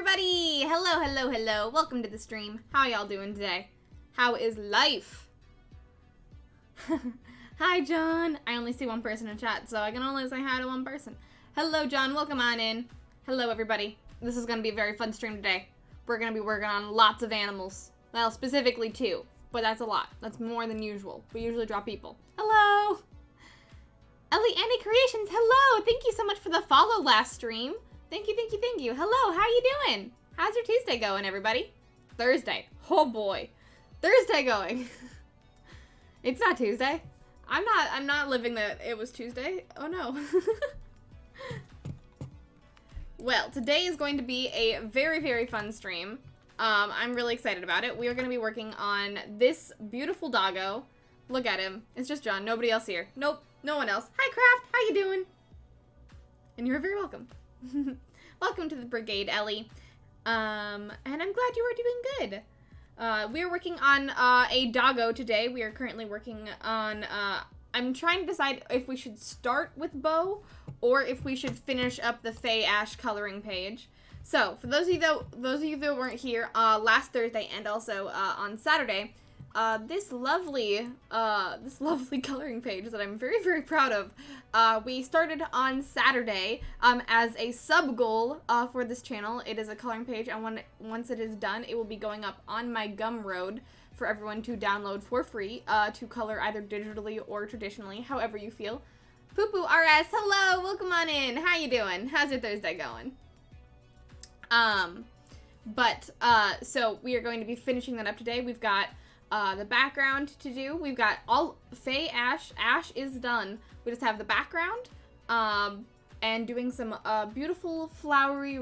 everybody! Hello, hello, hello. Welcome to the stream. How y'all doing today? How is life? Hi, John. I only see one person in chat, so I can only say hi to one person. Hello, John. Welcome on in. Hello, everybody. This is going to be a very fun stream today. We're going to be working on lots of animals. Well, specifically 2, but that's a lot. That's more than usual. We usually draw people. Hello! Ellie Annie Creations, hello! Thank you so much for the follow last stream. Thank you, thank you, thank you. Hello, how you doing? How's your Tuesday going, everybody? Thursday. Oh boy. Thursday going. It's not Tuesday. I'm not living that it was Tuesday. Oh no. Well, today is going to be a very, very fun stream. I'm really excited about it. We are going to be working on this beautiful doggo. Look at him. It's just John. Nobody else here. Nope. No one else. Hi, Craft. How you doing? And you're very welcome. Welcome to the brigade, Ellie. And I'm glad you are doing good. We are working on a doggo today. We are currently working on, I'm trying to decide if we should start with Bo or if we should finish up the Fae Ash coloring page. So, for those of you that weren't here last Thursday and also on Saturday, this lovely coloring page that I'm very, very proud of, we started on Saturday as a sub-goal for this channel. It is a coloring page, and once it is done, it will be going up on my Gumroad for everyone to download for free to color either digitally or traditionally, however you feel. Poo Poo RS, hello, welcome on in. How you doing? How's your Thursday going? So we are going to be finishing that up today. We've got the background to do. We've got all Fae Ash. Ash is done. We just have the background, and doing some beautiful flowery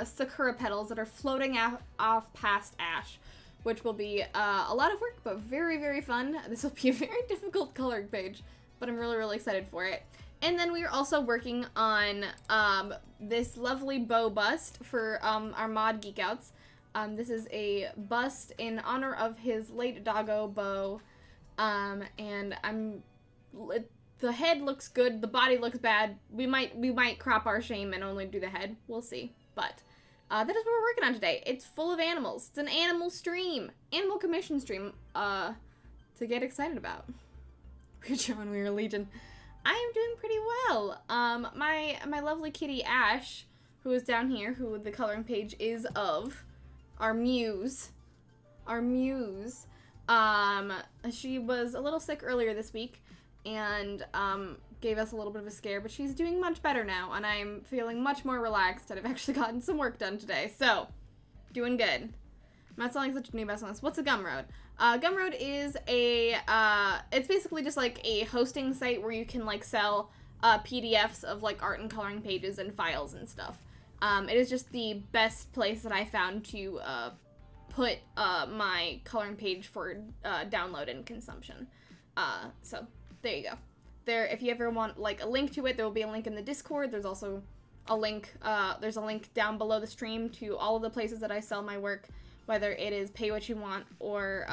sakura petals that are floating off past Ash, which will be a lot of work, but very, very fun. This will be a very difficult coloring page, but I'm really, really excited for it. And then we are also working on this lovely Bo bust for our mod Geek Outs. This is a bust in honor of his late doggo, Bo, and the head looks good, the body looks bad. We might crop our shame and only do the head. We'll see. But that is what we're working on today. It's full of animals. It's an animal stream, animal commission stream, to get excited about. We're John, we're Legion. I am doing pretty well. My lovely kitty Ash, who is down here, who the coloring page is of. Our muse. She was a little sick earlier this week and gave us a little bit of a scare, but she's doing much better now, and I'm feeling much more relaxed that I've actually gotten some work done today. So, doing good. I'm not selling such a new best on this. What's a Gumroad? Gumroad is it's basically just like a hosting site where you can like sell PDFs of like art and coloring pages and files and stuff. It is just the best place that I found to put my coloring page for download and consumption. So there you go. There, if you ever want like a link to it, there will be a link in the Discord. There's also a link. There's a link down below the stream to all of the places that I sell my work, whether it is pay what you want or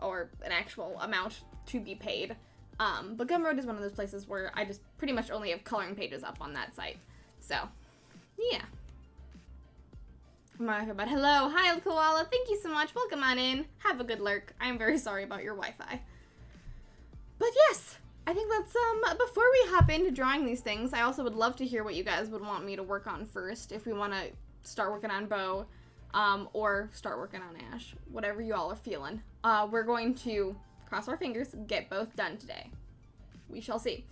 an actual amount to be paid. But Gumroad is one of those places where I just pretty much only have coloring pages up on that site. So. Yeah. But hello, hi Koala, thank you so much, welcome on in, have a good lurk. I'm very sorry about your Wi-Fi. But yes, I think that's, before we hop into drawing these things, I also would love to hear what you guys would want me to work on first, if we want to start working on Bo, or start working on Ash, whatever you all are feeling. We're going to, cross our fingers, get both done today. We shall see.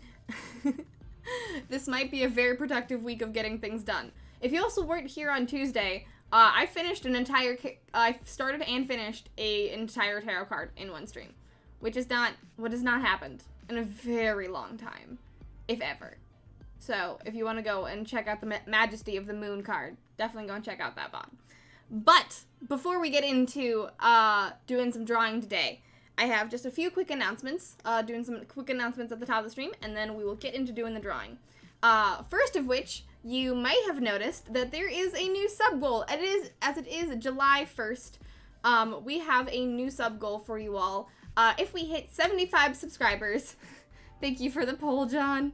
This might be a very productive week of getting things done. If you also weren't here on Tuesday, I started and finished an entire tarot card in one stream, which is what has not happened in a very long time, if ever. So, if you want to go and check out the Majesty of the Moon card, definitely go and check out that bot. But, before we get into doing some drawing today, I have just a few quick announcements, doing some quick announcements at the top of the stream, and then we will get into doing the drawing. First of which, you might have noticed that there is a new sub-goal. As it is July 1st, we have a new sub-goal for you all. If we hit 75 subscribers, thank you for the poll, John.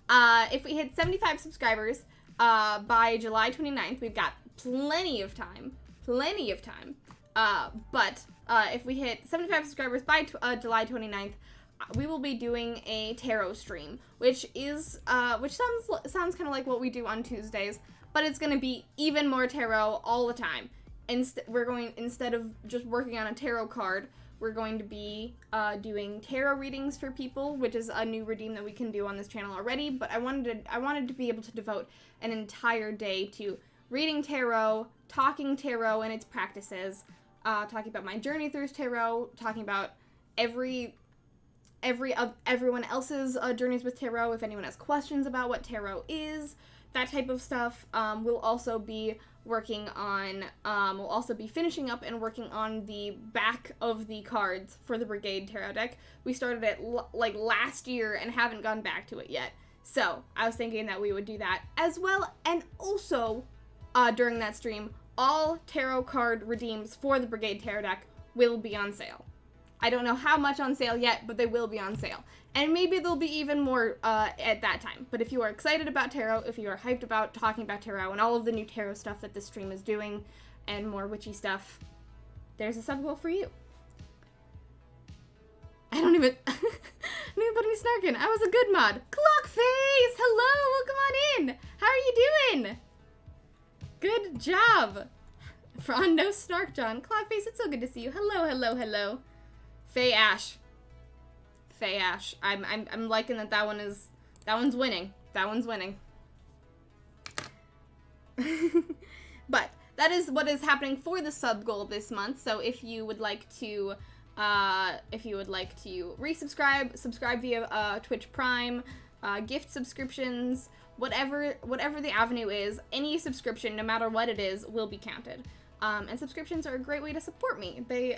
If we hit 75 subscribers, by July 29th. We've got plenty of time. But if we hit 75 subscribers by July 29th, we will be doing a tarot stream, which sounds kind of like what we do on Tuesdays, but it's going to be even more tarot all the time. Instead of just working on a tarot card, we're going to be doing tarot readings for people, which is a new redeem that we can do on this channel already, but I wanted to be able to devote an entire day to reading tarot, talking tarot and its practices, talking about my journey through tarot, talking about everyone else's journeys with tarot, if anyone has questions about what tarot is, that type of stuff. We'll also be finishing up and working on the back of the cards for the Brigade Tarot deck. We started it last year and haven't gone back to it yet. So I was thinking that we would do that as well, and also during that stream, all tarot card redeems for the Brigade Tarot deck will be on sale. I don't know how much on sale yet, but they will be on sale. And maybe there'll be even more at that time. But if you are excited about tarot, if you are hyped about talking about tarot and all of the new tarot stuff that this stream is doing, and more witchy stuff, there's a sub goal for you. I don't even put any snark in. I was a good mod. Clockface! Hello! Welcome on in! How are you doing? Good job! On no snark, John. Clockface, it's so good to see you. Hello. Faye Ash. I'm liking that one's winning. But that is what is happening for the sub goal this month. So if you would like to resubscribe, subscribe via Twitch Prime, gift subscriptions, whatever the avenue is, any subscription, no matter what it is, will be counted. And subscriptions are a great way to support me. They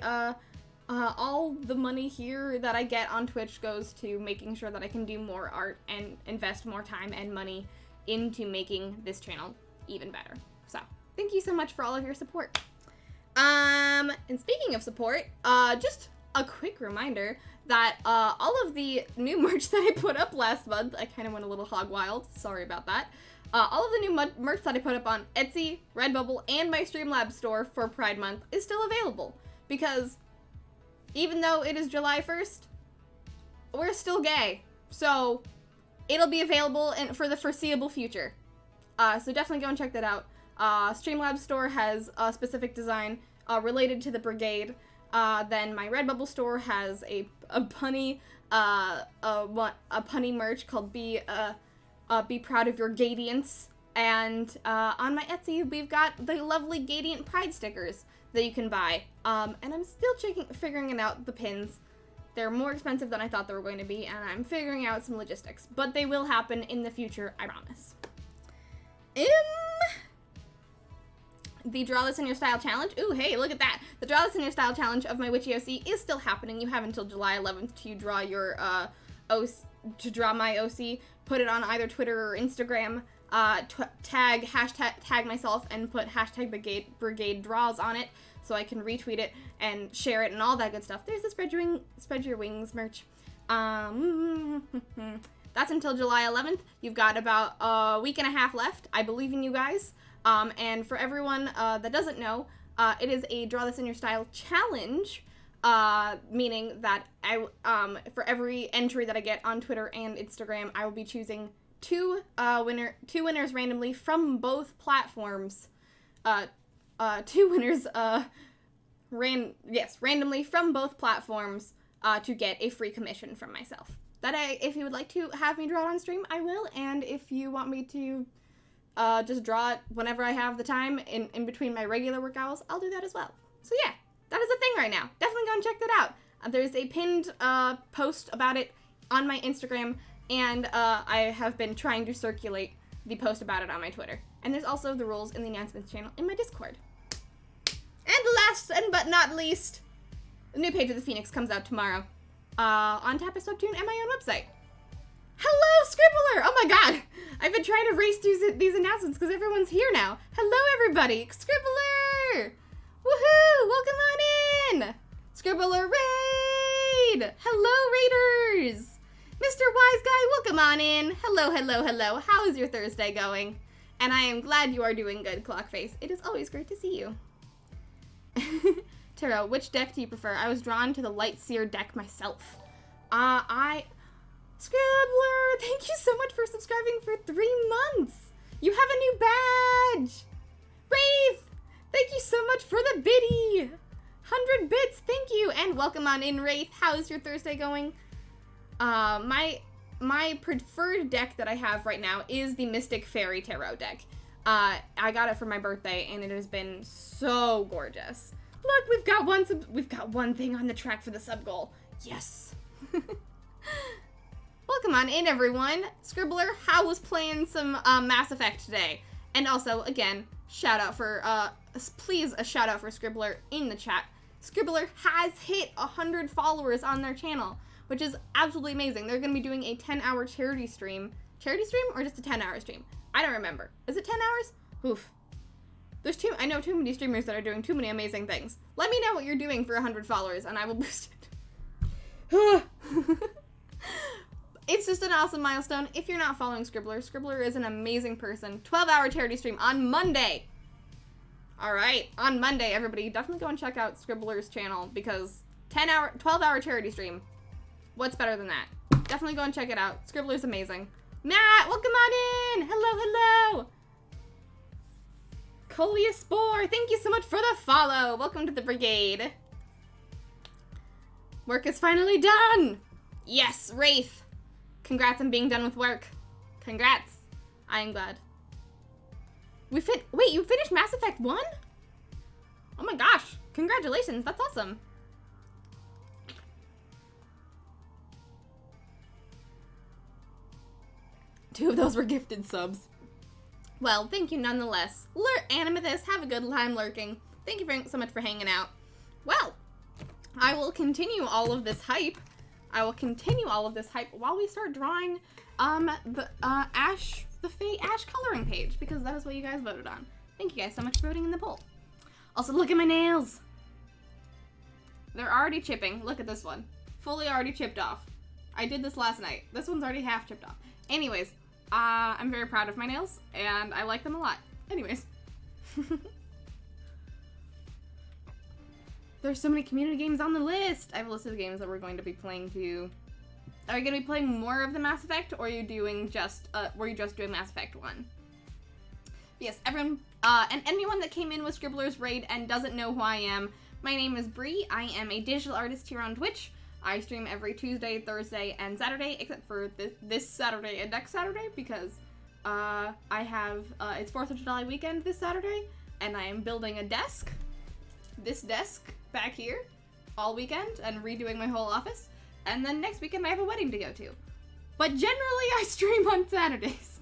all the money here that I get on Twitch goes to making sure that I can do more art and invest more time and money into making this channel even better. So, thank you so much for all of your support. And speaking of support, just a quick reminder that all of the new merch that I put up last month, I kind of went a little hog wild, sorry about that. All of the new merch that I put up on Etsy, Redbubble, and my Streamlabs store for Pride Month is still available, because even though it is July 1st, we're still gay. So it'll be available for the foreseeable future. So definitely go and check that out. Streamlabs store has a specific design related to the Brigade. Then my Redbubble store has a punny merch called Be Proud of Your Gadiance. And on my Etsy, we've got the lovely Gadiant Pride stickers that you can buy. And I'm still figuring out the pins. They're more expensive than I thought they were going to be, and I'm figuring out some logistics. But they will happen in the future, I promise. The Draw This in Your Style challenge. Ooh, hey, look at that. The Draw This in Your Style challenge of my Witchy OC is still happening. You have until July 11th to draw your draw my OC. Put it on either Twitter or Instagram. Tag myself and put hashtag Brigade Draws on it so I can retweet it and share it and all that good stuff. There's the Spread Your Wings merch. That's until July 11th. You've got about a week and a half left. I believe in you guys. And for everyone that doesn't know, it is a Draw This in Your Style challenge, meaning that for every entry that I get on Twitter and Instagram, I will be choosing two winners randomly from both platforms. Randomly from both platforms to get a free commission from myself. If you would like to have me draw it on stream, I will, and if you want me to just draw it whenever I have the time in between my regular work hours, I'll do that as well. So yeah, that is a thing right now. Definitely go and check that out. There's a pinned post about it on my Instagram, and I have been trying to circulate the post about it on my Twitter. And there's also the rules in the announcements channel in my Discord. And last but not least, the new Page of the Phoenix comes out tomorrow on Tapestry Webtoon and my own website. Hello, Scribbler! Oh my god! I've been trying to race through these announcements because everyone's here now. Hello, everybody! Scribbler! Woohoo! Welcome on in! Scribbler Raid! Hello, Raiders! Mr. Wise Guy, welcome on in. Hello. How is your Thursday going? And I am glad you are doing good, Clockface. It is always great to see you. Taro, which deck do you prefer? I was drawn to the Light Seer deck myself. Scribbler, thank you so much for subscribing for 3 months. You have a new badge. Wraith, thank you so much for the biddy. 100 bits, thank you. And welcome on in, Wraith. How is your Thursday going? My preferred deck that I have right now is the Mystic Fairy Tarot deck. I got it for my birthday, and it has been so gorgeous. Look, we've got one thing on the track for the sub goal. Yes. Welcome on in, everyone. Scribbler, how was playing some Mass Effect today? And also, again, please a shout out for Scribbler in the chat. Scribbler has hit 100 followers on their channel, which is absolutely amazing. They're going to be doing a 10-hour charity stream. Charity stream or just a 10-hour stream? I don't remember. Is it 10 hours? Oof. I know too many streamers that are doing too many amazing things. Let me know what you're doing for 100 followers and I will boost it. It's just an awesome milestone. If you're not following Scribbler, Scribbler is an amazing person. 12-hour charity stream on Monday. All right, on Monday, everybody, definitely go and check out Scribbler's channel because 12-hour charity stream. What's better than that? Definitely go and check it out. Scribbler's amazing. Matt, welcome on in. Hello. Coliaspore, thank you so much for the follow. Welcome to the brigade. Work is finally done. Yes, Wraith. Congrats on being done with work. Congrats. I am glad. Wait, you finished Mass Effect 1? Oh my gosh. Congratulations. That's awesome. Two of those were gifted subs. Well, thank you nonetheless. Animathus, have a good time lurking. Thank you so much for hanging out. Well, I will continue all of this hype. While we start drawing the Fae Ash coloring page, because that is what you guys voted on. Thank you guys so much for voting in the poll. Also, look at my nails. They're already chipping. Look at this one. Fully already chipped off. I did this last night. This one's already half chipped off. Anyways, I'm very proud of my nails, and I like them a lot. Anyways. There's so many community games on the list. I have a list of games that we're going to be playing too. Are you going to be playing more of the Mass Effect, or are you doing were you just doing Mass Effect 1? Yes, everyone, and anyone that came in with Scribbler's Raid and doesn't know who I am, my name is Bree. I am a digital artist here on Twitch. I stream every Tuesday, Thursday, and Saturday, except for this Saturday and next Saturday, because I have, it's 4th of July weekend this Saturday, and I am building a desk, this desk back here, all weekend, and redoing my whole office, and then next weekend I have a wedding to go to. But generally I stream on Saturdays,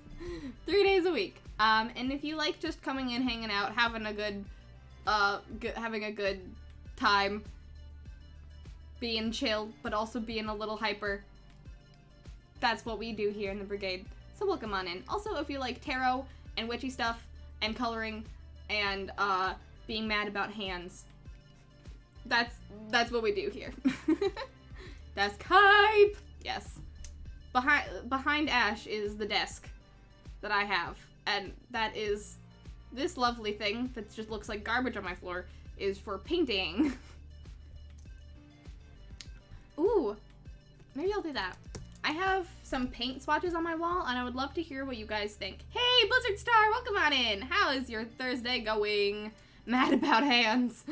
3 days a week, and if you like just coming in, hanging out, having a good time, being chill, but also being a little hyper. That's what we do here in the brigade. So welcome on in. Also, if you like tarot and witchy stuff and coloring and being mad about hands, that's what we do here. Desk hype. Yes. Behind Ash is the desk that I have, and that is this lovely thing that just looks like garbage on my floor is for painting. Ooh, maybe I'll do that. I have some paint swatches on my wall, and I would love to hear what you guys think. Hey, Blizzard Star, welcome on in. How is your Thursday going? Mad about hands.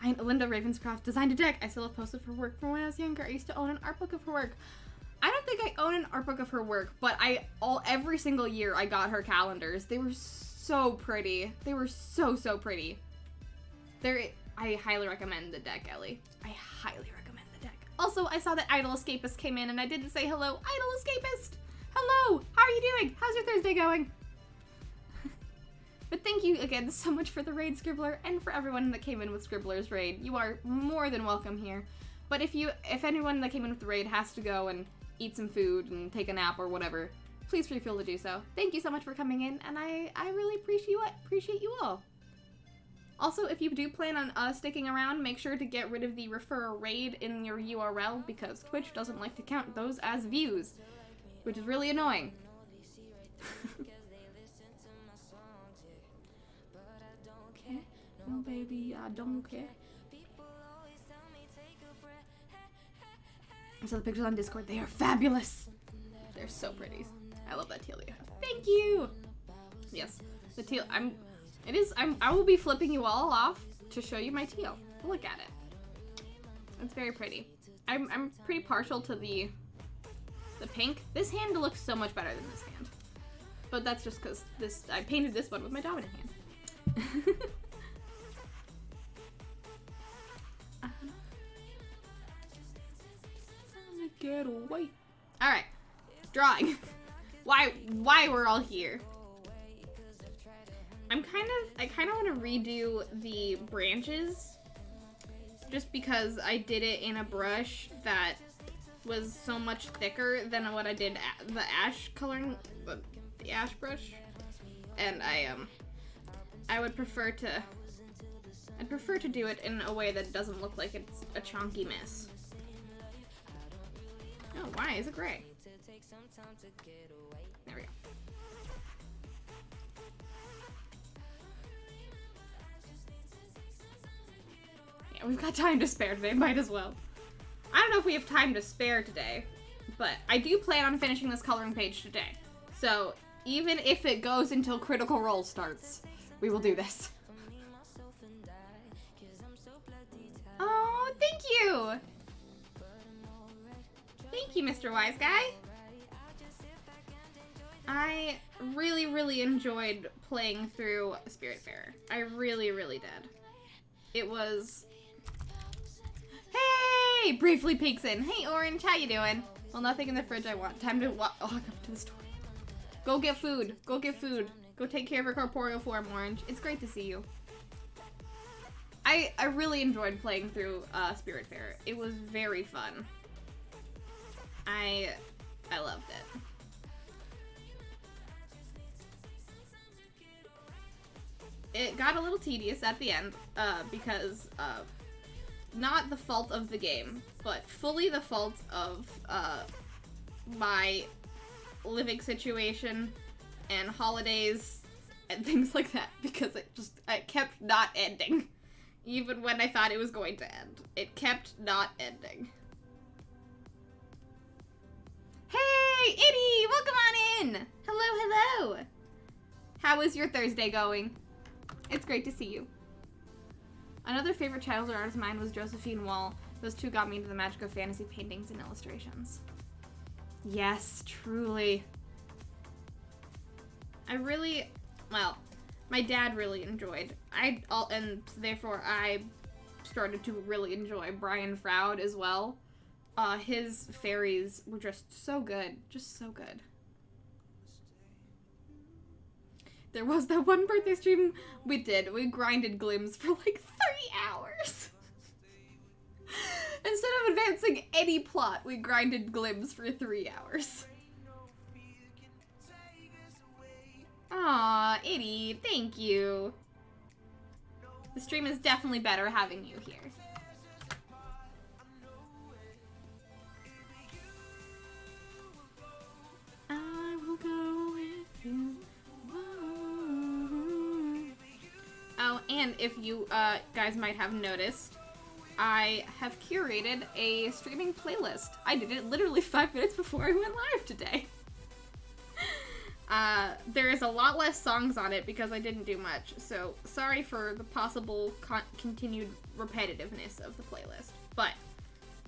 Linda Ravenscroft designed a deck. I still have posted for work from when I was younger. I used to own an art book of her work. I don't think I own an art book of her work, but every single year I got her calendars. They were so pretty. They were so pretty. I highly recommend the deck, Ellie. I highly recommend the deck. Also, I saw that Idle Escapist came in and I didn't say hello. Idle Escapist! Hello! How are you doing? How's your Thursday going? But thank you again so much for the raid, Scribbler, and for everyone that came in with Scribbler's raid. You are more than welcome here. But if anyone that came in with the raid has to go and eat some food and take a nap or whatever, please feel free to do so. Thank you so much for coming in, and I really appreciate you all. Also, if you do plan on sticking around, make sure to get rid of the refer a raid in your URL, because Twitch doesn't like to count those as views, which is really annoying. No, baby, I don't care. So the pictures on Discord, they are fabulous. They're so pretty. I love that teal you have. Thank you. Yes, the teal. I will be flipping you all off to show you my teal. Look at it. It's very pretty. I'm pretty partial to the pink. This hand looks so much better than this hand. But that's just because I painted this one with my dominant hand. Get away. Alright. Drawing. Why we're all here. I kind of want to redo the branches just because I did it in a brush that was so much thicker than what I did the ash coloring, the ash brush, and I would prefer to do it in a way that doesn't look like it's a chunky mess. Oh, why is it gray? There we go. Yeah, we've got time to spare today, might as well. I don't know if we have time to spare today, but I do plan on finishing this coloring page today. So, even if it goes until Critical Role starts, we will do this. Oh, thank you! Thank you, Mr. Wise Guy. I really, really enjoyed playing through Spiritfarer. I really, really did. It was... Hey! Briefly peeks in. Hey, Orange, how you doing? Well, nothing in the fridge I want. Time to walk. Oh, I come to the store. Go get food. Go get food. Go take care of your corporeal form, Orange. It's great to see you. I really enjoyed playing through Spiritfarer. It was very fun. I loved it. It got a little tedious at the end, because not the fault of the game, but fully the fault of my living situation and holidays and things like that, because it kept not ending. Even when I thought it was going to end. It kept not ending. Hey, Itty! Welcome on in! Hello, hello! How is your Thursday going? It's great to see you. Another favorite childhood artist of mine was Josephine Wall. Those two got me into the magic of fantasy paintings and illustrations. Yes, truly. My dad really enjoyed. And therefore I started to really enjoy Brian Froud as well. His fairies were just so good. Just so good. There was that one birthday stream we did. We grinded glims for like 3 hours. Instead of advancing any plot, we grinded glims for 3 hours. Aw, Itty, thank you. The stream is definitely better having you here. I will go with you. Oh, and if you guys might have noticed, I have curated a streaming playlist. I did it literally 5 minutes before I went live today. There is a lot less songs on it because I didn't do much, so sorry for the possible continued repetitiveness of the playlist. But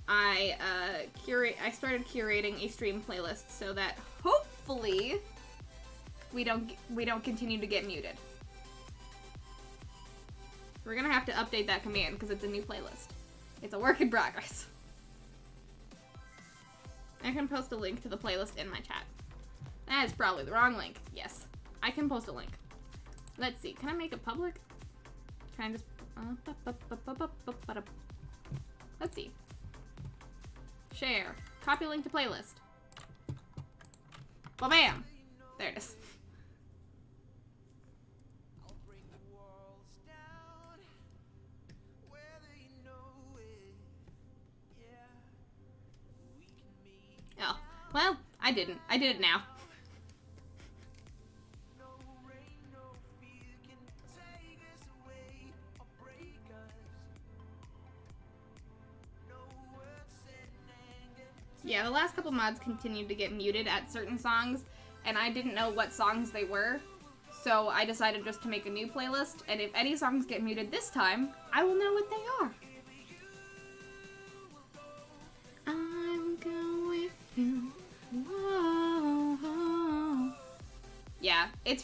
I started curating a stream playlist so that hopefully we don't continue to get muted. We're gonna have to update that command because it's a new playlist. It's a work in progress. I can post a link to the playlist in my chat. That is probably the wrong link. Yes, I can post a link. Let's see. Can I make it public? Can I just... Let's see. Share. Copy link to playlist. Well, bam! There it is. Oh, well, I didn't. I did it now. Yeah, the last couple mods continued to get muted at certain songs, and I didn't know what songs they were, so I decided just to make a new playlist, and if any songs get muted this time, I will know what they are. I'm going with you. Whoa. Yeah, it's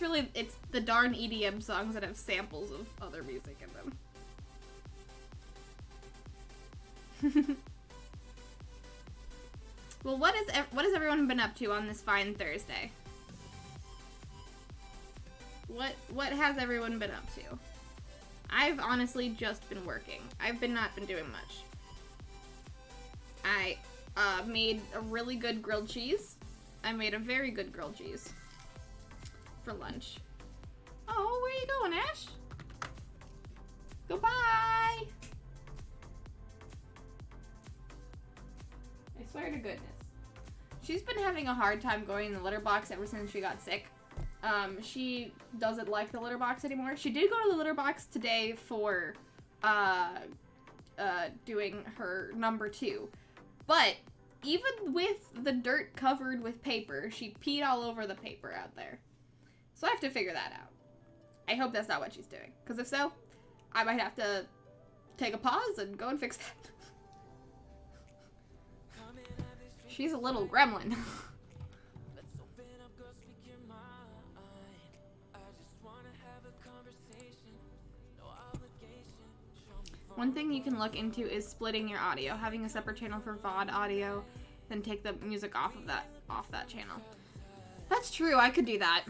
the darn EDM songs that have samples of other music in them. Well, what has everyone been up to on this fine Thursday? What has everyone been up to? I've honestly just been working. I've not been doing much. I made a really good grilled cheese. I made a very good grilled cheese for lunch. Oh, where are you going, Ash? Goodbye. I swear to goodness. She's been having a hard time going in the litter box ever since she got sick. She doesn't like the litter box anymore. She did go to the litter box today for doing her number 2. But even with the dirt covered with paper, she peed all over the paper out there. So I have to figure that out. I hope that's not what she's doing. Because if so, I might have to take a pause and go and fix that. She's a little gremlin. One thing you can look into is splitting your audio, having a separate channel for VOD audio, then take the music off that channel. That's true, I could do that.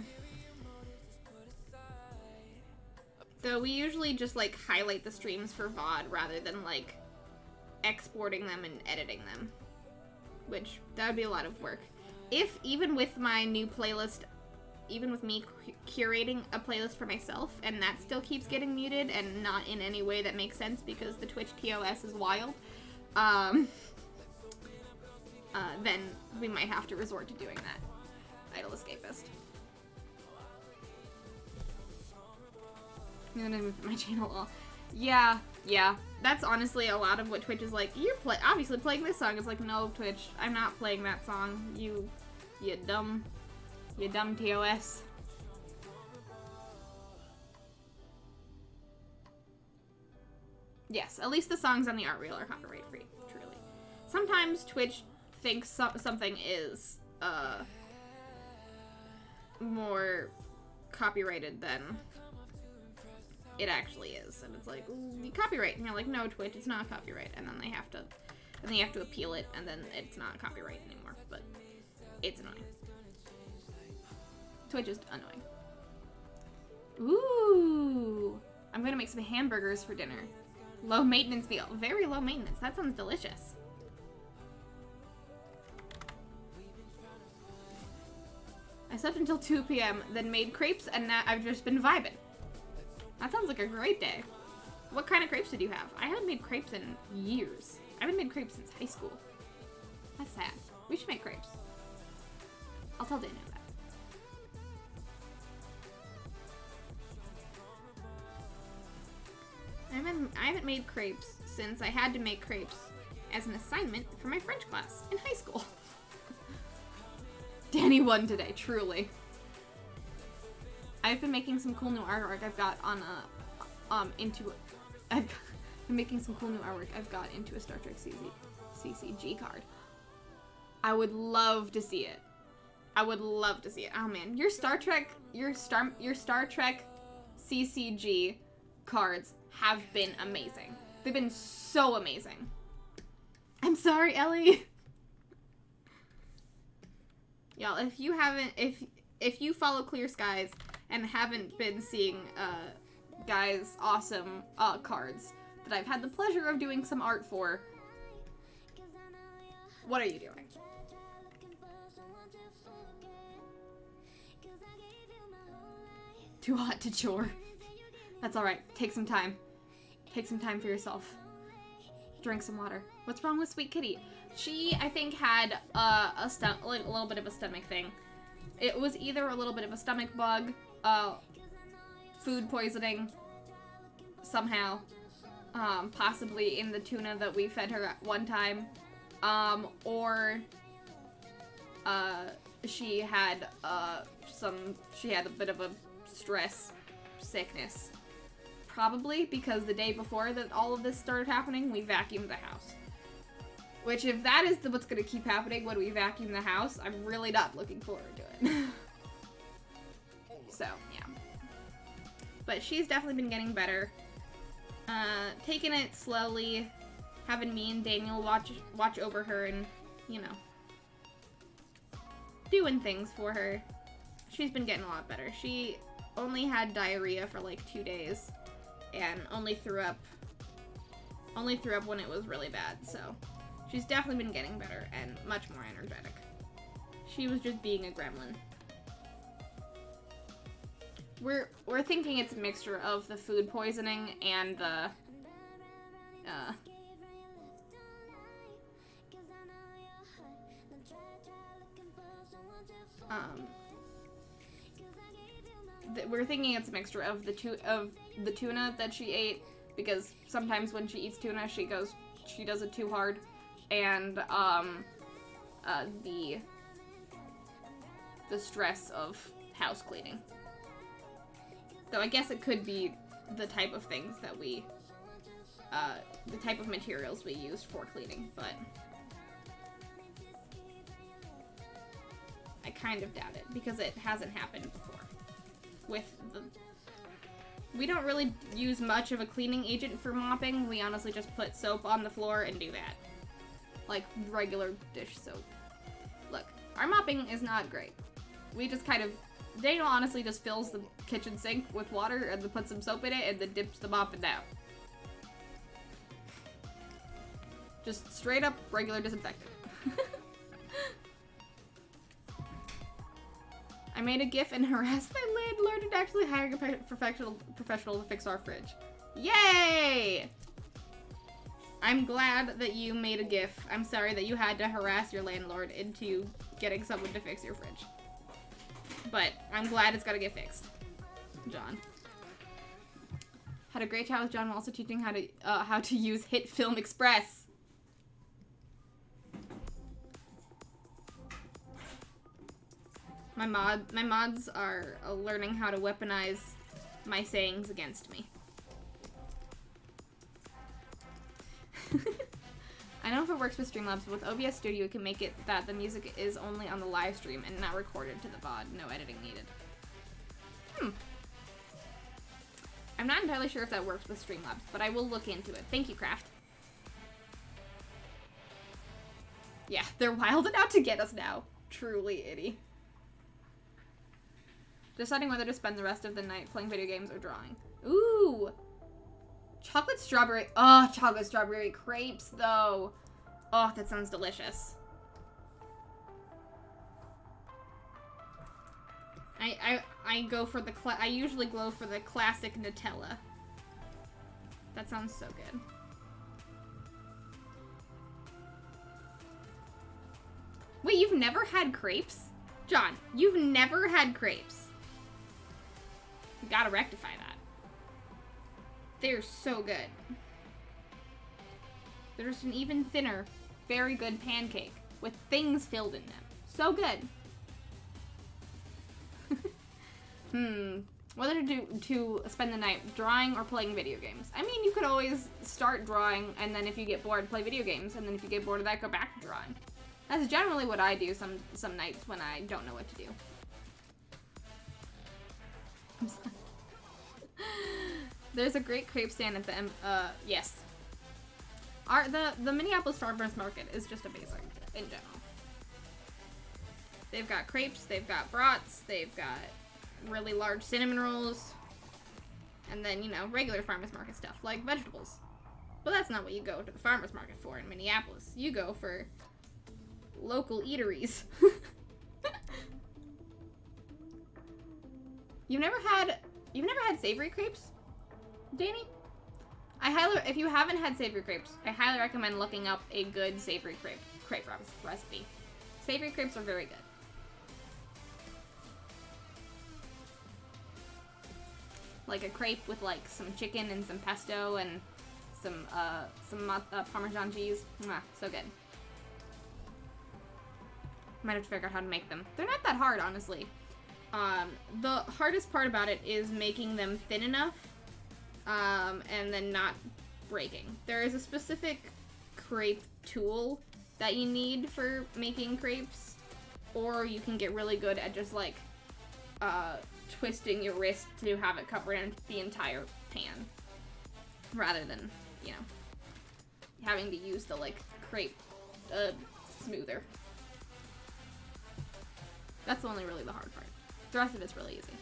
Though we usually just like highlight the streams for VOD rather than like exporting them and editing them. Which, that would be a lot of work. If, even with my new playlist, even with me curating a playlist for myself, and that still keeps getting muted, and not in any way that makes sense because the Twitch TOS is wild, then we might have to resort to doing that. Idle Escapist. I'm gonna move my channel off. Yeah. That's honestly a lot of what Twitch is like. You're obviously playing this song. It's like, no, Twitch, I'm not playing that song. You dumb TOS. Yes, at least the songs on the art reel are copyright free, truly. Sometimes Twitch thinks something is more copyrighted than it actually is, and it's like, ooh, copyright, and you're like, no, Twitch, it's not copyright, and then you have to appeal it, and then it's not copyright anymore, but it's annoying. Twitch is annoying. Ooh, I'm gonna make some hamburgers for dinner. Low maintenance meal, very low maintenance. That sounds delicious. I slept until 2 p.m., then made crepes, and now I've just been vibing. That sounds like a great day. What kind of crepes did you have? I haven't made crepes in years. I haven't made crepes since high school. That's sad. We should make crepes. I'll tell Daniel that. I haven't made crepes since I had to make crepes as an assignment for my French class in high school. Danny won today, truly. I've been making some cool new artwork I've got on I've been making some cool new artwork I've got into a Star Trek CCG card. I would love to see it. I would love to see it. Oh man, your Star Trek CCG cards have been amazing. They've been so amazing. I'm sorry, Ellie. Y'all, if you follow Clear Skies and haven't been seeing Guy's awesome cards that I've had the pleasure of doing some art for, what are you doing? Too hot to chore. That's alright. Take some time. Take some time for yourself. Drink some water. What's wrong with Sweet Kitty? She, I think, had a little bit of a stomach thing. It was either a little bit of a stomach bug, food poisoning, somehow, possibly in the tuna that we fed her at one time, or she had she had a bit of a stress sickness. Probably because the day before that all of this started happening, we vacuumed the house. Which, if that is what's gonna keep happening when we vacuum the house, I'm really not looking forward to it. So, yeah. But she's definitely been getting better. Taking it slowly, having me and Daniel watch over her and, you know, doing things for her. She's been getting a lot better. She only had diarrhea for like 2 days and only threw up when it was really bad, so she's definitely been getting better and much more energetic. She was just being a gremlin. We're thinking it's a mixture of the food poisoning and the we're thinking it's a mixture of the tuna that she ate, because sometimes when she eats tuna she does it too hard, and the stress of house cleaning. So I guess it could be the type of things that the type of materials we used for cleaning, but I kind of doubt it because it hasn't happened before. We don't really use much of a cleaning agent for mopping. We honestly just put soap on the floor and do that. Like regular dish soap. Look, our mopping is not great. We just kind of, Daniel honestly just fills the kitchen sink with water and then puts some soap in it and then dips the mop in that. Just straight up regular disinfectant. I made a GIF and harassed my landlord and actually hired a professional to fix our fridge. Yay! I'm glad that you made a GIF. I'm sorry that you had to harass your landlord into getting someone to fix your fridge. But I'm glad it's gotta get fixed. John. Had a great chat with John while also teaching how to use Hit Film Express. My mods are learning how to weaponize my sayings against me. I don't know if it works with Streamlabs, but with OBS Studio, it can make it that the music is only on the live stream and not recorded to the VOD. No editing needed. I'm not entirely sure if that works with Streamlabs, but I will look into it. Thank you, Craft. Yeah, they're wilding out to get us now. Truly, itty. Deciding whether to spend the rest of the night playing video games or drawing. Ooh! Chocolate strawberry. Oh, chocolate strawberry crepes, though. Oh, that sounds delicious. I usually go for the classic Nutella. That sounds so good. Wait, you've never had crepes? John, you've never had crepes. You gotta rectify that. They're so good. They're just an even thinner, very good pancake with things filled in them. So good. Whether to spend the night drawing or playing video games. I mean, you could always start drawing, and then if you get bored, play video games, and then if you get bored of that, go back to drawing. That's generally what I do some nights when I don't know what to do. I'm sorry. There's a great crepe stand at the yes. The Minneapolis Farmers Market is just amazing in general. They've got crepes, they've got brats, they've got really large cinnamon rolls, and then, you know, regular farmers market stuff like vegetables. But that's not what you go to the farmers market for in Minneapolis. You go for local eateries. You've never had savory crepes, Danny? If you haven't had savory crepes, I highly recommend looking up a good savory crepe recipe. Savory crepes are very good. Like a crepe with like some chicken and some pesto and some Parmesan cheese. Mwah, so good. Might have to figure out how to make them. They're not that hard, honestly. The hardest part about it is making them thin enough, and then not breaking. There is a specific crepe tool that you need for making crepes, or you can get really good at just, like, twisting your wrist to have it cover in the entire pan, rather than, you know, having to use the, like, crepe, smoother. That's only really the hard part. The rest of it's really easy.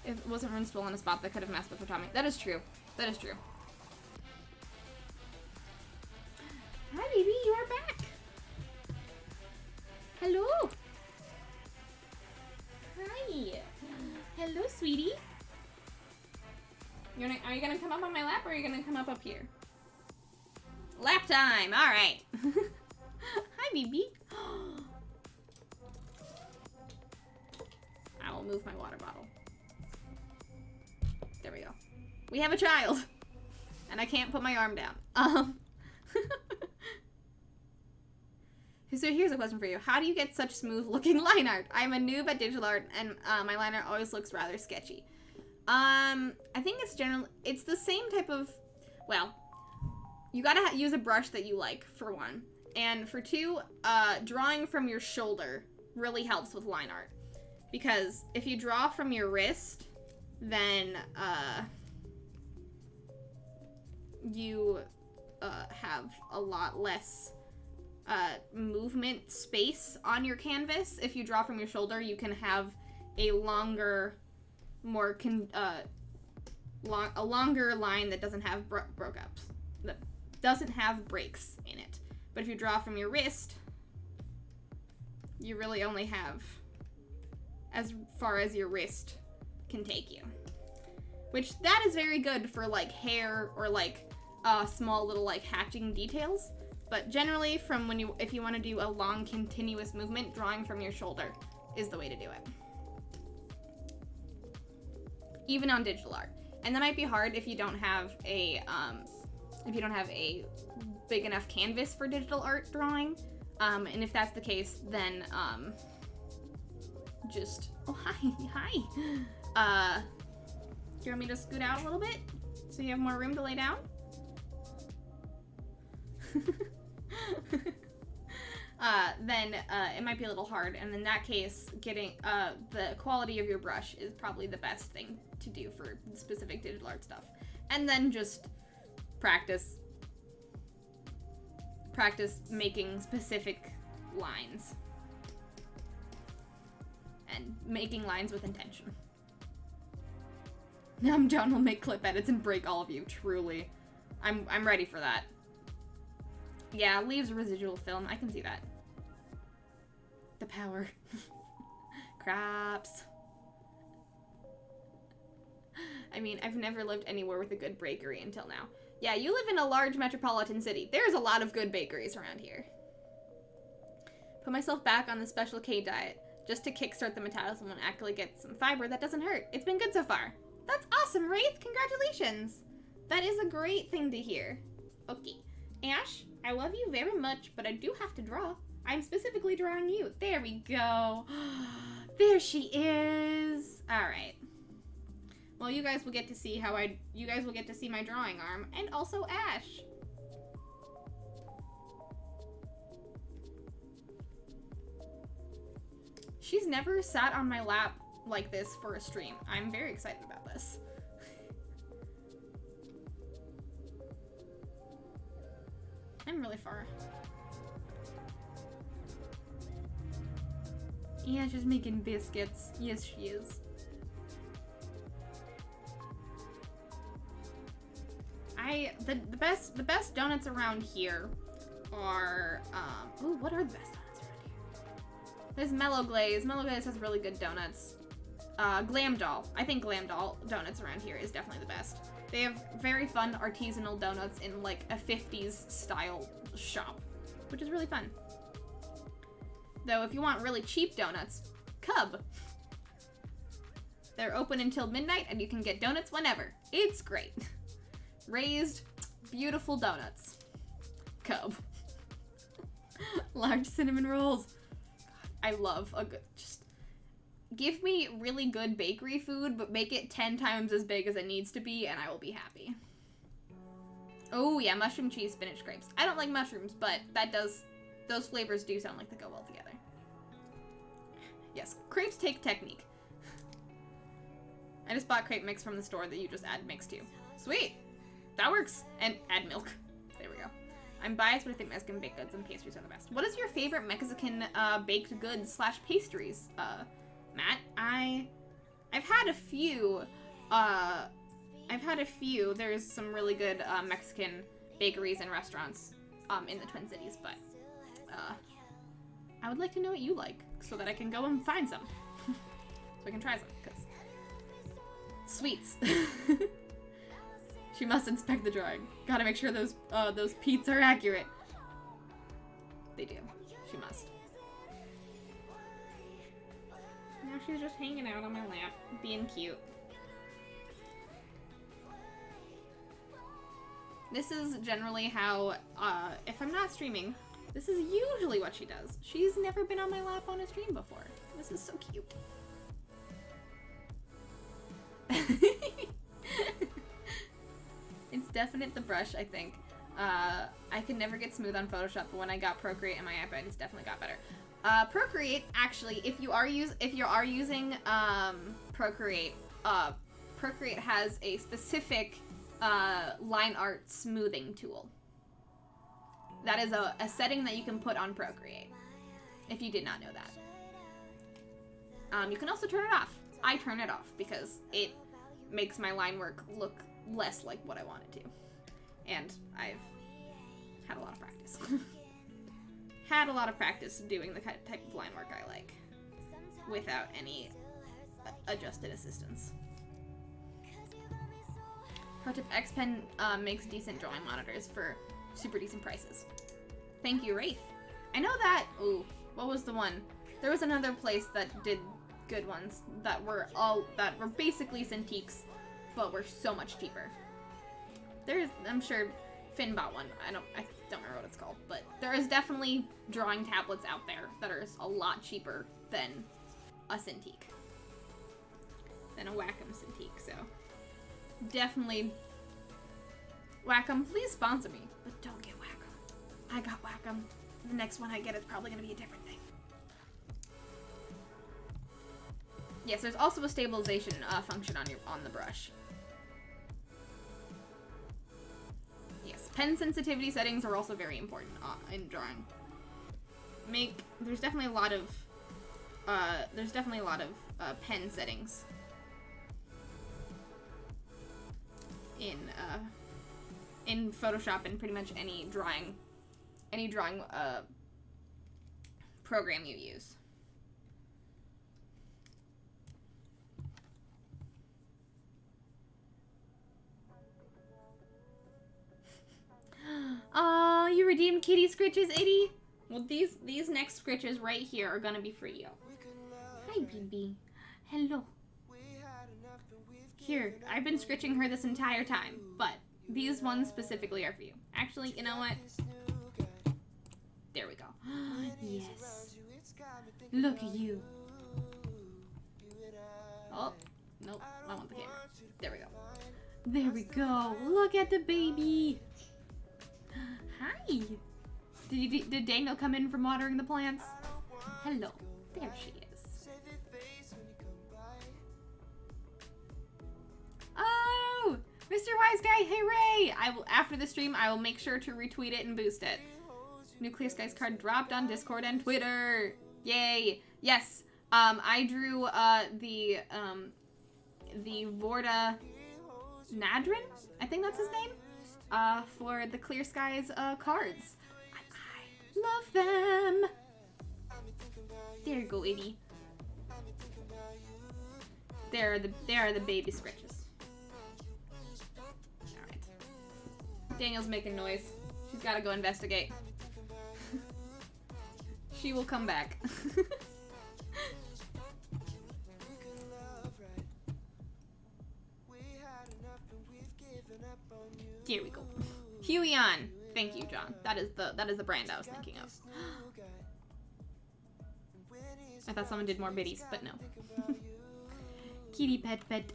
If it wasn't rinsable in a spot that could have messed with her tummy. That is true. That is true. Hi, baby. You are back. Hello. Hi. Hello, sweetie. Are you gonna come up on my lap, or are you gonna come up here? Lap time. All right. Hi, baby. I will move my water bottle. There we go. We have a child. And I can't put my arm down. So here's a question for you. How do you get such smooth looking line art? I'm a noob at digital art, and my line art always looks rather sketchy. I think it's the same type of, well, you gotta use a brush that you like, for one. And for two, drawing from your shoulder really helps with line art. Because if you draw from your wrist, then you have a lot less movement space on your canvas. If you draw from your shoulder, you can have a longer, more a longer line that doesn't have breakups, that doesn't have breaks in it. But if you draw from your wrist, you really only have as far as your wrist can take you. Which, that is very good for, like, hair or, like, small little, like, hatching details. But generally, if you want to do a long, continuous movement, drawing from your shoulder is the way to do it. Even on digital art. And that might be hard if you don't have a big enough canvas for digital art drawing. And if that's the case, then, oh, hi. Do you want me to scoot out a little bit so you have more room to lay down? Then it might be a little hard, and in that case, getting the quality of your brush is probably the best thing to do for specific digital art stuff. And then just practice making specific lines and making lines with intention. Now I'm done. We'll make clip edits and break all of you. Truly, I'm ready for that. Yeah, leaves residual film. I can see that. The power. Craps. I mean, I've never lived anywhere with a good bakery until now. Yeah, you live in a large metropolitan city. There's a lot of good bakeries around here. Put myself back on the Special K diet just to kickstart the metabolism and actually get some fiber that doesn't hurt. It's been good so far. That's awesome, Wraith. Congratulations. That is a great thing to hear. Okay. Ash, I love you very much, but I do have to draw. I'm specifically drawing you. There we go. There she is. All right. Well, you guys will get to see my drawing arm, and also Ash. She's never sat on my lap like this for a stream. I'm very excited about this. I'm really far. Yeah, she's making biscuits. Yes, she is. The best donuts around here are ooh, what are the best donuts around here? There's Mellow Glaze. Mellow Glaze has really good donuts. Glam Doll. I think Glam Doll donuts around here is definitely the best. They have very fun artisanal donuts in like a 50s style shop, which is really fun. Though if you want really cheap donuts, Cub. They're open until midnight and you can get donuts whenever. It's great. Raised, beautiful donuts. Cub. Large cinnamon rolls. I love a good, just give me really good bakery food, but make it 10 times as big as it needs to be, and I will be happy. Oh yeah, mushroom cheese, spinach, grapes. I don't like mushrooms, but those flavors do sound like they go well together. Yes, crepes take technique. I just bought crepe mix from the store that you just add mix to. Sweet! That works. And add milk. There we go. I'm biased, but I think Mexican baked goods and pastries are the best. What is your favorite Mexican baked goods / pastries, Matt? I've had a few. There's some really good Mexican bakeries and restaurants in the Twin Cities, but I would like to know what you like so that I can go and find some. So I can try some, because sweets. She must inspect the drawing. Gotta make sure those peats are accurate. They do. She must. Now she's just hanging out on my lap, being cute. This is generally how, if I'm not streaming, this is usually what she does. She's never been on my lap on a stream before. This is so cute. It's definite the brush, I think. I could never get smooth on Photoshop, but when I got Procreate in my iPad, it's definitely got better. Procreate, actually, if you are using Procreate, Procreate has a specific line art smoothing tool. That is a setting that you can put on Procreate, if you did not know that. You can also turn it off. I turn it off because it makes my line work look less like what I want it to. And I've had a lot of practice. Had a lot of practice doing the type of line work I like without any adjusted assistance. Pro tip, Xpen makes decent drawing monitors for super decent prices. Thank you, Wraith. I know that. Ooh, what was the one? There was another place that did good ones that were basically Cintiqs, but were so much cheaper. I'm sure Finn bought one. I don't remember what it's called, but there is definitely drawing tablets out there that are a lot cheaper than a Cintiq, than a Wacom Cintiq. So definitely, Wacom, please sponsor me, but don't get Wacom. I got Wacom. The next one I get is probably gonna be a different thing. Yes, there's also a stabilization function on the brush. Yes, pen sensitivity settings are also very important in drawing. There's definitely a lot of pen settings in Photoshop and pretty much any drawing program you use. Oh, you redeemed kitty scritches, Eddie? Well, these next scritches right here are gonna be for you. Hi, BB. Hello. Here, I've been scritching her this entire time, but these ones specifically are for you. Actually, you know what? There we go. Yes. Look at you. Oh, nope. I want the camera. There we go. There we go. Look at the baby. Hi. Did Daniel come in from watering the plants? Hello. There she is. Oh, Mr. Wise Guy, hooray! After the stream, I will make sure to retweet it and boost it. New Clear Skies card dropped on Discord and Twitter. Yay! Yes. I drew the Vorta Nadrin, I think that's his name, for the Clear Skies cards. I love them. There you go, Eddie. There are the baby scritches. Alright. Daniel's making noise. She's gotta go investigate. She will come back. Here we go. Huey on. Thank you, John. That is the brand I was thinking of. I thought someone did more biddies, but no. Kitty pet pet.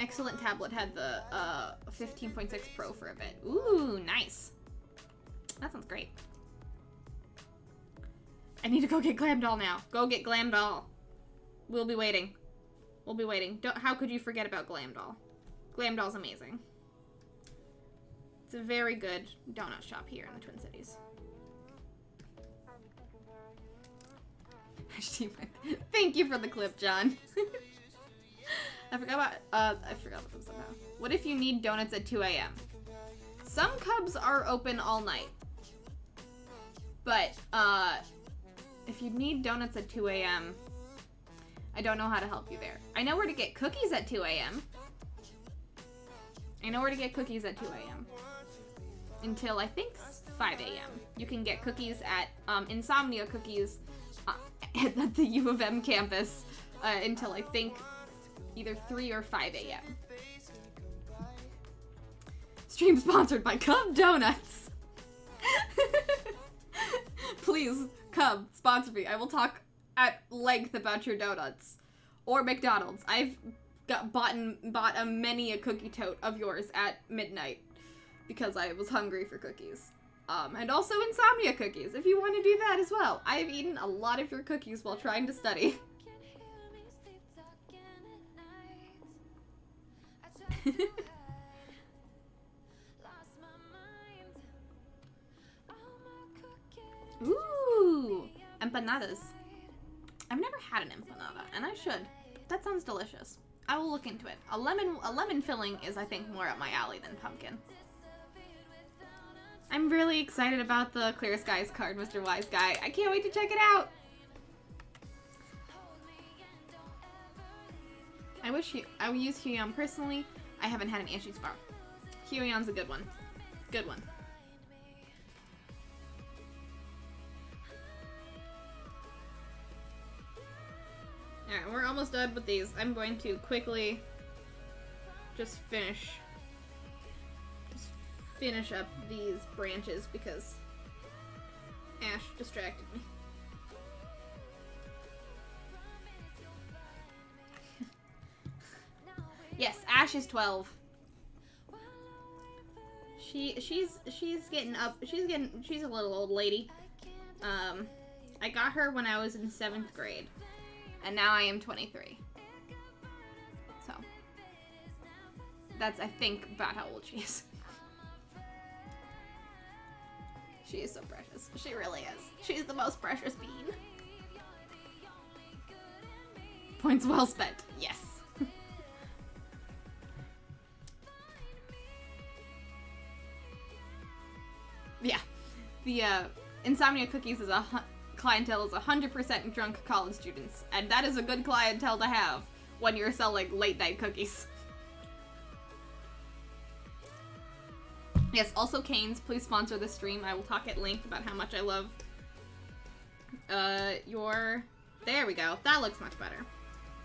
Excellent tablet had the 15.6 Pro for a bit. Ooh, nice. That sounds great. I need to go get Glam Doll now. Go get Glam Doll. We'll be waiting. We'll be waiting. How could you forget about Glam Doll? Glam Doll's amazing. It's a very good donut shop here in the Twin Cities. Thank you for the clip, John. I forgot about them somehow. What if you need donuts at 2 a.m.? Some Cubs are open all night. But, if you need donuts at 2 a.m., I don't know how to help you there. I know where to get cookies at 2 a.m. I know where to get cookies at 2 a.m. Until, I think, 5 a.m. You can get cookies at, Insomnia Cookies at the U of M campus until, I think, either 3 or 5 a.m. Stream sponsored by Cub Donuts. Please, Cub, sponsor me. I will talk at length about your donuts. Or McDonald's. I've bought many a cookie tote of yours at midnight because I was hungry for cookies. And also Insomnia Cookies, if you want to do that as well. I have eaten a lot of your cookies while trying to study. Ooh, empanadas. I've never had an empanada, and I should. That sounds delicious. I will look into it. A lemon filling is, I think, more up my alley than pumpkin. I'm really excited about the Clear Skies card, Mr. Wise Guy. I can't wait to check it out. I would use Huion personally. I haven't had any issues far. Huion's a good one. Good one. Alright, we're almost done with these. I'm going to quickly just finish up these branches because Ash distracted me. Yes, Ash is 12. She's getting up. She's a little old lady. I got her when I was in 7th grade. And now I am 23. So, that's, I think, about how old she is. She is so precious. She really is. She's the most precious bean. Points well spent. Yes. Yeah. The, Insomnia Cookies is clientele is 100% drunk college students, and that is a good clientele to have when you're selling late night cookies. Yes, also Cane's, please sponsor the stream. I will talk at length about how much I love your... There we go. That looks much better.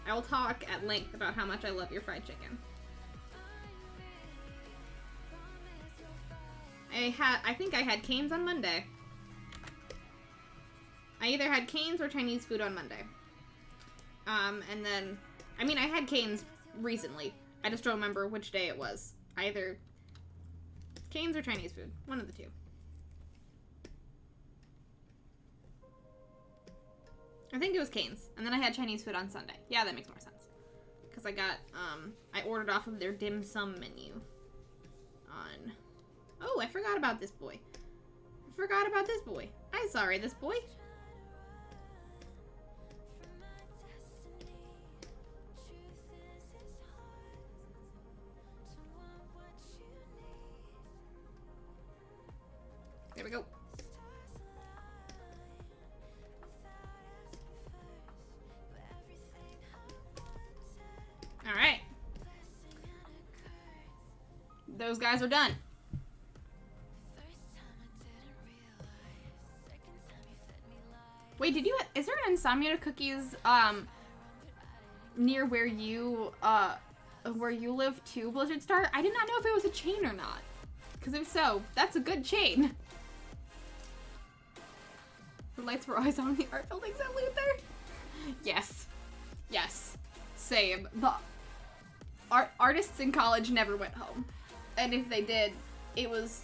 I will talk at length about how much I love your fried chicken. I think I had Cane's on Monday. I either had Cane's or Chinese food on Monday. And then, I mean, I had Cane's recently. I just don't remember which day it was. Either Cane's or Chinese food. One of the two. I think it was Cane's. And then I had Chinese food on Sunday. Yeah, that makes more sense. Because I got, I ordered off of their dim sum menu on... Oh, I forgot about this boy. I forgot about this boy. I'm sorry, this boy. There we go. All right. Those guys are done. Wait, is there an insomnia cookies, near where you live too, Blizzard Star? I did not know if it was a chain or not. Because if so, that's a good chain. The lights were always on in the art buildings at Luther. Yes. Yes. Same. The artists in college never went home. And if they did, it was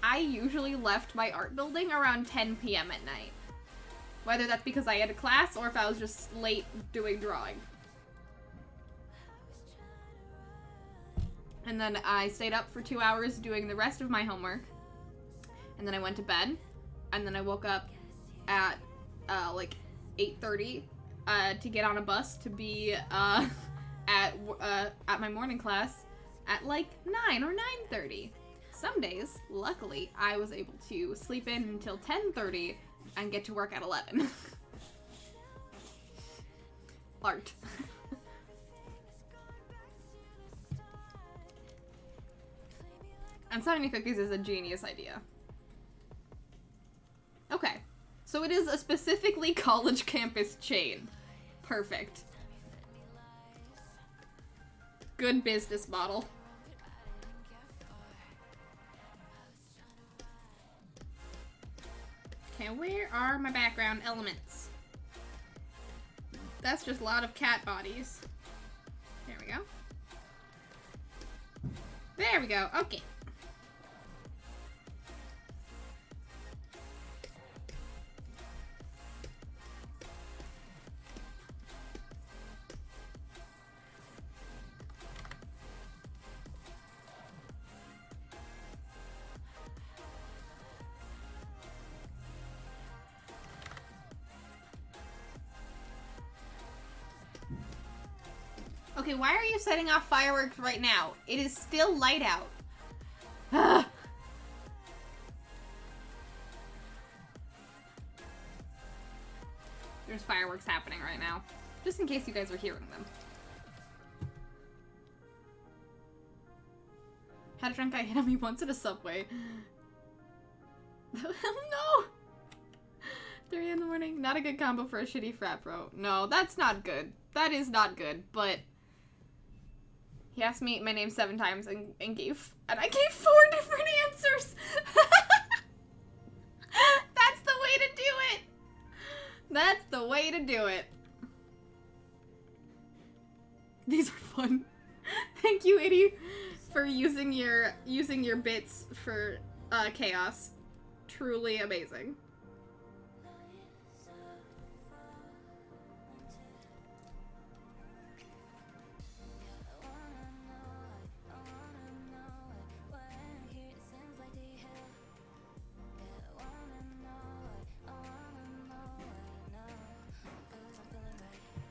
I usually left my art building around 10 p.m. at night. Whether that's because I had a class or if I was just late doing drawing. And then I stayed up for 2 hours doing the rest of my homework. And then I went to bed. And then I woke up at, like, 8:30 to get on a bus to be at my morning class at, like, 9 or 9:30. Some days, luckily, I was able to sleep in until 10:30 and get to work at 11. Art. And Insomnia Cookies is a genius idea. Okay. So it is a specifically college campus chain. Perfect. Good business model. Okay, where are my background elements? That's just a lot of cat bodies. There we go. There we go. Okay. Okay, why are you setting off fireworks right now? It is still light out. Ugh. There's fireworks happening right now. Just in case you guys are hearing them. Had a drunk guy hit on me once at a Subway. No! 3 in the morning. Not a good combo for a shitty frat bro. No, that's not good. That is not good, but... He asked me my name 7 times and I gave 4 different answers. That's the way to do it. That's the way to do it. These are fun. Thank you, Itty, for using your bits for chaos. Truly amazing.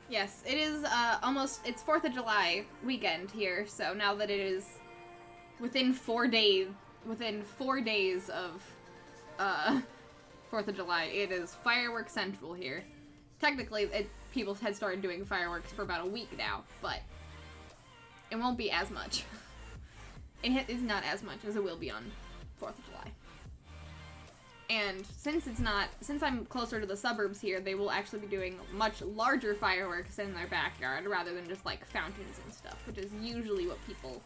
Yes, it is it's 4th of July weekend here, so now that it is within 4 days of 4th of July, it is fireworks central here. Technically, people had started doing fireworks for about a week now, but it won't be as much. It is not as much as it will be on 4th of July. And since I'm closer to the suburbs here, they will actually be doing much larger fireworks in their backyard rather than just like fountains and stuff, which is usually what people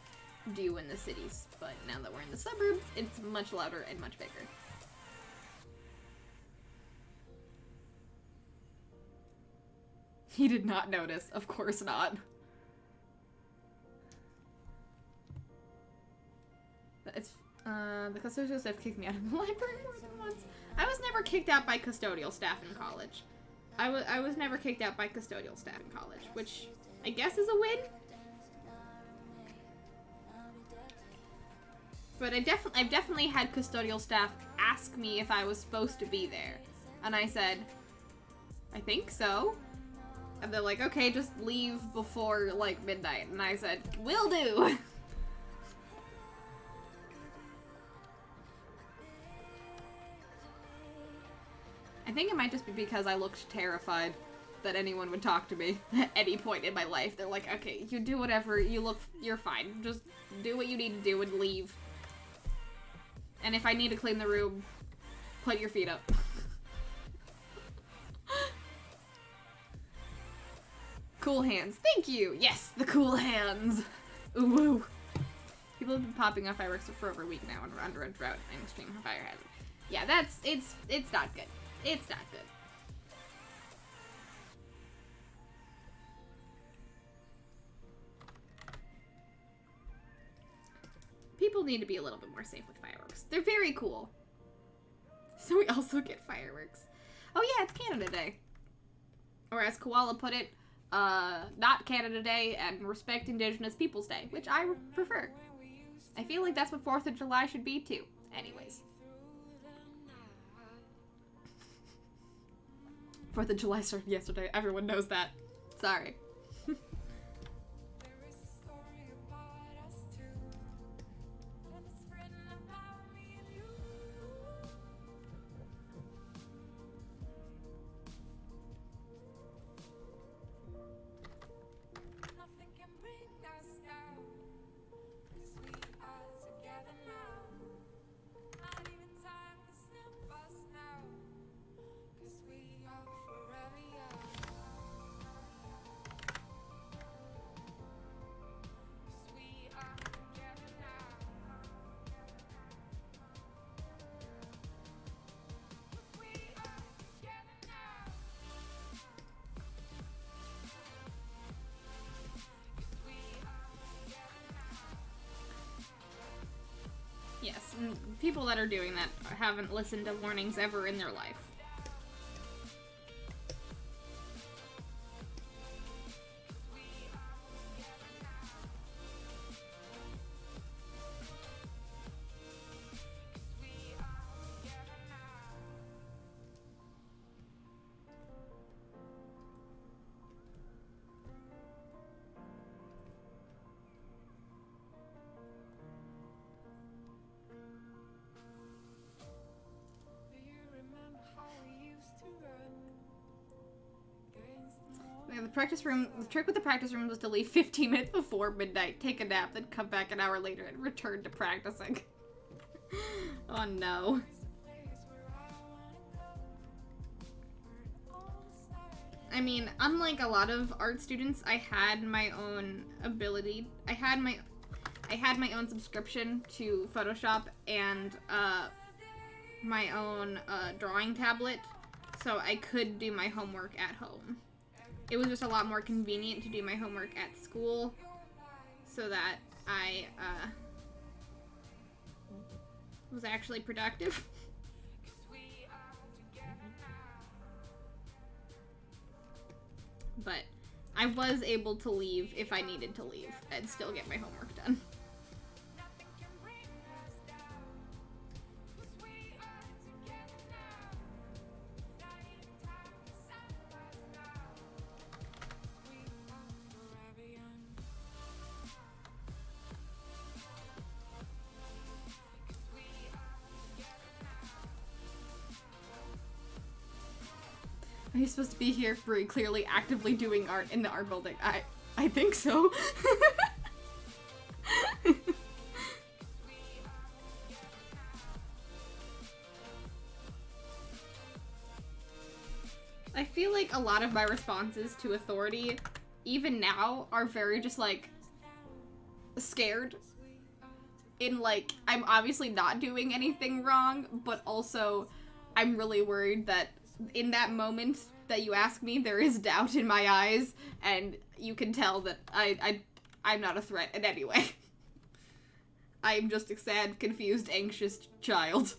do in the cities. But now that we're in the suburbs, it's much louder and much bigger. He did not notice. Of course not. It's the custodial staff kicked me out of the library more than once. I was never kicked out by custodial staff in college. I was never kicked out by custodial staff in college, which I guess is a win. But I've definitely had custodial staff ask me if I was supposed to be there. And I said, I think so. And they're like, okay, just leave before, like, midnight. And I said, will do! I think it might just be because I looked terrified that anyone would talk to me at any point in my life. They're like, okay, you do whatever, you're fine. Just do what you need to do and leave. And if I need to clean the room, put your feet up. Cool hands. Thank you. Yes, the cool hands. Ooh, woo. People have been popping off fireworks for over a week now and we're under a drought and extreme fire hazard. Yeah, it's not good. It's not good. People need to be a little bit more safe with fireworks. They're very cool. So we also get fireworks. Oh yeah, it's Canada Day. Or as Koala put it, not Canada Day and Respect Indigenous Peoples Day, which I prefer. I feel like that's what 4th of July should be too. Anyways. 4th of July started yesterday. Everyone knows that. Sorry. Yes, and people that are doing that haven't listened to warnings ever in their life. The trick with the practice room was to leave 15 minutes before midnight, take a nap, then come back an hour later and return to practicing. Oh no. I mean, unlike a lot of art students, I had my own ability. I had my own subscription to Photoshop and my own drawing tablet, so I could do my homework at home. It was just a lot more convenient to do my homework at school so that I was actually productive. But I was able to leave if I needed to leave and still get my homework done. Are you supposed to be here very clearly actively doing art in the art building? I think so. I feel like a lot of my responses to authority, even now, are very just like scared. In like, I'm obviously not doing anything wrong, but also I'm really worried that in that moment that you ask me, there is doubt in my eyes, and you can tell that I'm not a threat in any way. I'm just a sad, confused, anxious child.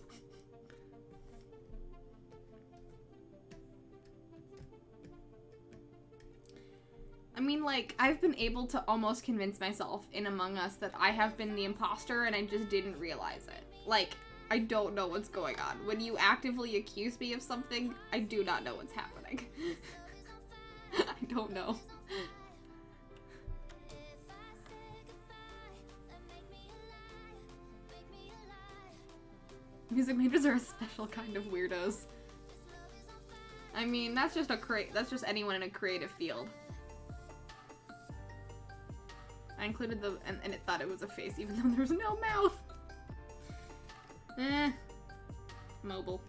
I mean, like, I've been able to almost convince myself in Among Us that I have been the imposter and I just didn't realize it. Like, I don't know what's going on. When you actively accuse me of something, I do not know what's happening. I don't know. Music majors are a special kind of weirdos. I mean, that's just anyone in a creative field. I included and it thought it was a face even though there's no mouth. Mobile.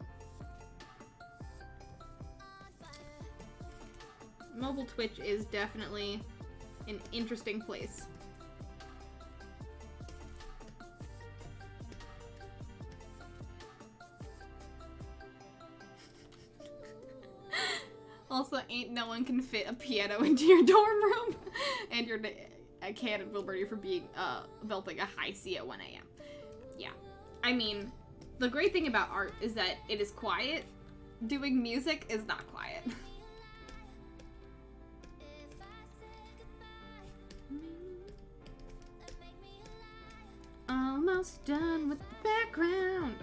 mobile Twitch is definitely an interesting place. Also, ain't no one can fit a piano into your dorm room, and you're a cannon Wilberty for being belting a high C at 1 a.m. Yeah, I mean, the great thing about art is that it is quiet. Doing music is not quiet. Almost done with the background.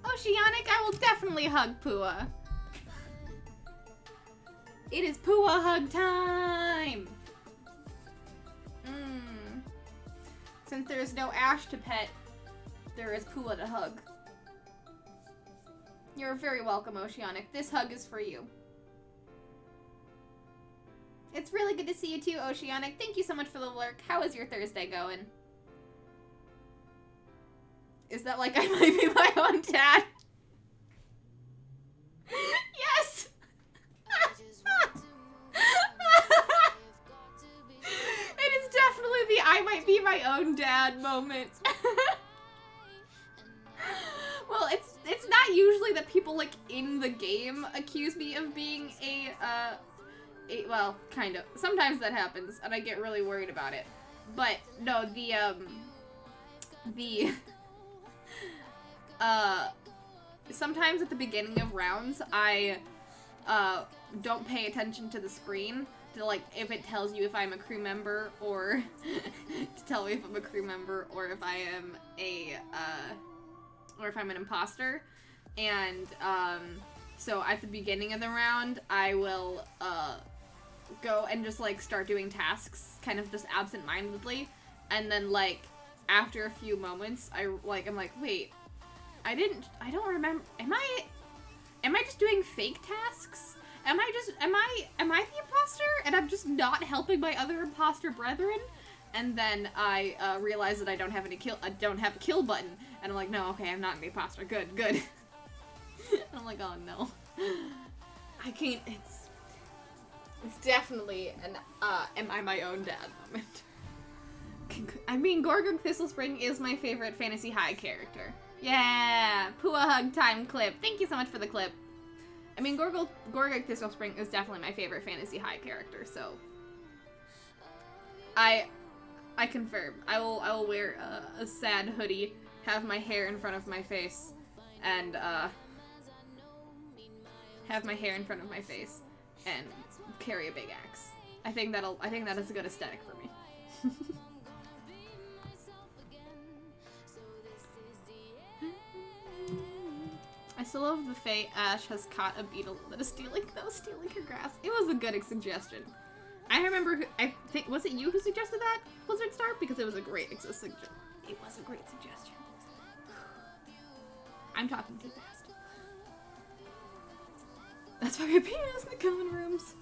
Oceanic, I will definitely hug Pua. It is Pua hug time! Since there is no Ash to pet, there is Pua to hug. You're very welcome, Oceanic. This hug is for you. It's really good to see you too, Oceanic. Thank you so much for the lurk. How is your Thursday going? Is that like I might be my own dad? Yes! It is definitely the I might be my own dad moment. Well, it's not usually that people like in the game accuse me of being well, kind of. Sometimes that happens and I get really worried about it. But no, sometimes at the beginning of rounds, I, don't pay attention to the screen to, like, if it tells you if I'm a crew member, or to tell me if I'm a crew member, or if I am or if I'm an imposter. And, so at the beginning of the round, I will, go and just, like, start doing tasks, kind of just absent-mindedly, and then, like, after a few moments, I'm like, wait, I don't remember, am I just doing fake tasks? Am I the imposter? And I'm just not helping my other imposter brethren? And then I, realize that I don't have a kill button. And I'm like, no, okay, I'm not the imposter. Good. And I'm like, oh no. I can't, it's definitely an, am I my own dad moment. I mean, Gorgon Thistlespring is my favorite Fantasy High character. Yeah! Pua hug time clip. Thank you so much for the clip. I mean, Gorgon Thistlespring is definitely my favorite Fantasy High character, so... I confirm. I will wear a sad hoodie, have my hair in front of my face, and, carry a big axe. I think that is a good aesthetic for me. I still love the Fae Ash has caught a beetle that is stealing her grass. It was a good suggestion. I remember I think, was it you who suggested that, Blizzard Star? Because it was a great suggestion. It was a great suggestion. I'm talking too fast. That's why my penis in the common rooms.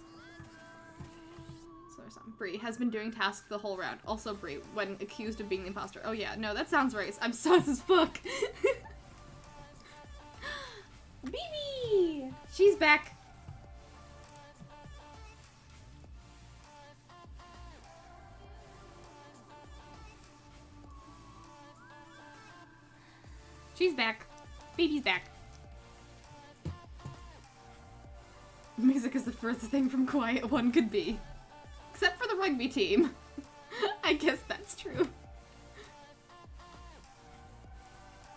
So or something. Bree has been doing tasks the whole round. Also Bree, when accused of being the imposter. Oh yeah, no, that sounds right. I'm sus as fuck. BB! She's back. She's back. Baby's back. Music is the furthest thing from quiet one could be. Except for the rugby team. I guess that's true.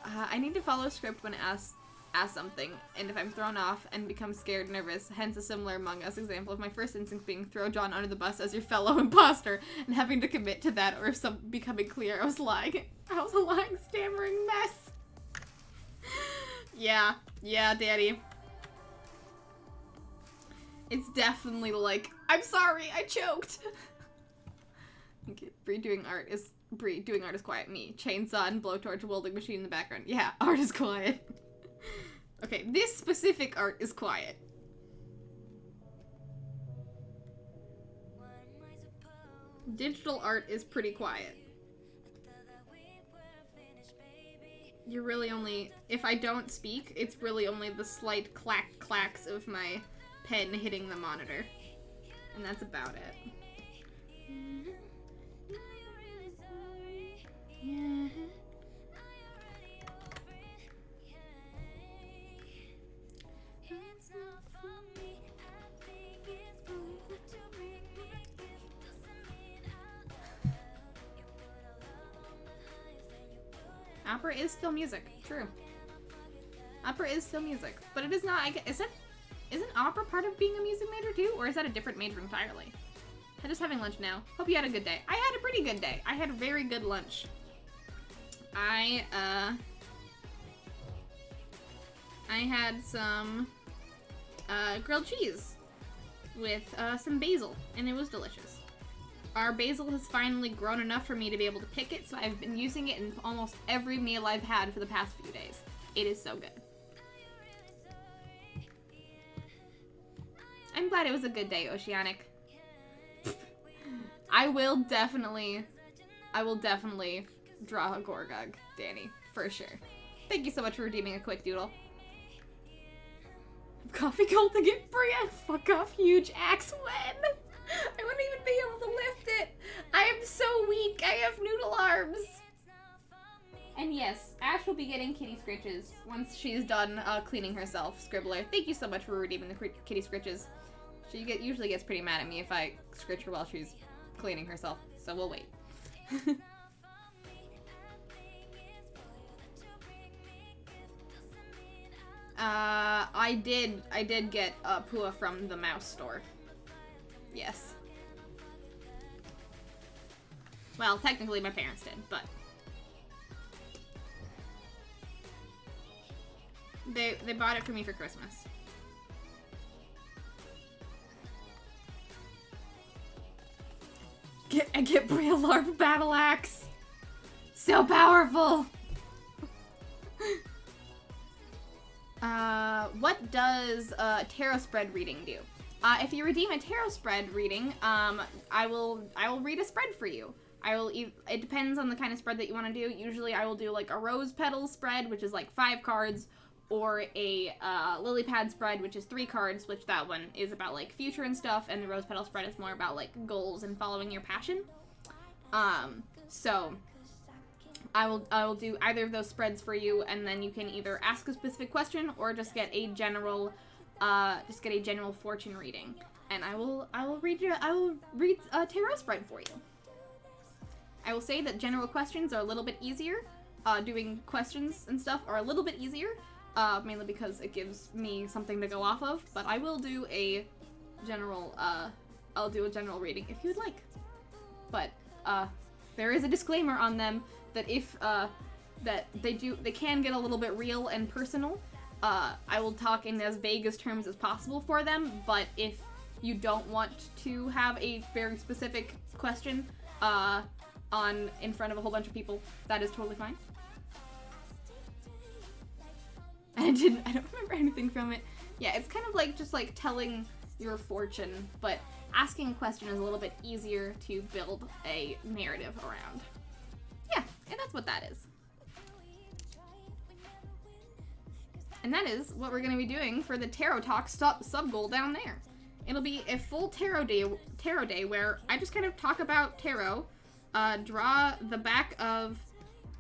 I need to follow script when asked something, and if I'm thrown off and become scared, nervous, hence a similar Among Us example of my first instinct being throw John under the bus as your fellow imposter, and having to commit to that, or if some becoming clear I was a lying, stammering mess. Yeah, daddy. It's definitely like, I'm sorry, I choked. Okay, Bree doing art is quiet. Me, chainsaw and blowtorch welding machine in the background. Yeah, art is quiet. Okay, this specific art is quiet. Digital art is pretty quiet. You're really only, if I don't speak, it's really only the slight clacks of my pen hitting the monitor. And that's about it. Yeah. Opera is still music. True. Opera is still music, but it is not. Isn't opera part of being a music major too, or is that a different major entirely? I'm just having lunch now. Hope you had a good day. I had a pretty good day. I had a very good lunch. I had some grilled cheese with some basil, and it was delicious. Our basil has finally grown enough for me to be able to pick it, so I've been using it in almost every meal I've had for the past few days. It is so good. I'm glad it was a good day, Oceanic. I will definitely draw a Gorgug, Danny, for sure. Thank you so much for redeeming a quick doodle. Coffee gold to get free. Fuck off, huge axe when? I wouldn't even be able to lift it. I am so weak. I have noodle arms. And yes, Ash will be getting kitty scritches once she's done cleaning herself, Scribbler. Thank you so much for redeeming the kitty scritches. She usually gets pretty mad at me if I scritch her while she's cleaning herself, so we'll wait. I did get Pua from the mouse store. Yes. Well, technically my parents did, but they bought it for me for Christmas. Get Bria LARP battle axe. So powerful. What does tarot spread reading do? If you redeem a tarot spread reading, I will read a spread for you. It depends on the kind of spread that you want to do. Usually I will do like a rose petal spread, which is like 5 cards, or a lily pad spread, which is 3 cards, which that one is about like future and stuff, and the rose petal spread is more about like goals and following your passion. So I will do either of those spreads for you, and then you can either ask a specific question or just get a general fortune reading, and I will read a tarot spread for you. I will say that general questions are a little bit easier. Doing questions and stuff are a little bit easier, mainly because it gives me something to go off of. But I will do a general reading if you would like. But there is a disclaimer on them that if that they can get a little bit real and personal. I will talk in as vague as terms as possible for them, but if you don't want to have a very specific question in front of a whole bunch of people, that is totally fine. I don't remember anything from it. Yeah, it's kind of like just like telling your fortune, but asking a question is a little bit easier to build a narrative around. Yeah, and that's what that is. And that is what we're going to be doing for the Tarot Talk sub-goal down there. It'll be a full tarot day where I just kind of talk about tarot, draw the back of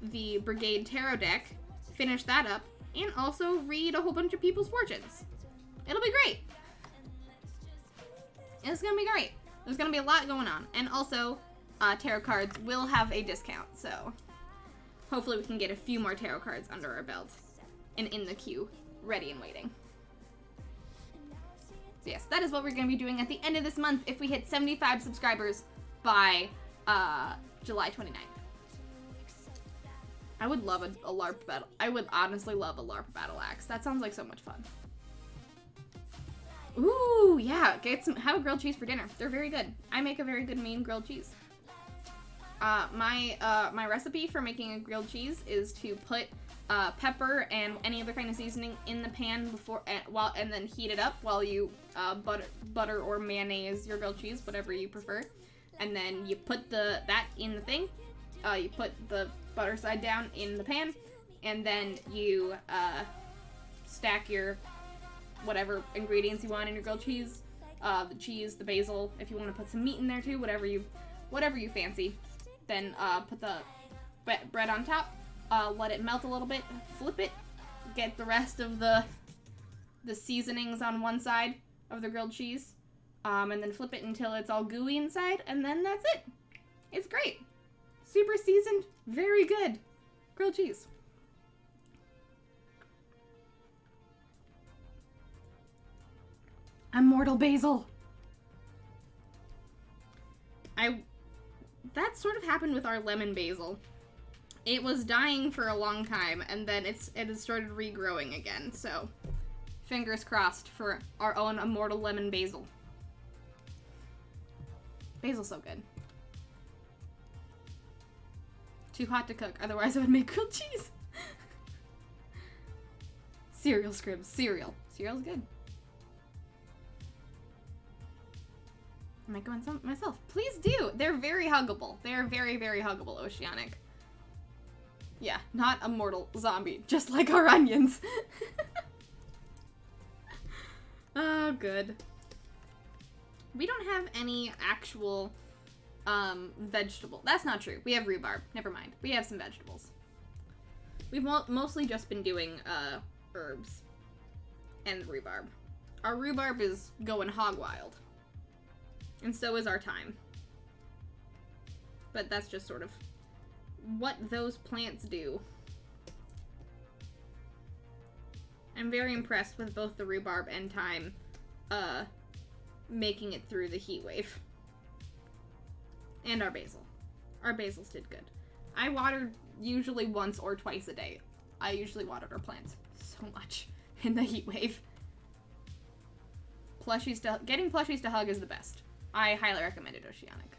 the Brigade Tarot deck, finish that up, and also read a whole bunch of people's fortunes. It'll be great. It's going to be great. There's going to be a lot going on. And also, tarot cards will have a discount, so hopefully we can get a few more tarot cards under our belt and in the queue, ready and waiting. So yes, that is what we're going to be doing at the end of this month if we hit 75 subscribers by July 29th. I would love a LARP battle. I would honestly love a LARP battle axe. That sounds like so much fun. Ooh, yeah. Have a grilled cheese for dinner. They're very good. I make a very good mean grilled cheese. My recipe for making a grilled cheese is to put pepper and any other kind of seasoning in the pan before and then heat it up while you butter or mayonnaise your grilled cheese, whatever you prefer. And then you put that in the thing. You put the butter side down in the pan, and then you stack your whatever ingredients you want in your grilled cheese, the cheese, the basil, if you want to put some meat in there too, whatever you fancy. Then put the bread on top, let it melt a little bit, flip it, get the rest of the seasonings on one side of the grilled cheese, and then flip it until it's all gooey inside, and then that's it. It's great. Super seasoned, very good grilled cheese. Immortal basil. That sort of happened with our lemon basil. It was dying for a long time, and then it has started regrowing again, so fingers crossed for our own immortal lemon basil. Basil's so good. Too hot to cook, otherwise I would make grilled cheese. Cereal scribs, cereal. Cereal's good. I might go on some myself. Please do. They're very huggable. They're very, very huggable, Oceanic. Yeah, not a mortal zombie, just like our onions. Oh, good. We don't have any actual vegetable. That's not true. We have rhubarb. Never mind. We have some vegetables. We've mostly just been doing herbs and rhubarb. Our rhubarb is going hog wild. And so is our thyme. But that's just sort of what those plants do. I'm very impressed with both the rhubarb and thyme making it through the heat wave. And our basil. Our basils did good. I watered usually once or twice a day. I usually watered our plants so much in the heat wave. Getting plushies to hug is the best. I highly recommend it, Oceanic.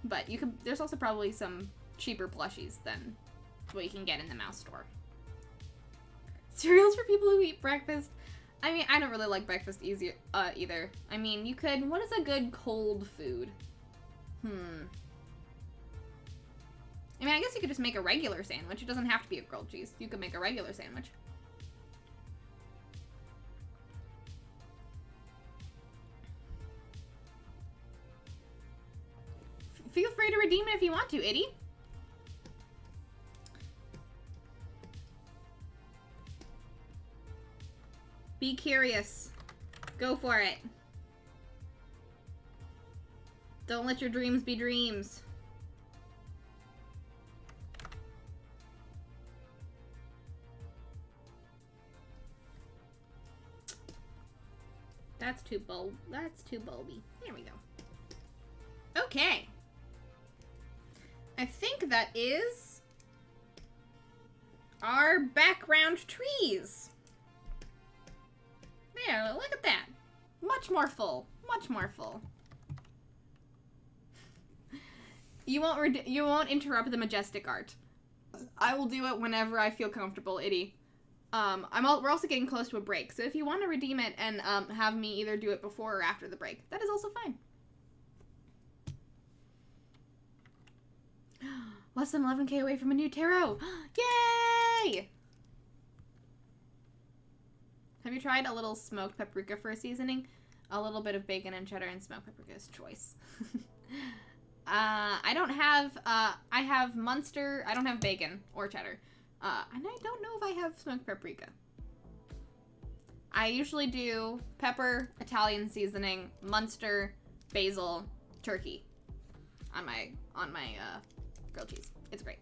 But there's also probably some cheaper plushies than what you can get in the mouse store. Cereals for people who eat breakfast. I mean, I don't really like breakfast either. I mean, what is a good cold food? I mean, I guess you could just make a regular sandwich. It doesn't have to be a grilled cheese. You could make a regular sandwich. Feel free to redeem it if you want to, Itty. Be curious. Go for it. Don't let your dreams be dreams. That's too bulby. There we go. Okay. I think that is our background trees. There, look at that. Much more full. Much more full. You won't interrupt the majestic art. I will do it whenever I feel comfortable, Itty. We're also getting close to a break, so if you want to redeem it and have me either do it before or after the break, that is also fine. Less than 11k away from a new tarot. Yay! Have you tried a little smoked paprika for a seasoning? A little bit of bacon and cheddar and smoked paprika is choice. I have Munster. I don't have bacon or cheddar. And I don't know if I have smoked paprika. I usually do pepper, Italian seasoning, Munster, basil, turkey on my grilled cheese. It's great.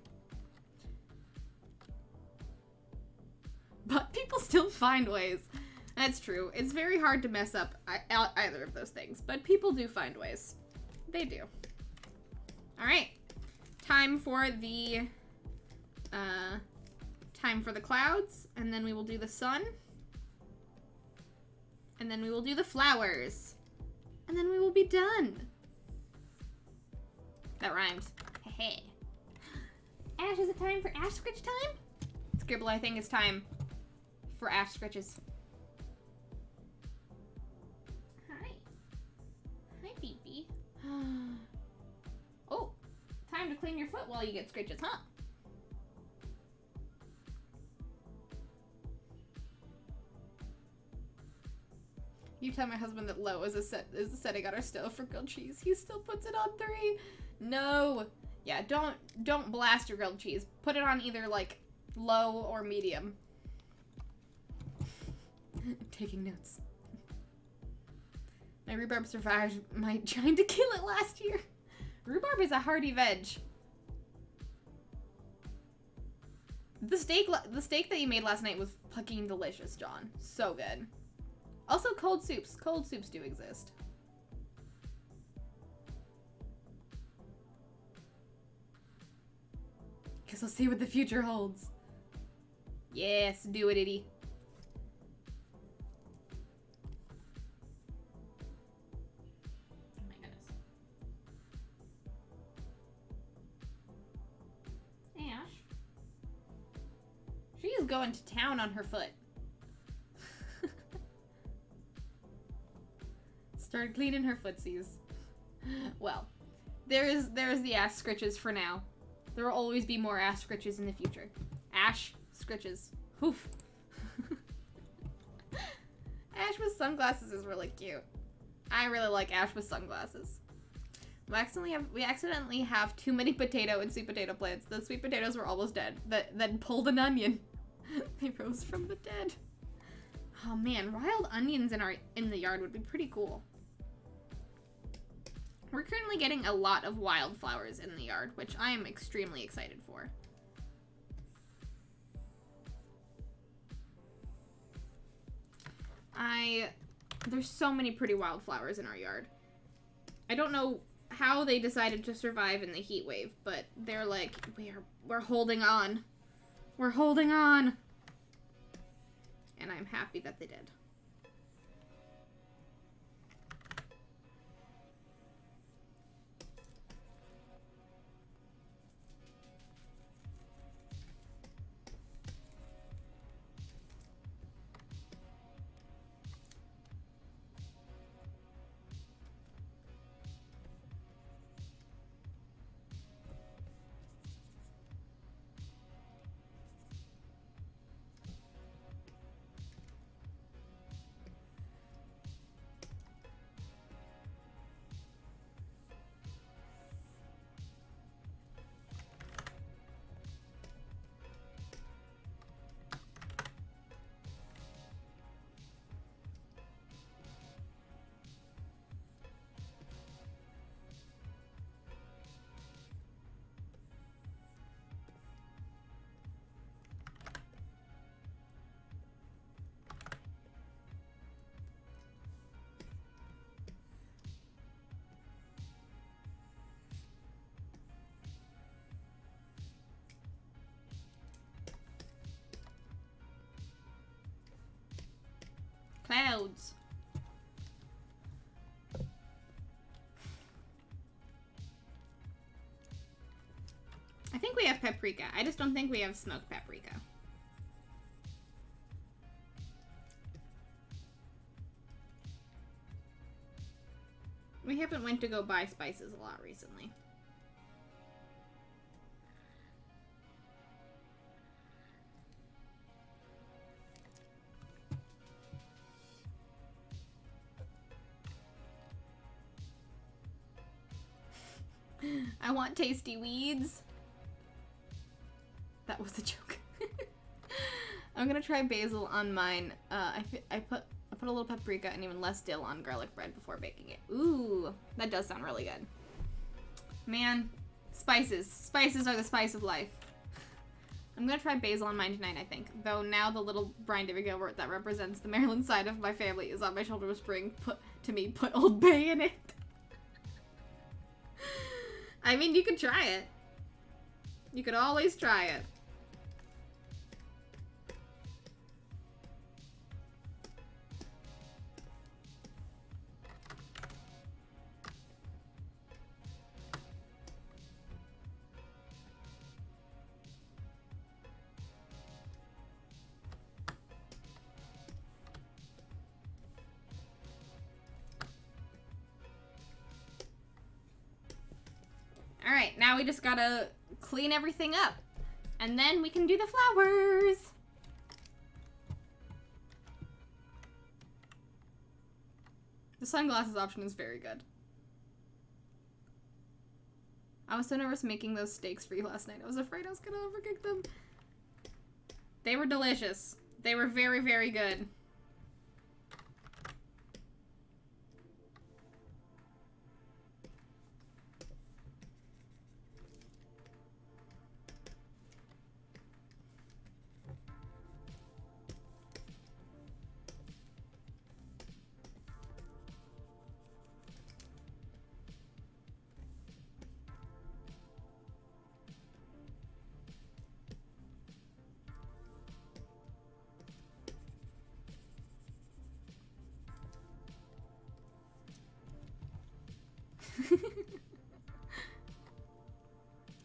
But people still find ways. That's true. It's very hard to mess up either of those things, but people do find ways. They do. All right. Time for the clouds, and then we will do the sun. And then we will do the flowers. And then we will be done. That rhymed. Hey. Ash, is it time for Ash Scritch time? Scribble, I think it's time for Ash Scritches. Hi. Hi, Phoebe. Oh, time to clean your foot while you get scritches, huh? You tell my husband that low is a setting on our stove for grilled cheese. He still puts it on 3. No. Yeah, don't blast your grilled cheese. Put it on either like low or medium. Taking notes. My rhubarb survived my trying to kill it last year. Rhubarb is a hardy veg. The steak that you made last night was fucking delicious, John. So good. Also, cold soups. Cold soups do exist. Guess we'll see what the future holds. Yes, do it, Itty. Oh my goodness. Ash. She is going to town on her foot. Started cleaning her footsies. Well, there's the ass scritches for now. There will always be more ass scritches in the future. Ash scritches. Oof. Ash with sunglasses is really cute. I really like Ash with sunglasses. We accidentally have too many potato and sweet potato plants. The sweet potatoes were almost dead. Then pulled an onion. They rose from the dead. Oh man, wild onions in the yard would be pretty cool. We're currently getting a lot of wildflowers in the yard, which I am extremely excited for. There's so many pretty wildflowers in our yard. I don't know how they decided to survive in the heat wave, but they're like, we're holding on. We're holding on. And I'm happy that they did. Clouds. I think we have paprika. I just don't think we have smoked paprika. We haven't went to go buy spices a lot recently. I want tasty weeds. That was a joke. I'm gonna try basil on mine. I put a little paprika and even less dill on garlic bread before baking it. Ooh, that does sound really good. Man, spices. Spices are the spice of life. I'm gonna try basil on mine tonight, I think. Though now the little Brian David Gilbert that represents the Maryland side of my family is on my shoulder whispering, put Old Bay in it. I mean, you could try it. You could always try it. Alright, now we just gotta clean everything up. And then we can do the flowers. The sunglasses option is very good. I was so nervous making those steaks for you last night. I was afraid I was gonna overcook them. They were delicious. They were very, very good.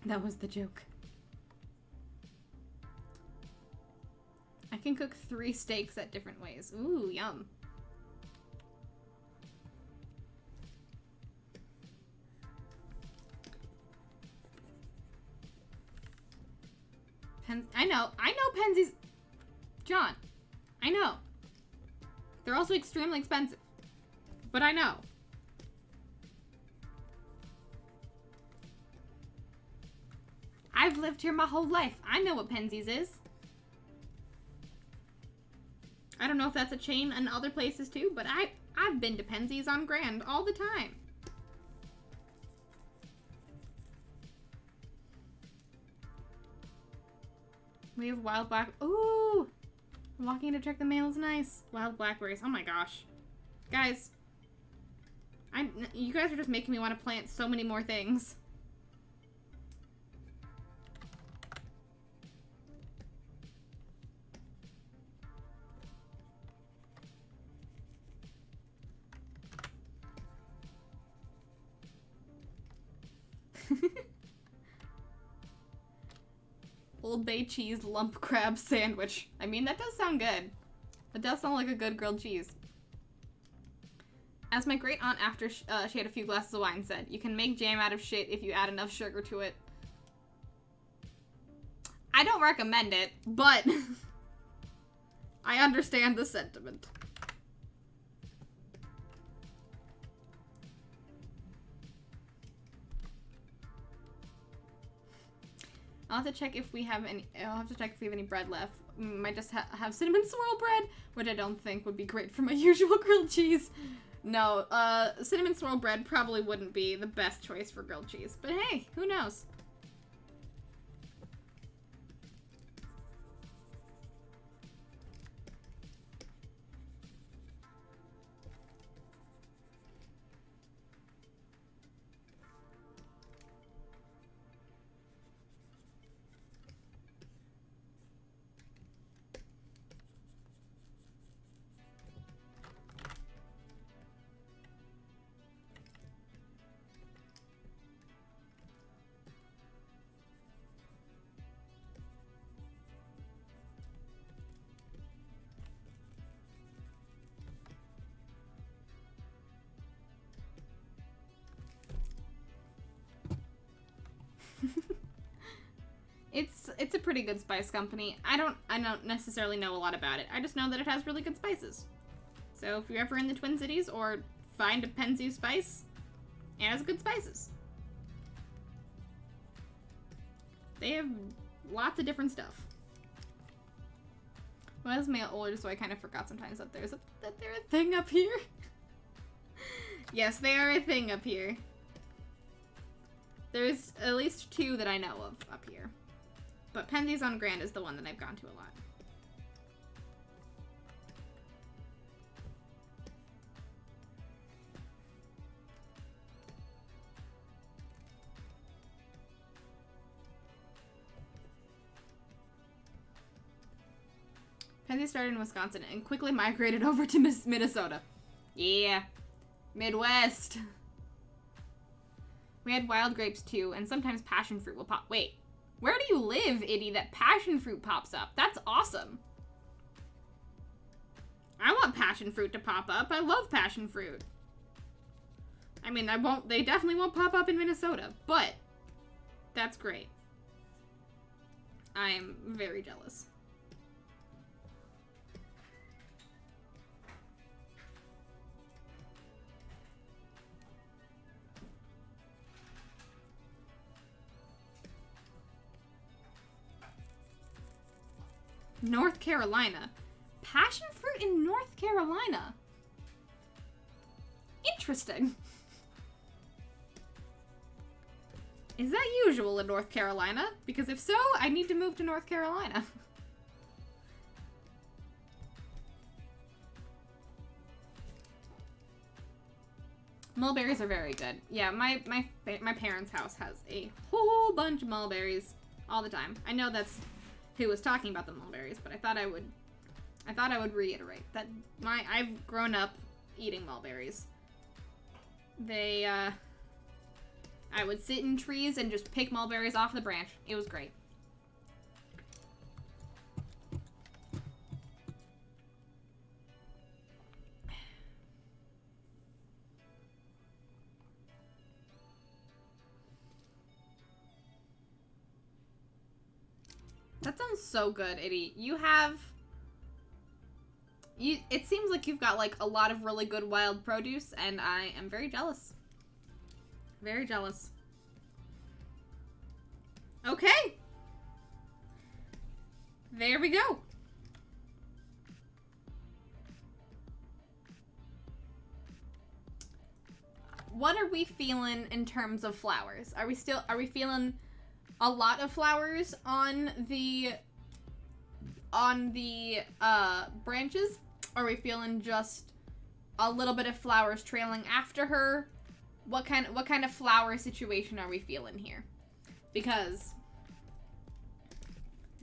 That was the joke. I can cook 3 steaks at different ways. Ooh, yum. I know Pensies. John, I know. They're also extremely expensive. But I know. I've lived here my whole life. I know what Pensies is. I don't know if that's a chain in other places too, but I've been to Pensies on Grand all the time. We have wild black. Ooh! Walking to check the mail is nice. Wild blackberries. Oh my gosh. Guys. You guys are just making me want to plant so many more things. Old Bay cheese lump crab sandwich. I mean, that does sound good. That does sound like a good grilled cheese. As my great aunt after she had a few glasses of wine said, you can make jam out of shit if you add enough sugar to it. I don't recommend it, but I understand the sentiment. I'll have to check if we have any. I'll have to check if we have any bread left. Might just have cinnamon swirl bread, which I don't think would be great for my usual grilled cheese. No, cinnamon swirl bread probably wouldn't be the best choice for grilled cheese. But hey, who knows? It's a pretty good spice company. I don't necessarily know a lot about it. I just know that it has really good spices. So if you're ever in the Twin Cities or find a Pensies spice, it has good spices. They have lots of different stuff. Well, I was mail older, so I kind of forgot sometimes that they're a thing up here. Yes, they are a thing up here. There's at least 2 that I know of up here. But Pensies on Grand is the one that I've gone to a lot. Pensies started in Wisconsin and quickly migrated over to Minnesota. Yeah. Midwest. We had wild grapes too, and sometimes passion fruit will pop. Wait. Where do you live, Itty, that passion fruit pops up? That's awesome. I want passion fruit to pop up. I love passion fruit. I mean, they definitely won't pop up in Minnesota, but That's great. I am very jealous. North Carolina. Passion fruit in North Carolina. Interesting. Is that usual in North Carolina? Because if so, I need to move to North Carolina. Mulberries are very good. Yeah, my parents' house has a whole bunch of mulberries all the time. I know that's who was talking about the mulberries, but I thought I would reiterate that I've grown up eating mulberries. They I would sit in trees and just pick mulberries off the branch. It was great. That sounds so good, Itty. It seems like you've got, like, a lot of really good wild produce, and I am very jealous. Very jealous. Okay. There we go. What are we feeling in terms of flowers? Are we feeling a lot of flowers on the branches? Are we feeling just a little bit of flowers trailing after her? What kind of flower situation are we feeling here? Because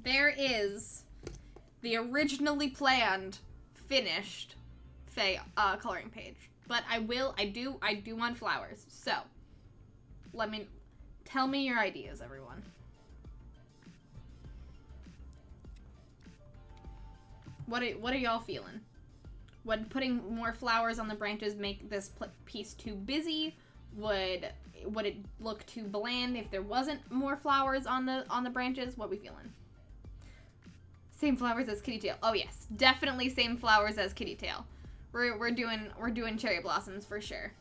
there is the originally planned finished Fae coloring page, but I do want flowers. So tell me your ideas, everyone. What are y'all feeling? Would putting more flowers on the branches make this piece too busy? Would it look too bland if there wasn't more flowers on the branches? What are we feeling? Same flowers as Kitty Tail. Oh yes, definitely same flowers as Kitty Tail. We're doing cherry blossoms for sure.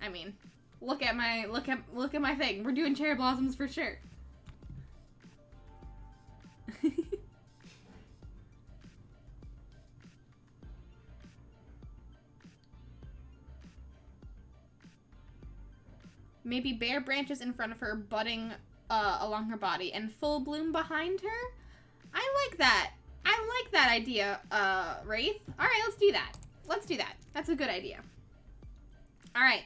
I mean, look at my thing. We're doing cherry blossoms for sure. Maybe bare branches in front of her, budding along her body, and full bloom behind her. I like that. I like that idea, Wraith. All right, let's do that. Let's do that. That's a good idea. All right,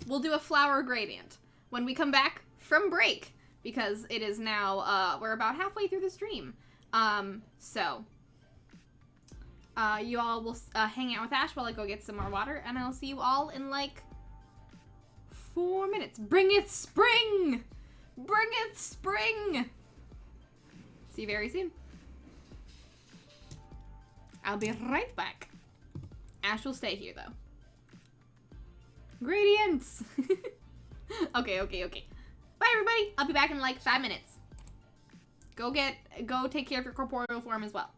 we'll do a flower gradient when we come back from break, because it is now, we're about halfway through the stream. So you all will hang out with Ash while I go get some more water, and I'll see you all in like 4 minutes. Bring it spring! Bring it spring! See you very soon. I'll be right back. Ash will stay here though. Gradients! Okay. Bye everybody! I'll be back in like 5 minutes. Go take care of your corporeal form as well.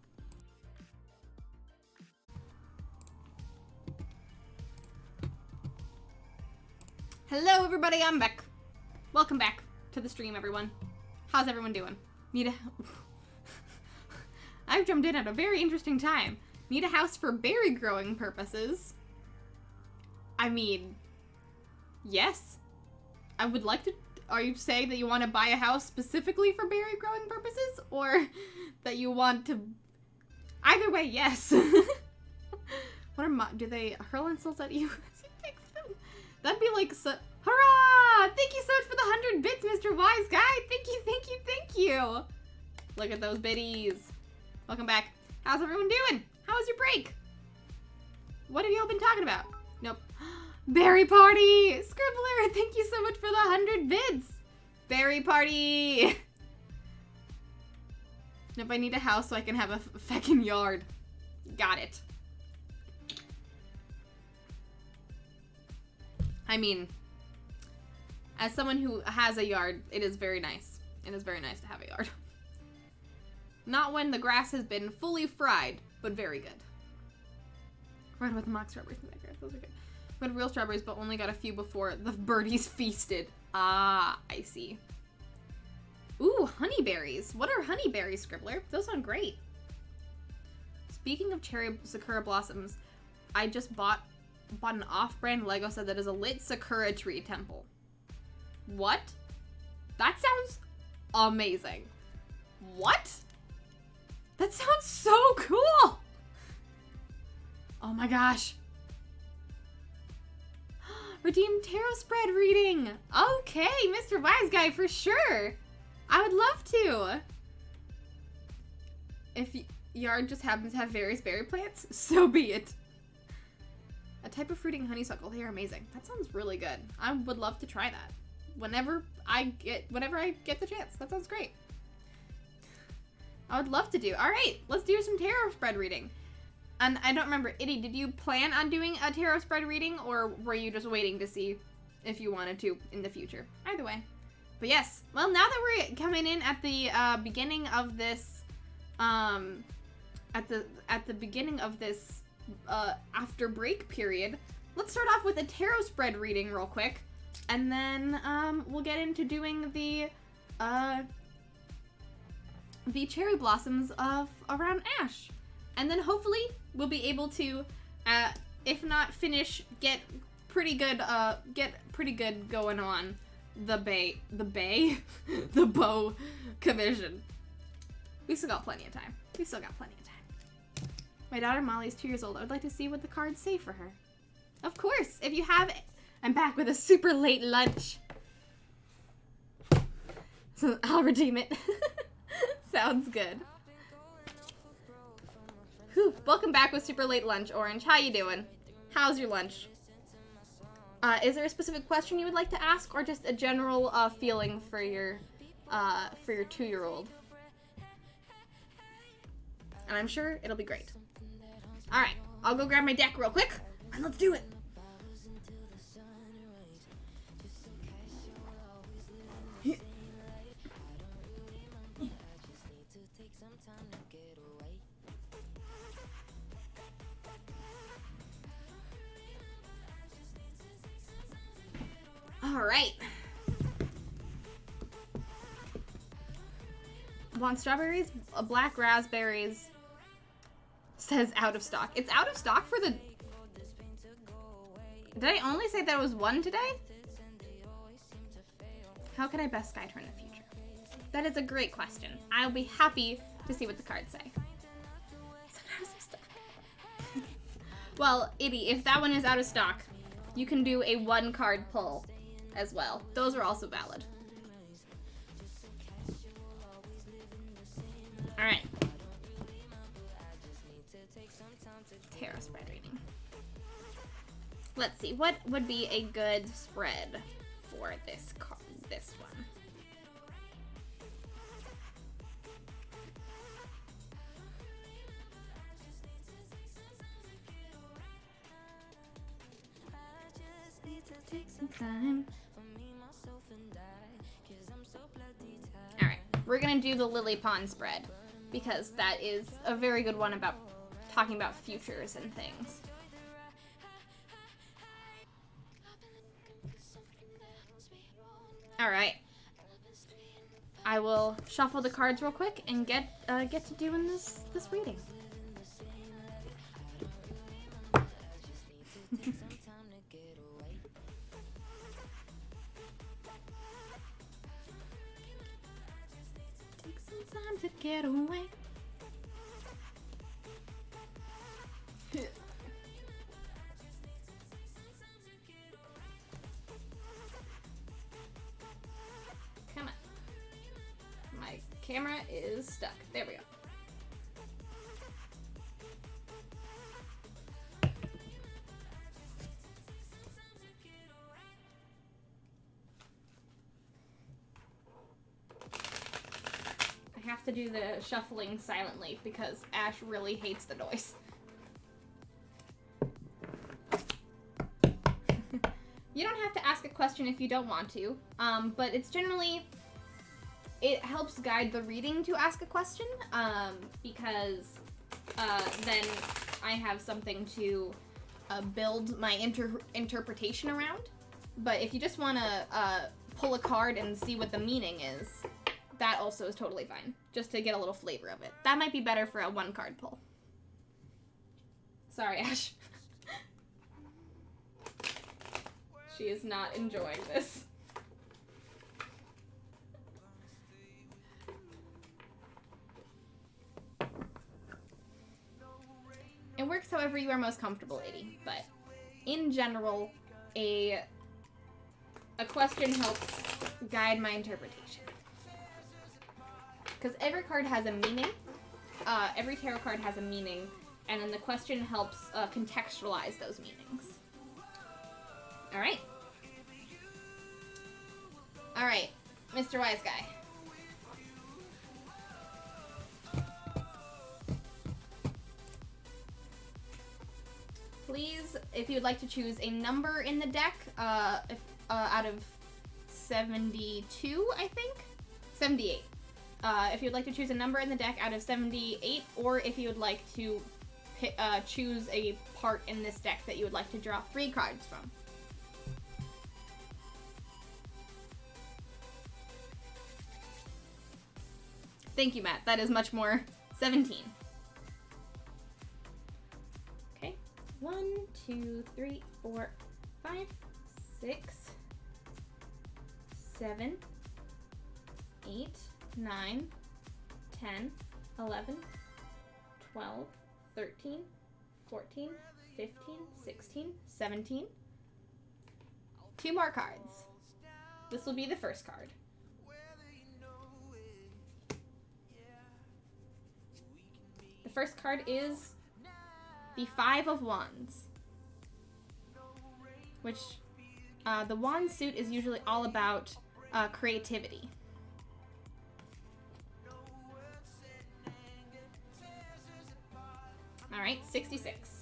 Hello everybody, I'm back. Welcome back to the stream, everyone. How's everyone doing? I've jumped in at a very interesting time. Need a house for berry growing purposes. I mean, yes. I would like to. Are you saying that you want to buy a house specifically for berry growing purposes? Or that you want to. Either way, yes. Do they hurl insults at you? That'd be like, hurrah! Thank you so much for the 100 bits, Mr. Wise Guy. Thank you. Look at those biddies. Welcome back. How's everyone doing? How was your break? What have y'all been talking about? Nope. Berry party! Scribbler, thank you so much for the 100 bits. Berry party! Nope, I need a house so I can have a feckin' yard. Got it. I mean, As someone who has a yard, it is very nice. It is very nice to have a yard. Not when the grass has been fully fried, but very good. Right with the mock strawberries in the backyard. Those are good. We had real strawberries, but only got a few before the birdies feasted. Ah, I see. Ooh, honeyberries. What are honeyberries, Scribbler? Those sound great. Speaking of cherry sakura blossoms, I just bought an off-brand Lego set that is a lit sakura tree temple. What? That sounds amazing. What? That sounds so cool! Oh my gosh. Redeem tarot spread reading. Okay, Mr. Wise Guy, for sure. I would love to. If yard just happens to have various berry plants, so be it. A type of fruiting honeysuckle. They are amazing. That sounds really good. I would love to try that. Whenever I get the chance. That sounds great. I would love to do. All right, let's do some tarot spread reading. And I don't remember, Itty, did you plan on doing a tarot spread reading, or were you just waiting to see if you wanted to in the future? Either way. But yes, well, now that we're coming in at the beginning of this, at the beginning of this after break period, let's start off with a tarot spread reading real quick, and then we'll get into doing the cherry blossoms of around Ash. And then hopefully we'll be able to, if not finish, get pretty good going on the bow commission. We still got plenty of time. My daughter Molly is 2 years old. I would like to see what the cards say for her. Of course, if you have it. I'm back with a super late lunch. So I'll redeem it. Sounds good. Whew, welcome back with super late lunch, Orange. How you doing? How's your lunch? Is there a specific question you would like to ask, or just a general feeling for your 2-year-old? And I'm sure it'll be great. All right, I'll go grab my deck real quick, and let's do it. All right. Want strawberries? Black raspberries. Says out of stock. It's out of stock for the... Did I only say that was one today? How can I best guide her in the future? That is a great question. I'll be happy to see what the cards say. It's out of stock. Well, Itty, if that one is out of stock, you can do a 1-card pull as well. Those are also valid. All right. Tarot spread reading. Let's see, what would be a good spread for this one? Take some time. All right, we're gonna do the Lily Pond spread because that is a very good one about talking about futures and things. All right. I will shuffle the cards real quick and get to doing this reading. Take some time to get away. Come on. My camera is stuck. There we go. I have to do the shuffling silently because Ash really hates the noise. You don't have to ask a question if you don't want to, but it's generally, it helps guide the reading to ask a question, because then I have something to build my interpretation around. But if you just want to pull a card and see what the meaning is, that also is totally fine, just to get a little flavor of it. That might be better for a one-card pull. Sorry, Ash. She is not enjoying this. It works however you are most comfortable, lady, but in general, a question helps guide my interpretation. Because every card has a meaning, every tarot card has a meaning, and then the question helps contextualize those meanings. Alright. Alright, Mr. Wise Guy. Please, if you would like to choose a number in the deck, out of 72, I think? 78. If you'd like to choose a number in the deck out of 78, or if you would like to choose a part in this deck that you would like to draw 3 cards from. Thank you, Matt. That is much more. 17. Okay. 1, 2, 3, 4, 5, 6, 7, 8, 9, 10, 11, 12, 13, 14, 15, 16, 17. 2 more cards. This will be the first card. The first card is the 5 of Wands, which the wand suit is usually all about creativity. All right, 66.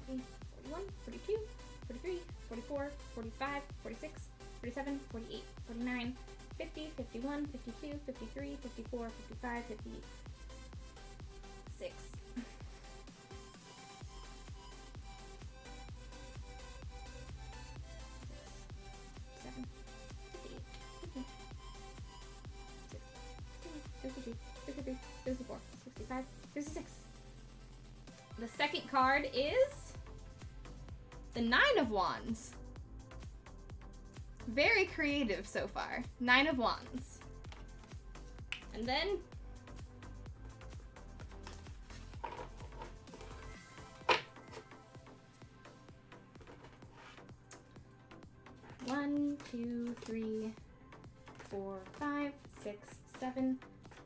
Forty-one, 42, 43, 44, 45, 46, 47, 48, 49, 50, 51, 52, 53, 54, 55, 56. 7, 58, 59, 60, 62, 63, 64, 65, 66. The second card is the 9 of Wands. Very creative so far. 9 of Wands. And then one, 2, 3, 4, 5, 6, 7,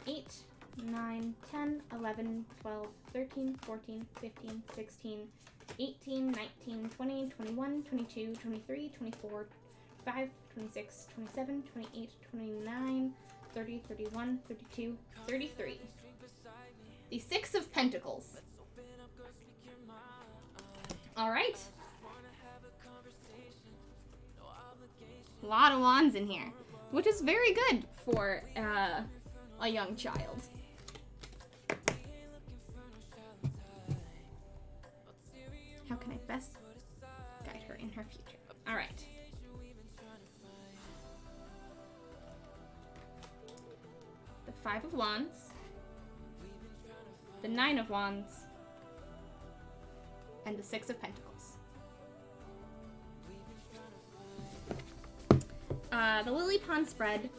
8, 9, 10, 11, 12, 13, 14, 15, 16, 18, 19, 20, 21, 22, 23, 24, 25, 26, 27, 28, 29, 30, 31, 32, 33. The 6 of Pentacles. All right. A lot of wands in here, which is very good for a young child. How can I best guide her in her future? All right. The 5 of Wands, the 9 of Wands, and the 6 of Pentacles. The Lily Pond spread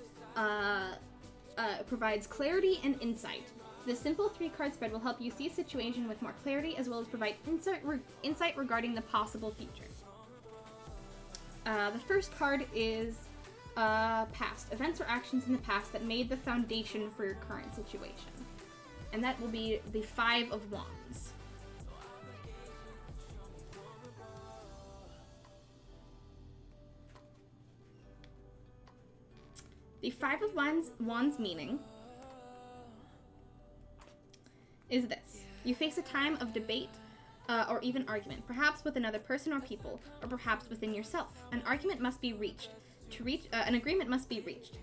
provides clarity and insight. The simple 3-card spread will help you see a situation with more clarity, as well as provide insight regarding the possible future. The first card is past. Events or actions in the past that made the foundation for your current situation. And that will be the 5 of Wands. The Five of Wands meaning is this. You face a time of debate or even argument, perhaps with another person or people, or perhaps within yourself. An argument must be reached. An agreement must be reached.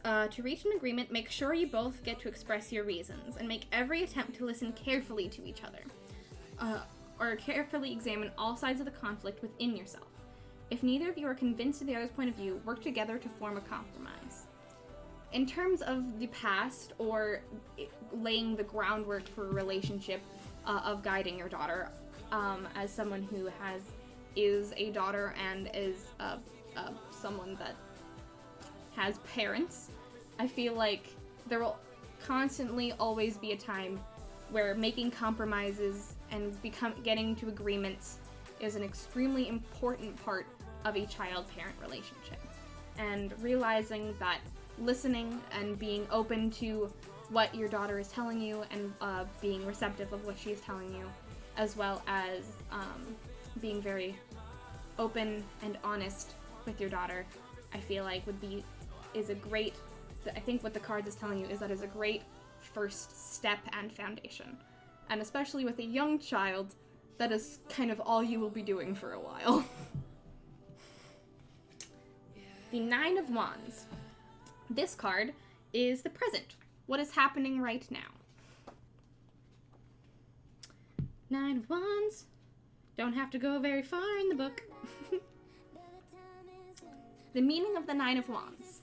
To reach an agreement, make sure you both get to express your reasons, and make every attempt to listen carefully to each other, or carefully examine all sides of the conflict within yourself. If neither of you are convinced of the other's point of view, work together to form a compromise. In terms of the past, or laying the groundwork for a relationship of guiding your daughter, as someone who is a daughter and is someone that has parents, I feel like there will constantly always be a time where making compromises and getting to agreements is an extremely important part of a child-parent relationship. And realizing that listening and being open to what your daughter is telling you and being receptive of what she's telling you, as well as being very open and honest with your daughter, I feel like I think what the cards is telling you is that is a great first step and foundation. And especially with a young child, that is kind of all you will be doing for a while. The Nine of Wands. This card is the present. What is happening right now? Nine of Wands. Don't have to go very far in the book. The meaning of the Nine of Wands.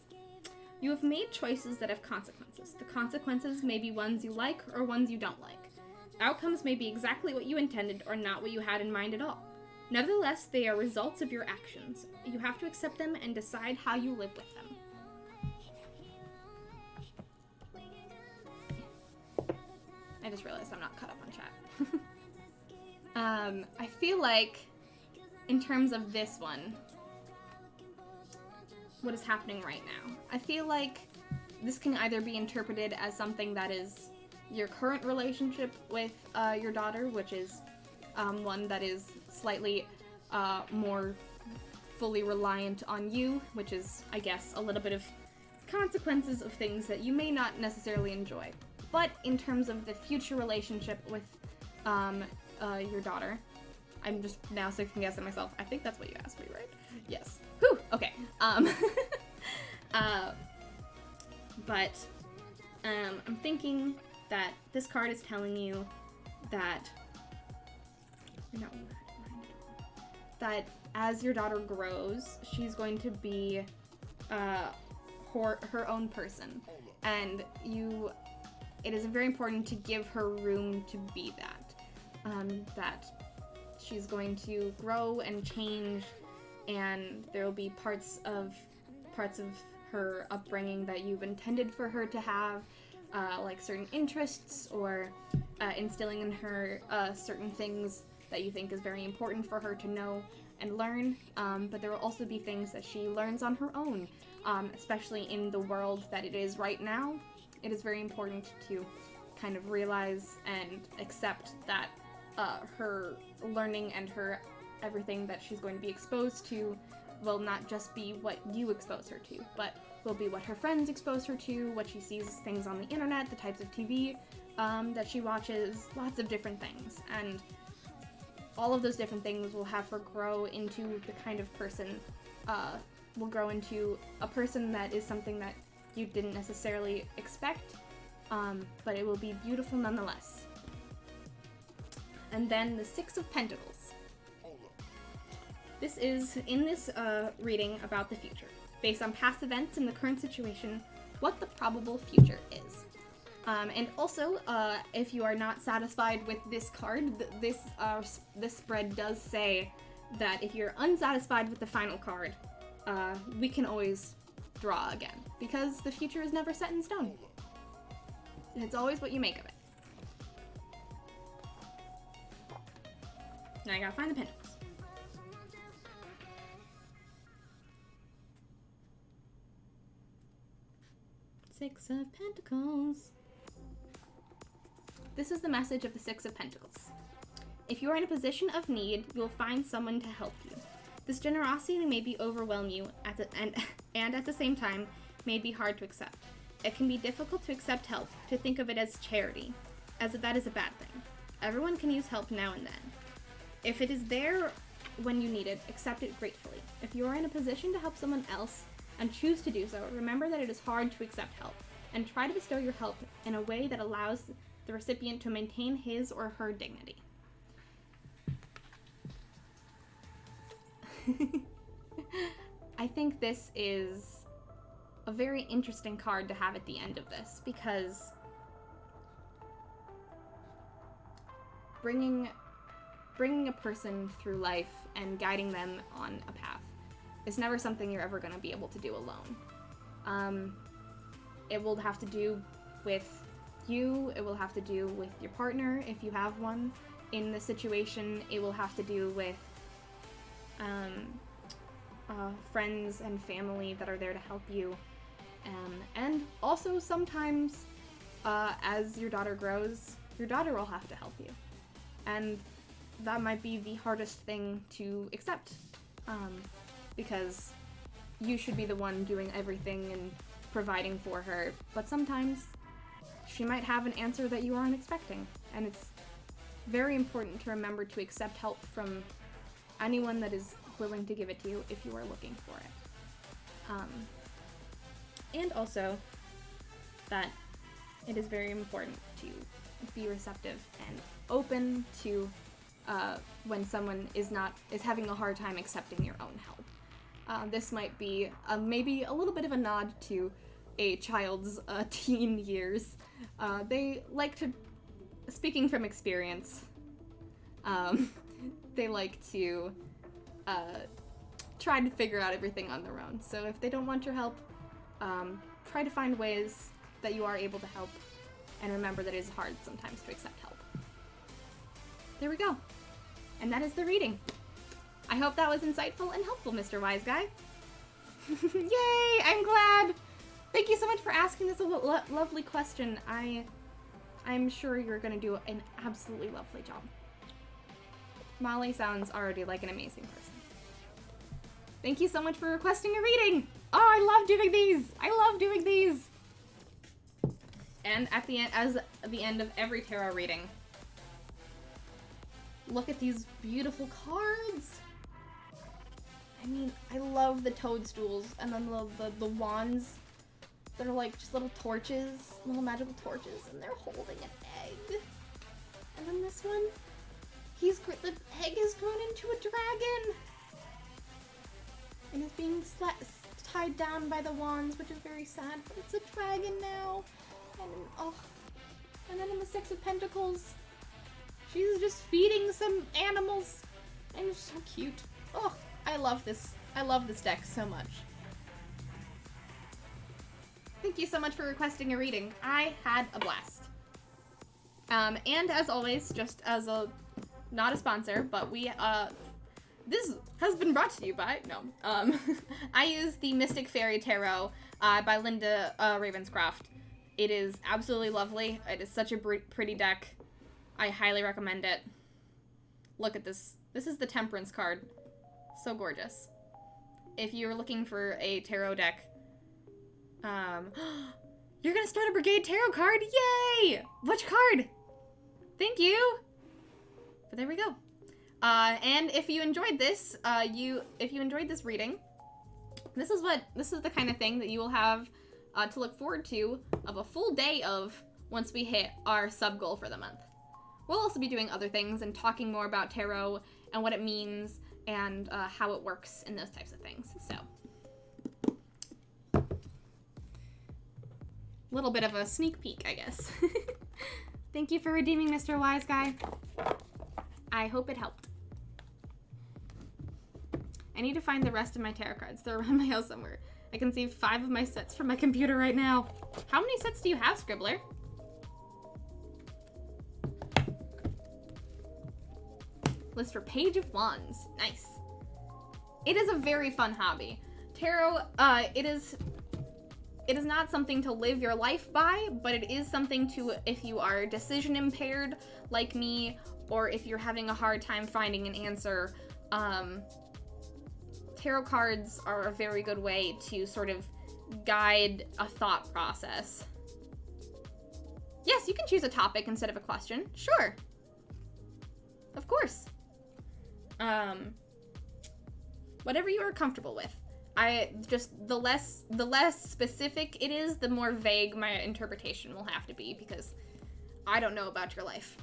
You have made choices that have consequences. The consequences may be ones you like or ones you don't like. Outcomes may be exactly what you intended or not what you had in mind at all. Nevertheless, they are results of your actions. You have to accept them and decide how you live with them. I just realized I'm not caught up on chat. I feel like, in terms of this one, what is happening right now, I feel like this can either be interpreted as something that is your current relationship with your daughter, which is one that is slightly more fully reliant on you, which is, I guess, a little bit of consequences of things that you may not necessarily enjoy. But in terms of the future relationship with your daughter, I'm just now second guessing myself. I think that's what you asked me, right? Yes. Whew, okay. But I'm thinking that this card is telling you that as your daughter grows, she's going to be her own person, and it is very important to give her room to be that. That she's going to grow and change, and there will be parts of her upbringing that you've intended for her to have, like certain interests or instilling in her certain things that you think is very important for her to know and learn, but there will also be things that she learns on her own, especially in the world that it is right now. It is very important to kind of realize and accept that her learning and her everything that she's going to be exposed to will not just be what you expose her to, but will be what her friends expose her to, what she sees things on the internet, the types of TV that she watches, lots of different things. And all of those different things will have her grow into the kind of person, will grow into a person that is something that you didn't necessarily expect, but it will be beautiful nonetheless. And then the Six of Pentacles. This is, in this reading, about the future. Based on past events and the current situation, what the probable future is. And also, if you are not satisfied with this card, this spread does say that if you're unsatisfied with the final card, we can always draw again, because the future is never set in stone. It's always what you make of it. Now I gotta find the pentacles. Six of Pentacles. This is the message of the Six of Pentacles. If you are in a position of need, you will find someone to help you. This generosity may overwhelm you, and at the same time, may be hard to accept. It can be difficult to accept help, to think of it as charity, as if that is a bad thing. Everyone can use help now and then. If it is there when you need it, accept it gratefully. If you are in a position to help someone else and choose to do so, remember that it is hard to accept help, and try to bestow your help in a way that allows the recipient to maintain his or her dignity. I think this is a very interesting card to have at the end of this, because bringing a person through life and guiding them on a path is never something you're ever going to be able to do alone. It will have to do with you, it will have to do with your partner if you have one. In the situation, it will have to do with friends and family that are there to help you. And also sometimes, as your daughter grows, your daughter will have to help you. And that might be the hardest thing to accept, because you should be the one doing everything and providing for her, but sometimes she might have an answer that you aren't expecting, and it's very important to remember to accept help from anyone that is willing to give it to you if you are looking for it. And also that it is very important to be receptive and open to when someone is having a hard time accepting your own help. This might be maybe a little bit of a nod to a child's teen years. They like to, speaking from experience, they like to try to figure out everything on their own. So if they don't want your help, try to find ways that you are able to help, and remember that it is hard sometimes to accept help. There we go. And that is the reading. I hope that was insightful and helpful, Mr. Wise Guy. Yay! I'm glad! Thank you so much for asking this lovely question. I'm sure you're gonna do an absolutely lovely job. Molly sounds already like an amazing person. Thank you so much for requesting a reading! Oh, I love doing these! I love doing these! And at the end of every tarot reading, look at these beautiful cards! I mean, I love the toadstools, and then the wands that are like just little torches, little magical torches, and they're holding an egg. And then this one, the egg has grown into a dragon! And is being tied down by the wands, which is very sad, but it's a dragon now. And then in the Six of Pentacles, she's just feeding some animals, and it's so cute. Oh, I love this. I love this deck so much. Thank you so much for requesting a reading. I had a blast. And as always, just as not a sponsor, but this has been brought to you by, I use the Mystic Fairy Tarot by Linda Ravenscroft. It is absolutely lovely. It is such a pretty deck. I highly recommend it. Look at this. This is the Temperance card. So gorgeous. If you're looking for a tarot deck, you're gonna start a Brigade Tarot card? Yay! Which card? Thank you! But there we go. And if you enjoyed this, if you enjoyed this reading, this is the kind of thing that you will have to look forward to of a full day of once we hit our sub goal for the month. We'll also be doing other things and talking more about tarot and what it means and how it works and those types of things. So, a little bit of a sneak peek, I guess. Thank you for redeeming, Mr. Wise Guy. I hope it helped. I need to find the rest of my tarot cards. They're around my house somewhere. I can see 5 of my sets from my computer right now. How many sets do you have, Scribbler? List for Page of Wands. Nice. It is a very fun hobby. Tarot, it is not something to live your life by, but it is something to, if you are decision impaired like me, or if you're having a hard time finding an answer, tarot cards are a very good way to sort of guide a thought process. Yes, you can choose a topic instead of a question. Sure. Of course. Whatever you are comfortable with. The less specific it is, the more vague my interpretation will have to be, because I don't know about your life.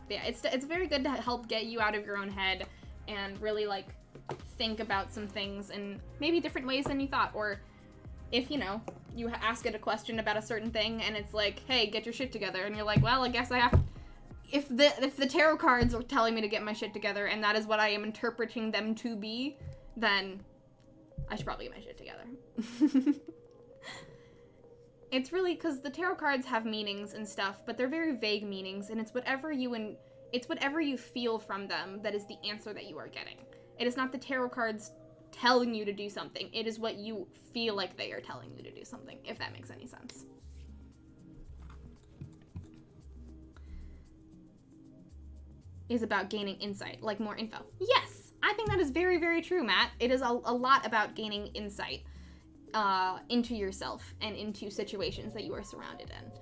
But yeah, it's very good to help get you out of your own head and really, like, think about some things in maybe different ways than you thought. Or if, you know, you ask it a question about a certain thing and it's like, hey, get your shit together, and you're like, well, I guess I have... If the tarot cards are telling me to get my shit together and that is what I am interpreting them to be, then I should probably get my shit together. It's really, because the tarot cards have meanings and stuff, but they're very vague meanings, and it's whatever you feel from them that is the answer that you are getting. It is not the tarot cards telling you to do something. It is what you feel like they are telling you to do something, if that makes any sense. Is about gaining insight, like more info. Yes, I think that is very, very true, Matt. It is a lot about gaining insight into yourself and into situations that you are surrounded in,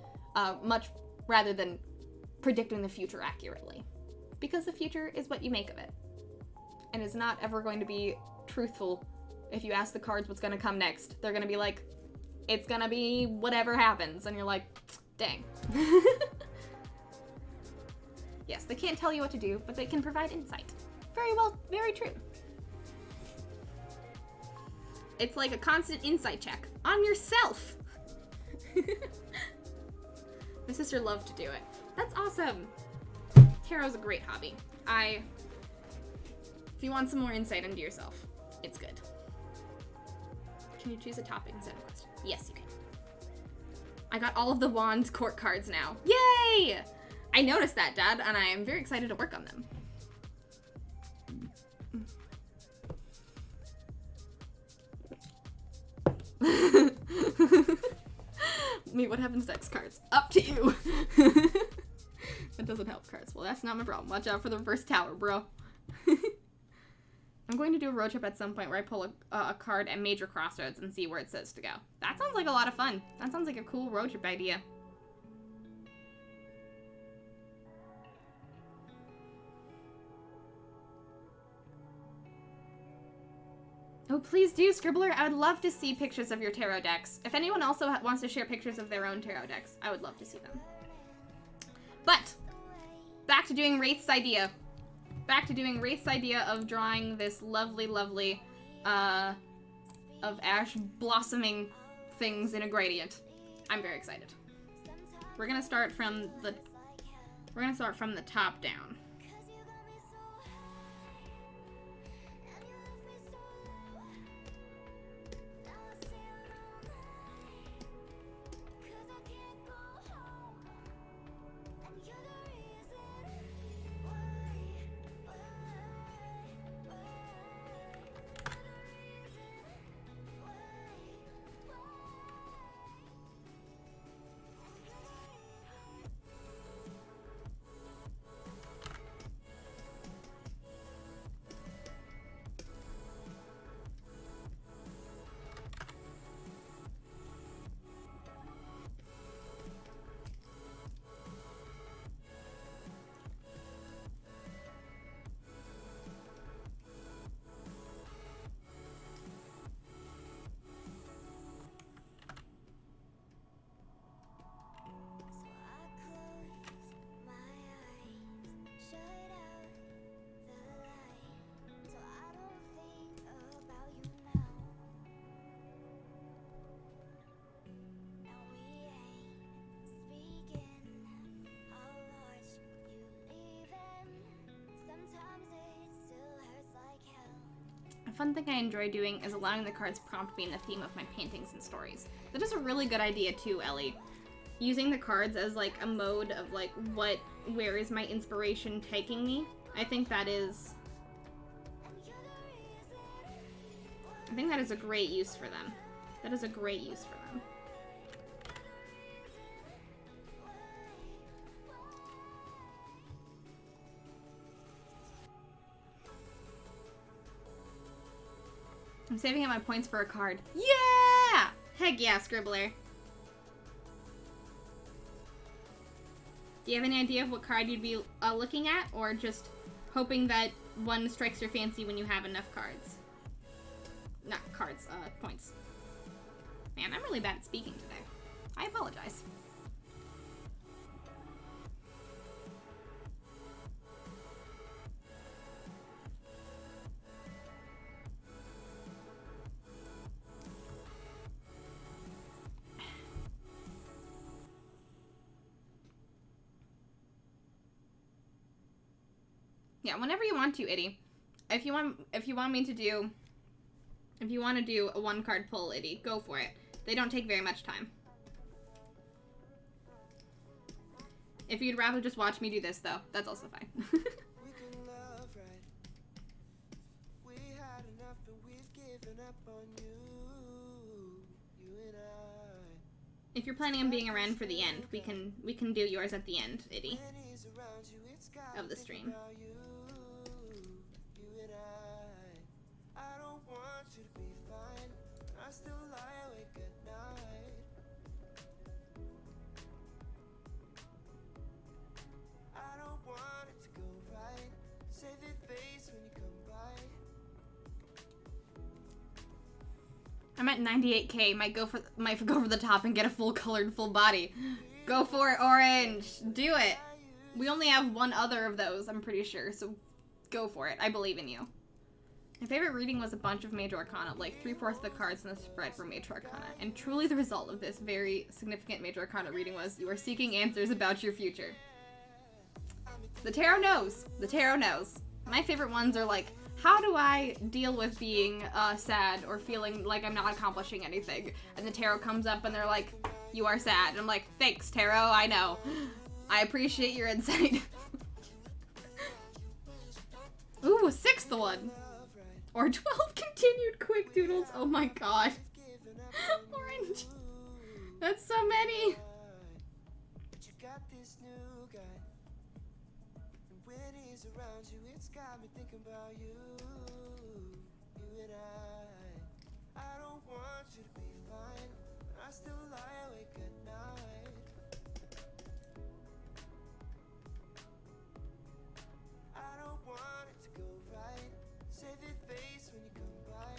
much rather than predicting the future accurately. Because the future is what you make of it. And is not ever going to be truthful. If you ask the cards what's going to come next, they're going to be like, it's going to be whatever happens. And you're like, dang. Yes, they can't tell you what to do, but they can provide insight. Very well, very true. It's like a constant insight check on yourself. My sister loved to do it. That's awesome. Tarot's a great hobby. If you want some more insight into yourself, it's good. Can you choose a topic instead of a question? Yes, you can. I got all of the wand court cards now. Yay! I noticed that, Dad, and I am very excited to work on them. Me, what happens next, cards? Up to you. That doesn't help, cards. Well, that's not my problem. Watch out for the reverse tower, bro. I'm going to do a road trip at some point where I pull a card at major crossroads and see where it says to go. That sounds like a lot of fun. That sounds like a cool road trip idea. Oh, please do, Scribbler. I would love to see pictures of your tarot decks. If anyone also wants to share pictures of their own tarot decks, I would love to see them. But, back to doing Wraith's idea. Back to doing Wraith's idea of drawing this lovely, lovely, of ash blossoming things in a gradient. I'm very excited. We're gonna start from the top down. A fun thing I enjoy doing is allowing the cards prompt me in the theme of my paintings and stories. That is a really good idea too, Ellie. Using the cards as like a mode of like, where is my inspiration taking me? I think that is a great use for them. That is a great use for them. I'm saving up my points for a card. Yeah! Heck yeah, Scribbler. Do you have any idea of what card you'd be looking at, or just hoping that one strikes your fancy when you have enough cards? Not cards, points. Man, I'm really bad at speaking today. I apologize. Yeah, whenever you want to, Itty. If you want to do a one card pull, Itty, go for it. They don't take very much time. If you'd rather just watch me do this, though, that's also fine. If you're planning on being around for the end, we can do yours at the end, Itty, of the stream. I'm at 98k. Might go for the top and get a full colored full body. Go for it, Orange. Do it. We only have one other of those, I'm pretty sure. So go for it. I believe in you. My favorite reading was a bunch of Major Arcana. Like 3/4 of the cards in the spread were Major Arcana. And truly the result of this very significant Major Arcana reading was you are seeking answers about your future. The tarot knows. The tarot knows. My favorite ones are like, how do I deal with being sad or feeling like I'm not accomplishing anything? And the tarot comes up and they're like, you are sad. And I'm like, thanks, tarot, I know. I appreciate your insight. Ooh, a 6th one. Or 12 continued quick doodles. Oh my god. Orange. That's so many. Around you, it's got me thinking about you and I don't want you to be fine, but I still lie awake at night. I don't want it to go right. Save your face when you come by.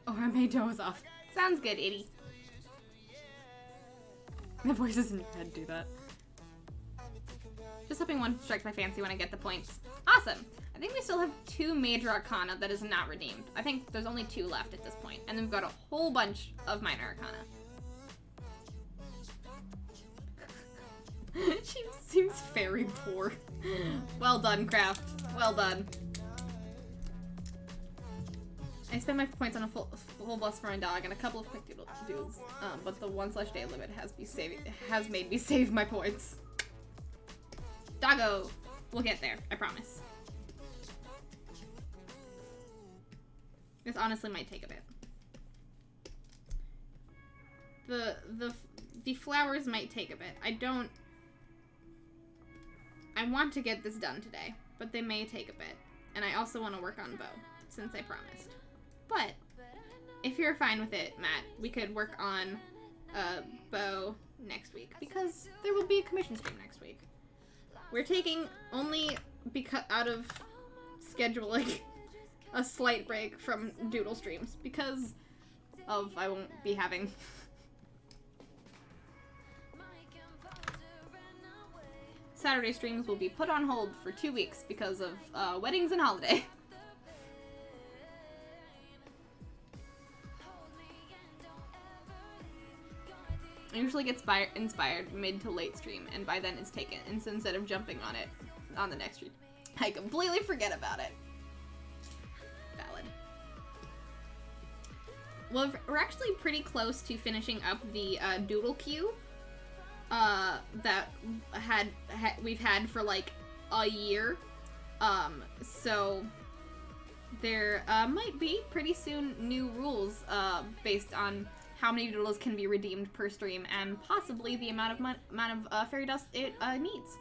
Oh, I made doze off. Sounds good, Itty. The voices in your head do that. Just hoping one strikes my fancy when I get the points. Awesome! I think we still have 2 Major Arcana that is not redeemed. I think there's only 2 left at this point. And then we've got a whole bunch of Minor Arcana. She seems very poor. Well done, Craft. Well done. I spent my points on a full bus for my dog and a couple of quick doodles, but the 1/day limit has made me save my points. Doggo! We'll get there, I promise. This honestly might take a bit. The flowers might take a bit. I want to get this done today, but they may take a bit. And I also want to work on bow, since I promised. But if you're fine with it, Matt, we could work on bow next week, because there will be a commission stream next week. We're taking only because out of scheduling a slight break from doodle streams because of I won't be having Saturday streams will be put on hold for 2 weeks because of weddings and holiday. I usually get inspired mid to late stream, and by then it's taken. And so instead of jumping on it on the next stream, I completely forget about it. Valid. Well, we're actually pretty close to finishing up the doodle queue that we've had for like a year. So there might be pretty soon new rules based on how many doodles can be redeemed per stream and possibly the amount of fairy dust it needs.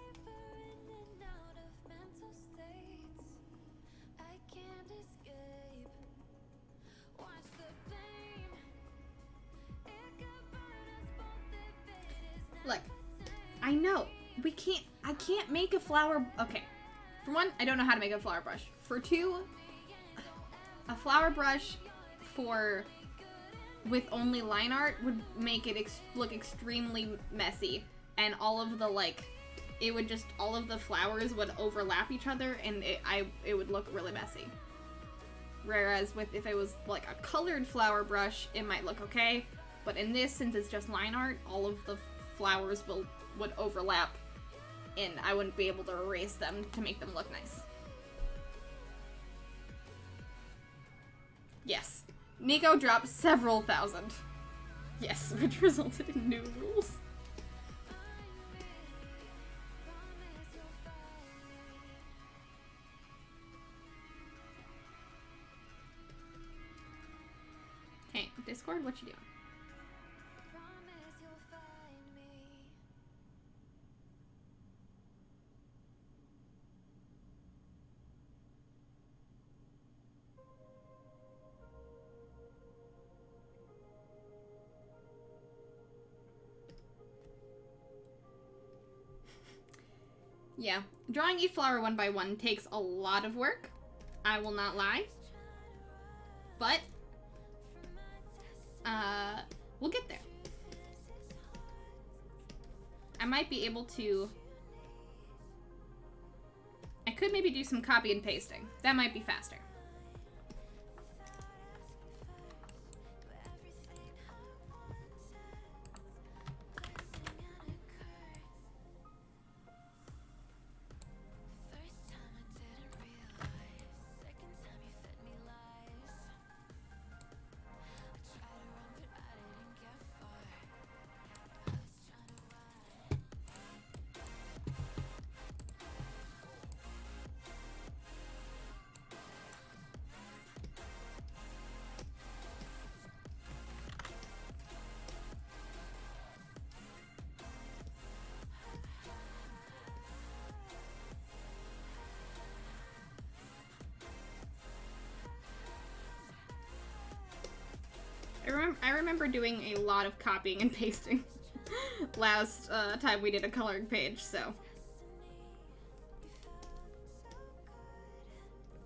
Look, I know I can't make a flower. Okay, for one, I don't know how to make a flower brush. For two, a flower brush with only line art would make it look extremely messy, and all of the all of the flowers would overlap each other, and it would look really messy. Whereas if it was like a colored flower brush, it might look okay, but in this, since it's just line art, all of the flowers would overlap, and I wouldn't be able to erase them to make them look nice. Yes. Nico dropped several thousand. Yes, which resulted in new rules. Hey, Discord, what you doing? Yeah, drawing each flower one by one takes a lot of work. I will not lie. But, we'll get there. I might be able to... I could maybe do some copy and pasting. That might be faster. I remember doing a lot of copying and pasting last time we did a coloring page, so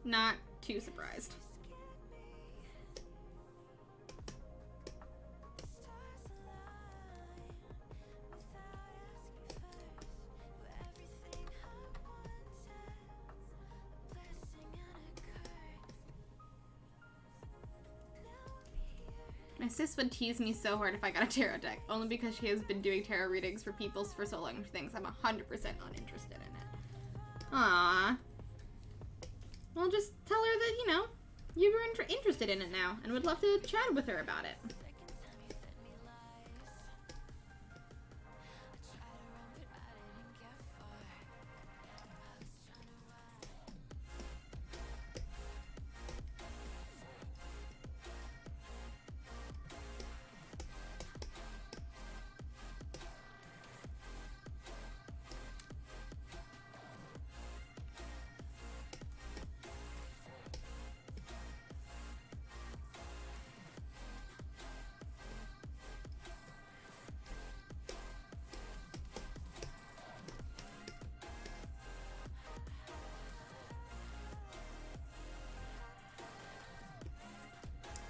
not too surprised. My sis would tease me so hard if I got a tarot deck, only because she has been doing tarot readings for people for so long. She thinks I'm 100% uninterested in it. Aww. Well, just tell her that, you know, you were interested in it now, and would love to chat with her about it.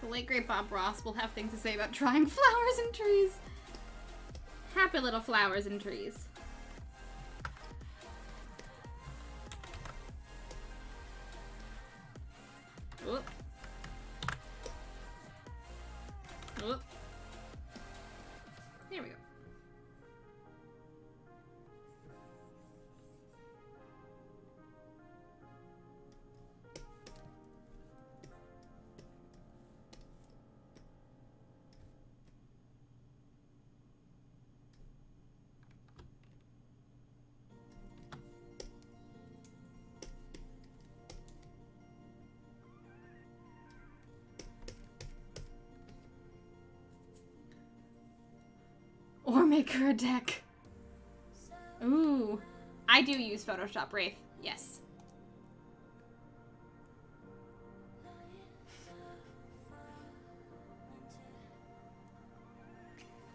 The late great Bob Ross will have things to say about drawing flowers and trees. Happy little flowers and trees. Oop. Oop. There we go. Make her a deck. Ooh. I do use Photoshop Wraith. Yes.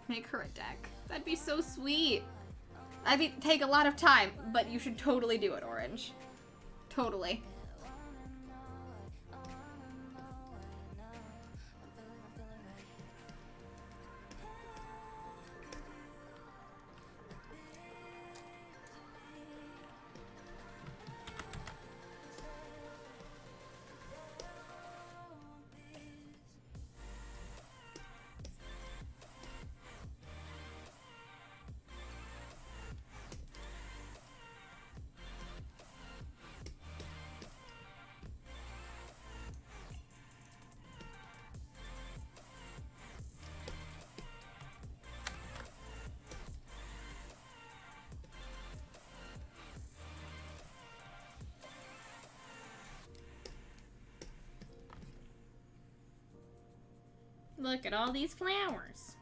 Make her a deck. That'd be so sweet. That'd take a lot of time, but you should totally do it, Orange. Totally. Look at all these flowers.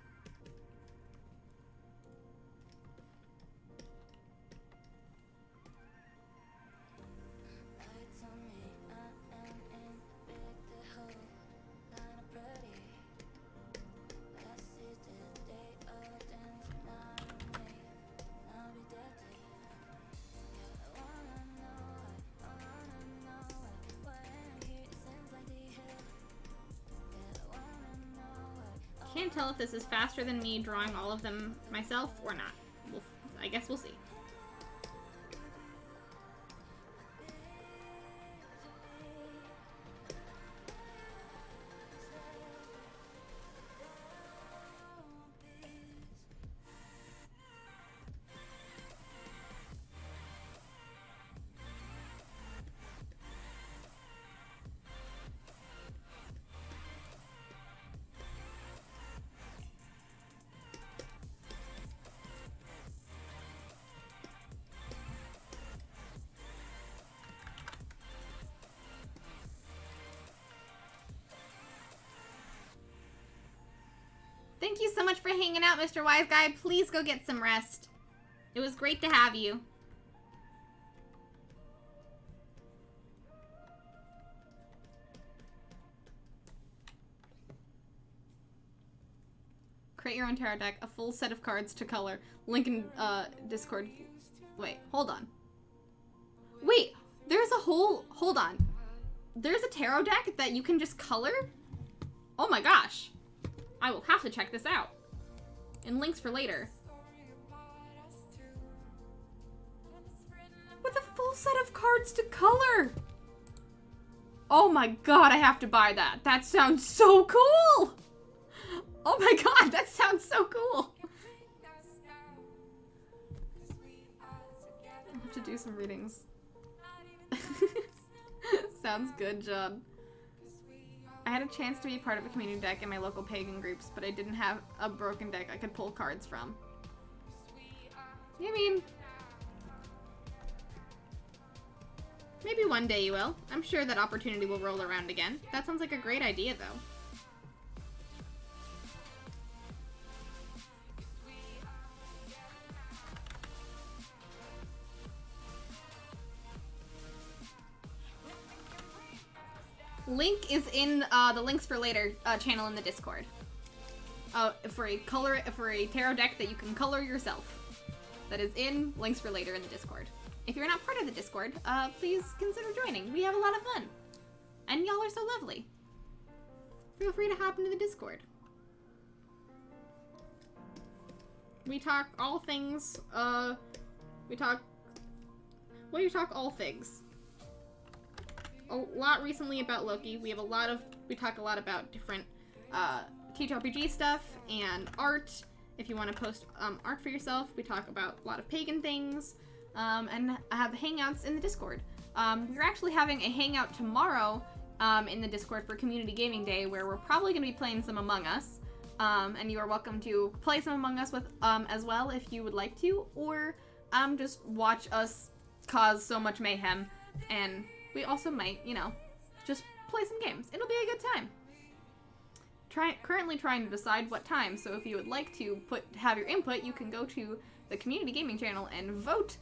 Can't tell if this is faster than me drawing all of them myself or not. I guess we'll see. Thank you so much for hanging out, Mr. Wise Guy. Please go get some rest. It was great to have you. Create your own tarot deck. A full set of cards to color. Link in Discord. Wait, hold on. Wait, there's a whole... Hold on. There's a tarot deck that you can just color? Oh my gosh. I will have to check this out. And links for later. With a full set of cards to color! Oh my god, I have to buy that. That sounds so cool! Oh my god, that sounds so cool! I'll have to do some readings. Sounds good, John. I had a chance to be part of a community deck in my local pagan groups, but I didn't have a broken deck I could pull cards from. I mean, maybe one day you will. I'm sure that opportunity will roll around again. That sounds like a great idea, though. Link is in the links for later channel in the Discord. For a tarot deck that you can color yourself. That is in links for later in the Discord. If you're not part of the Discord, please consider joining. We have a lot of fun. And y'all are so lovely. Feel free to hop into the Discord. We talk all things, we talk all things. A lot recently about Loki. We talk a lot about different TTRPG stuff and art. If you want to post art for yourself, we talk about a lot of pagan things, and have hangouts in the Discord. We're actually having a hangout tomorrow in the Discord for Community Gaming Day, where we're probably going to be playing some Among Us, and you are welcome to play some Among Us with as well if you would like to, or just watch us cause so much mayhem, and we also might, just play some games. It'll be a good time. currently trying to decide what time, so if you would like to have your input, you can go to the community gaming channel and vote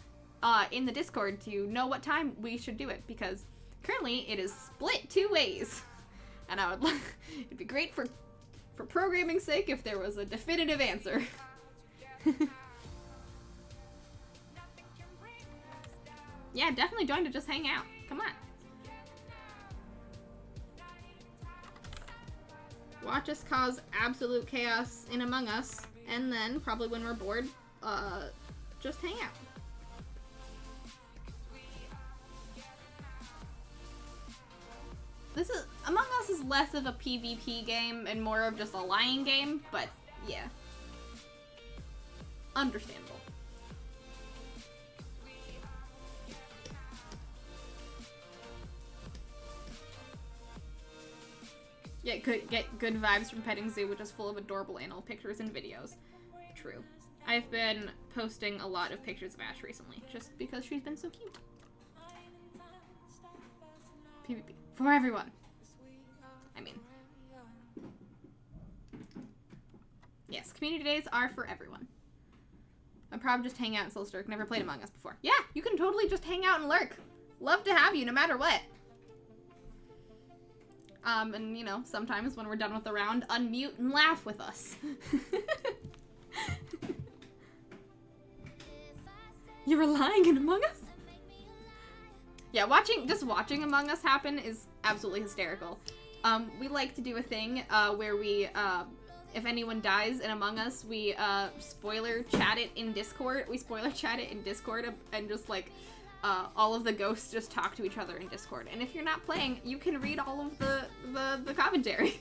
in the Discord to know what time we should do it, because currently it is split 2 ways. And I would like, it'd be great for programming's sake if there was a definitive answer. Yeah, definitely join to just hang out. Come on. Watch us cause absolute chaos in Among Us, and then, probably when we're bored, just hang out. Among Us is less of a PvP game and more of just a lying game, but yeah. Understandable. Get good vibes from Petting Zoo, which is full of adorable animal pictures and videos. True. I've been posting a lot of pictures of Ash recently, just because she's been so cute. PvP. For everyone. I mean. Yes, community days are for everyone. I'd probably just hang out and still lurk. Never played Among Us before. Yeah, you can totally just hang out and lurk. Love to have you, no matter what. And, you know, sometimes when we're done with the round, unmute and laugh with us. You were lying in Among Us? Yeah, just watching Among Us happen is absolutely hysterical. We like to do a thing, where we, if anyone dies in Among Us, we, spoiler chat it in Discord. We spoiler chat it in Discord and just, like, all of the ghosts just talk to each other in Discord. And if you're not playing, you can read all of the commentary.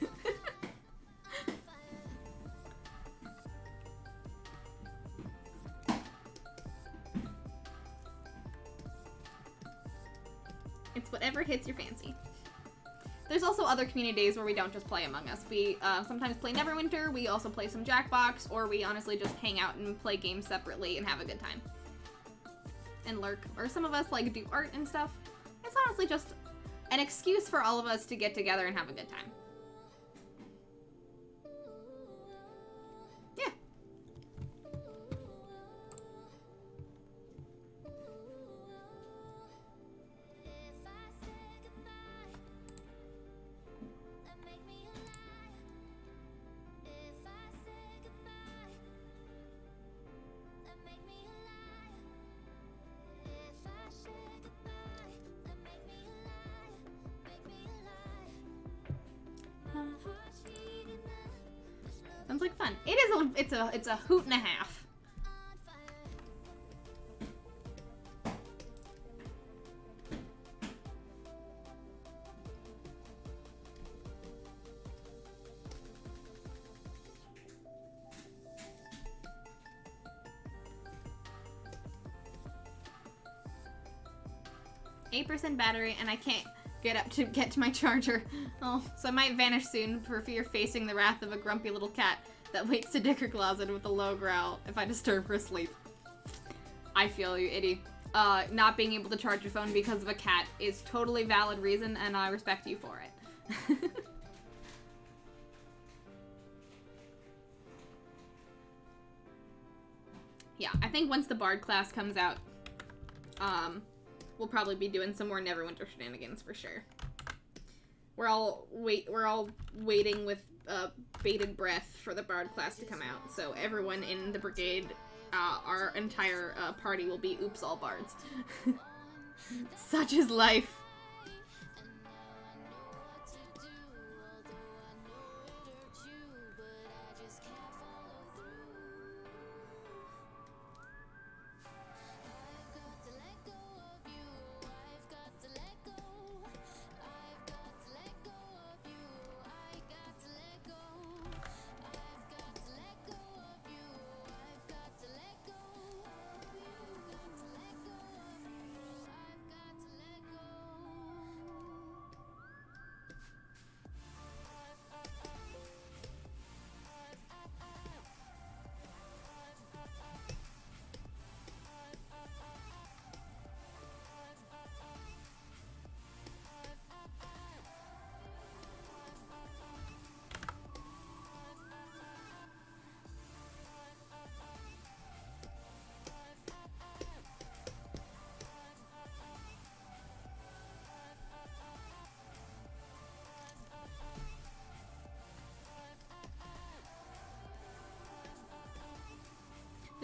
It's whatever hits your fancy. There's also other community days where we don't just play Among Us. We sometimes play Neverwinter, we also play some Jackbox, or we honestly just hang out and play games separately and have a good time. And lurk. Or some of us like do art and stuff. It's honestly just an excuse for all of us to get together and have a good time. Yeah. Sounds like fun. It's a hoot and a half. %, battery, and I can't get to my charger. Oh, so I might vanish soon for fear facing the wrath of a grumpy little cat that waits to dig her claws in with a low growl if I disturb her sleep. I feel you, Itty. Not being able to charge your phone because of a cat is totally valid reason, and I respect you for it. Yeah, I think once the Bard class comes out, we'll probably be doing some more Neverwinter shenanigans for sure. We're all waiting with bated breath for the Bard class to come out. So everyone in the brigade, our entire party will be oops all bards. Such is life.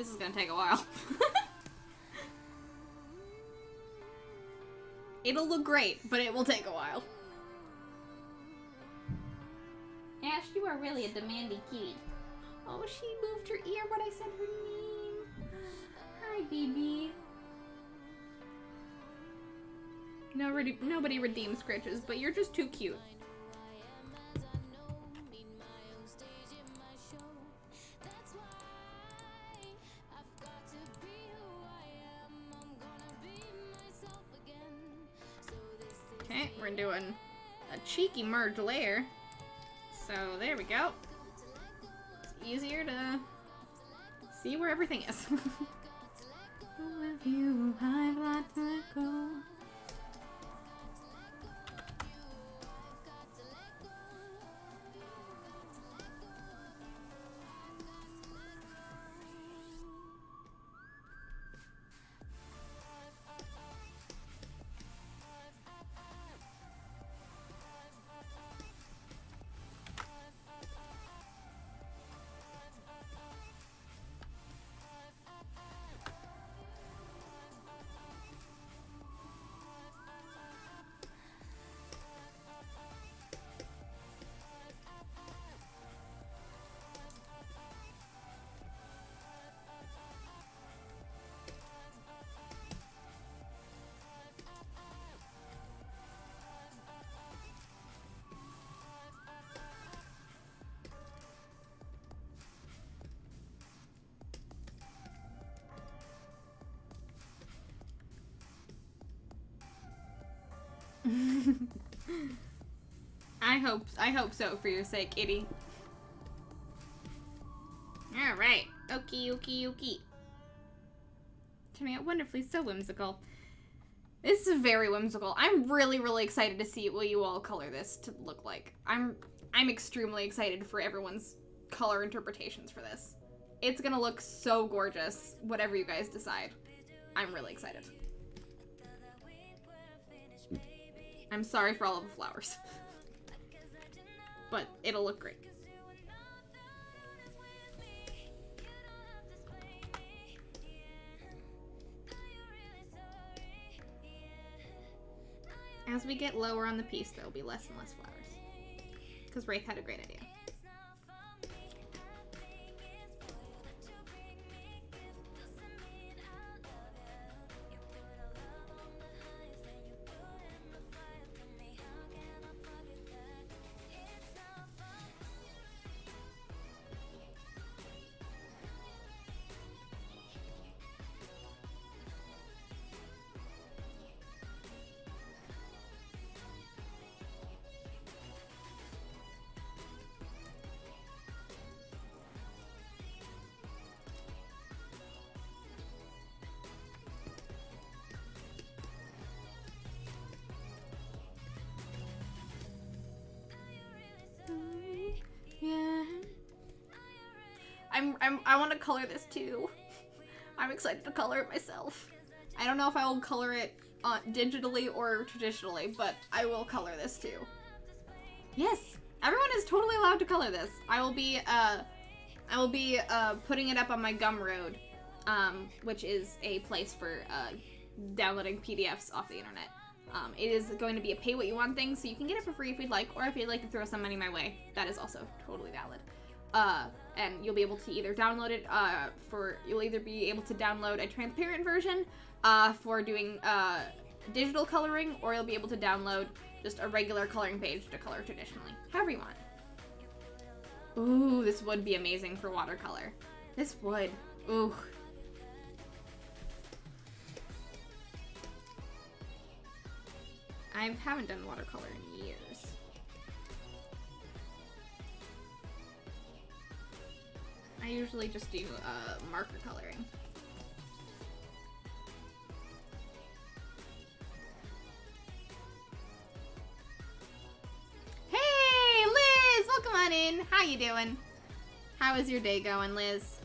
This is gonna take a while. It'll look great, but it will take a while. Ash, you are really a demanding kitty. Oh, she moved her ear when I said her name. Hi, baby. Nobody redeems Scritches, but you're just too cute. Okay, we're doing a cheeky merge layer. So there we go. It's easier to see where everything is. With you, I've got to let go. I hope so for your sake, Itty. Alright. Okie. Turning out wonderfully so whimsical. This is very whimsical. I'm really excited to see what you all color this to look like. I'm extremely excited for everyone's color interpretations for this. It's gonna look so gorgeous, whatever you guys decide. I'm really excited. I'm sorry for all of the flowers. But it'll look great. As we get lower on the piece, there will be less and less flowers. Because Wraith had a great idea. Yeah. I want to color this too. I'm excited to color it myself. I don't know if I will color it digitally or traditionally, but I will color this too. Yes, everyone is totally allowed to color this. I will be putting it up on my Gumroad, which is a place for downloading PDFs off the internet. It is going to be a pay what you want thing, so you can get it for free if you'd like, or if you'd like to throw some money my way, that is also totally valid. And you'll be able to either download it you'll either be able to download a transparent version for doing digital coloring, or you'll be able to download just a regular coloring page to color traditionally, however you want. Ooh, this would be amazing for watercolor. This would. Ooh. I haven't done watercolor in years. I usually just do marker coloring. Hey, Liz! Welcome on in. How you doing? How is your day going, Liz?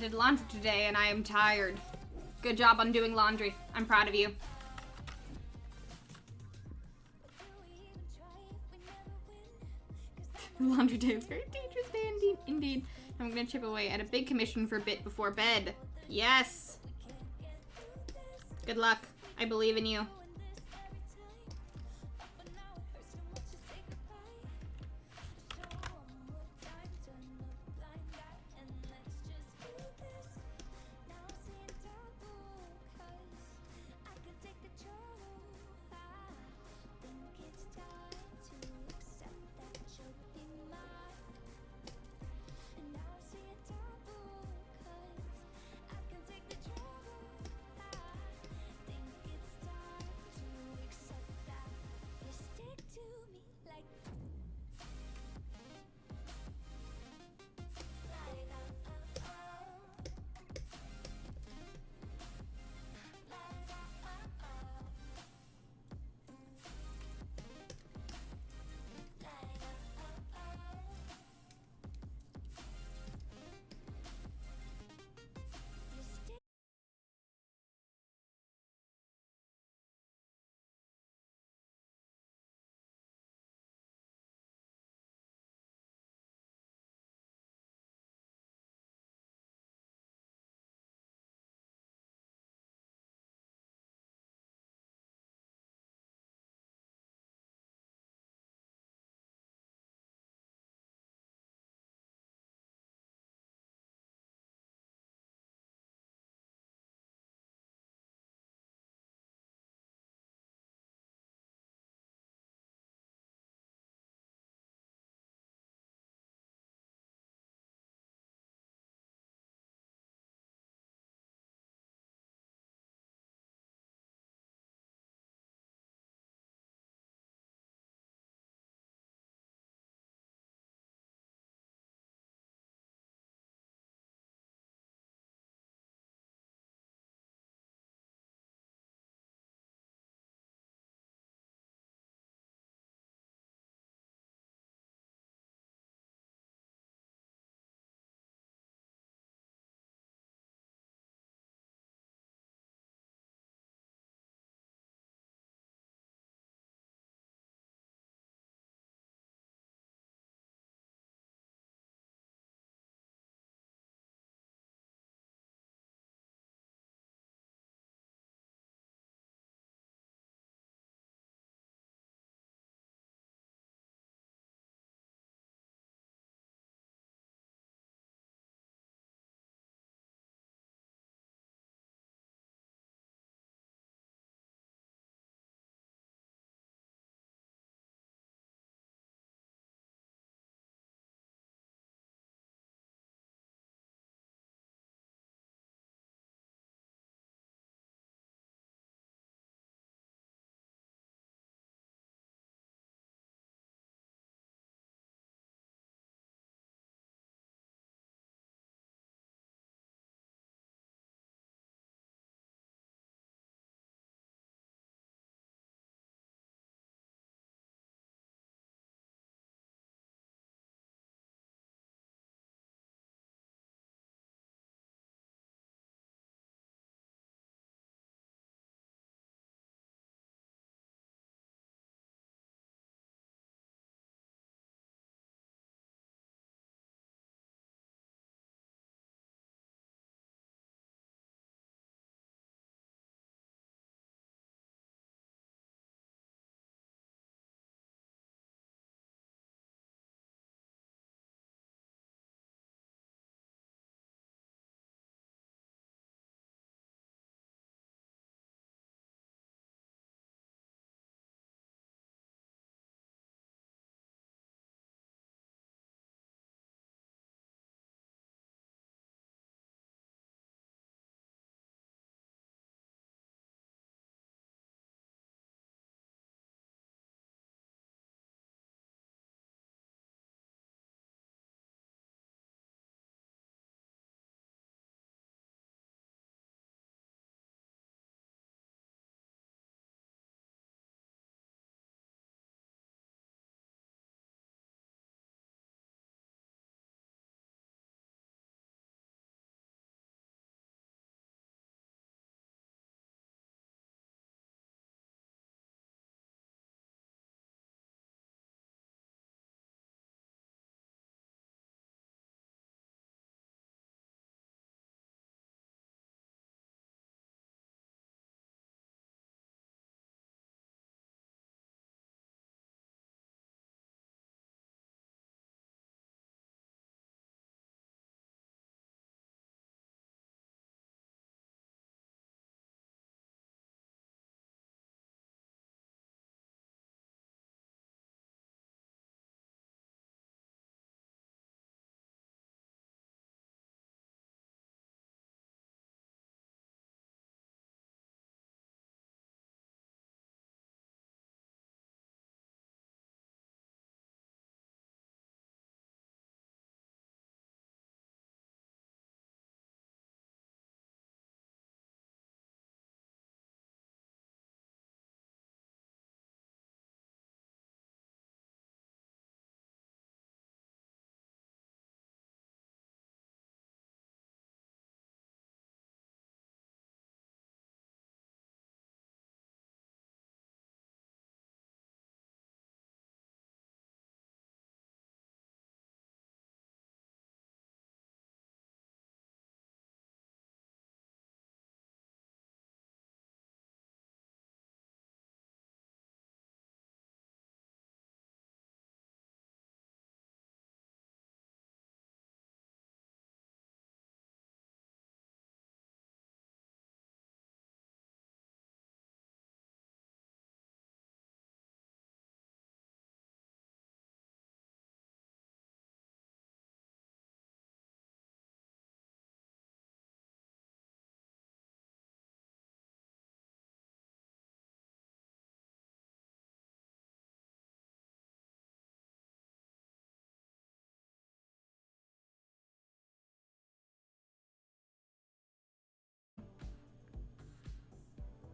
Did laundry today and I am tired. Good job on doing laundry. I'm proud of you. Laundry day is very dangerous day indeed. I'm gonna chip away at a big commission for a bit before bed. Yes! Good luck. I believe in you.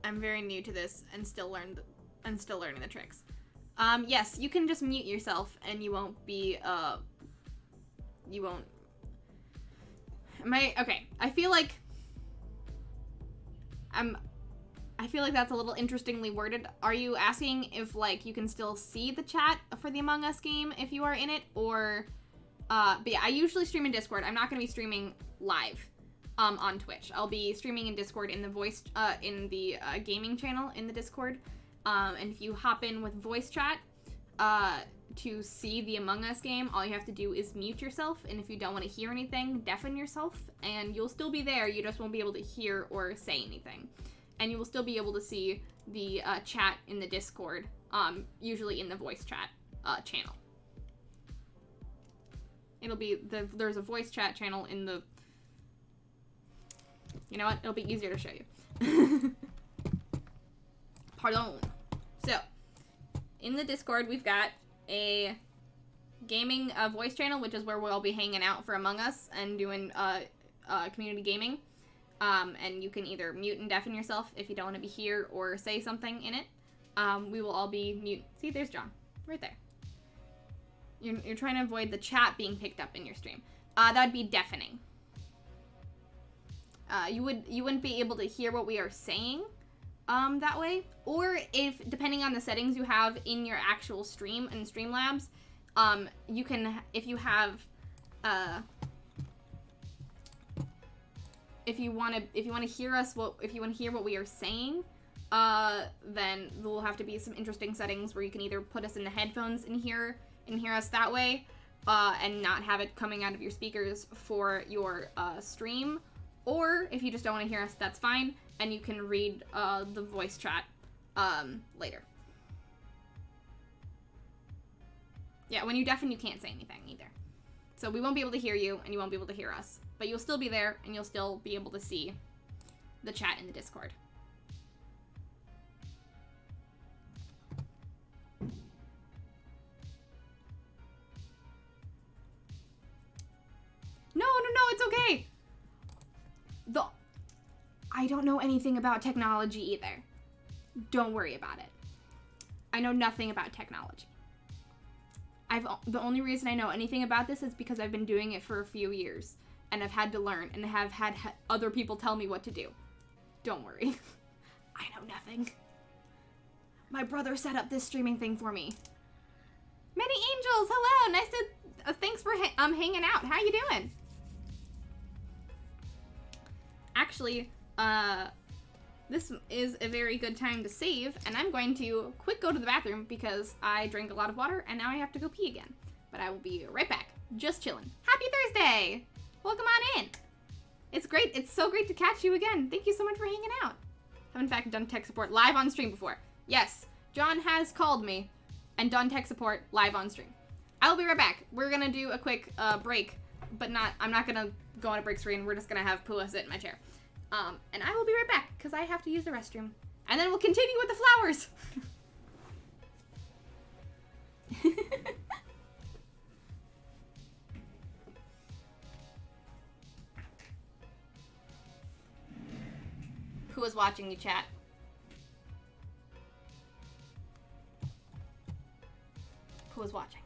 I'm very new to this and still learning the tricks. Yes, you can just mute yourself and you won't be, you won't... Okay, I feel like that's a little interestingly worded. Are you asking if, like, you can still see the chat for the Among Us game if you are in it, or, but yeah, I usually stream in Discord. I'm not gonna be streaming live, on Twitch. I'll be streaming in Discord in the voice, in the, gaming channel in the Discord. And if you hop in with voice chat, to see the Among Us game, all you have to do is mute yourself, and if you don't want to hear anything, deafen yourself, and you'll still be there, you just won't be able to hear or say anything. And you will still be able to see the, chat in the Discord, usually in the voice chat, channel. It'll be, there's a voice chat channel in the... You know what? It'll be easier to show you. Pardon. So, in the Discord, we've got a gaming voice channel, which is where we'll be hanging out for Among Us and doing community gaming. And you can either mute and deafen yourself if you don't want to be here or say something in it. We will all be mute. See, there's John. Right there. You're trying to avoid the chat being picked up in your stream. That'd be deafening. You wouldn't be able to hear what we are saying that way. Or if, depending on the settings you have in your actual stream and Streamlabs, you can, if you have, if you want to hear us, if you want to hear what we are saying, then there will have to be some interesting settings where you can either put us in the headphones and hear us that way, and not have it coming out of your speakers for your stream. Or if you just don't want to hear us, that's fine, and you can read the voice chat later. Yeah, when you deafen, you can't say anything either. So we won't be able to hear you, and you won't be able to hear us. But you'll still be there, and you'll still be able to see the chat in the Discord. No, it's okay. I don't know anything about technology either. Don't worry about it. I know nothing about technology. The only reason I know anything about this is because I've been doing it for a few years, and I've had to learn, and have had other people tell me what to do. Don't worry. I know nothing. My brother set up this streaming thing for me. Many Angels, hello! Nice to, thanks for hanging out. How you doing? Actually, this is a very good time to save, and I'm going to quick go to the bathroom because I drank a lot of water, and now I have to go pee again. But I will be right back. Just chilling. Happy Thursday! Welcome on in. It's great. It's so great to catch you again. Thank you so much for hanging out. Have in fact done tech support live on stream before. Yes, John has called me and done tech support live on stream. I'll be right back. We're gonna do a quick break, but I'm not gonna go on a break screen. We're just gonna have Pua sit in my chair. And I will be right back because I have to use the restroom. And then we'll continue with the flowers. Who was watching you, chat? Who was watching?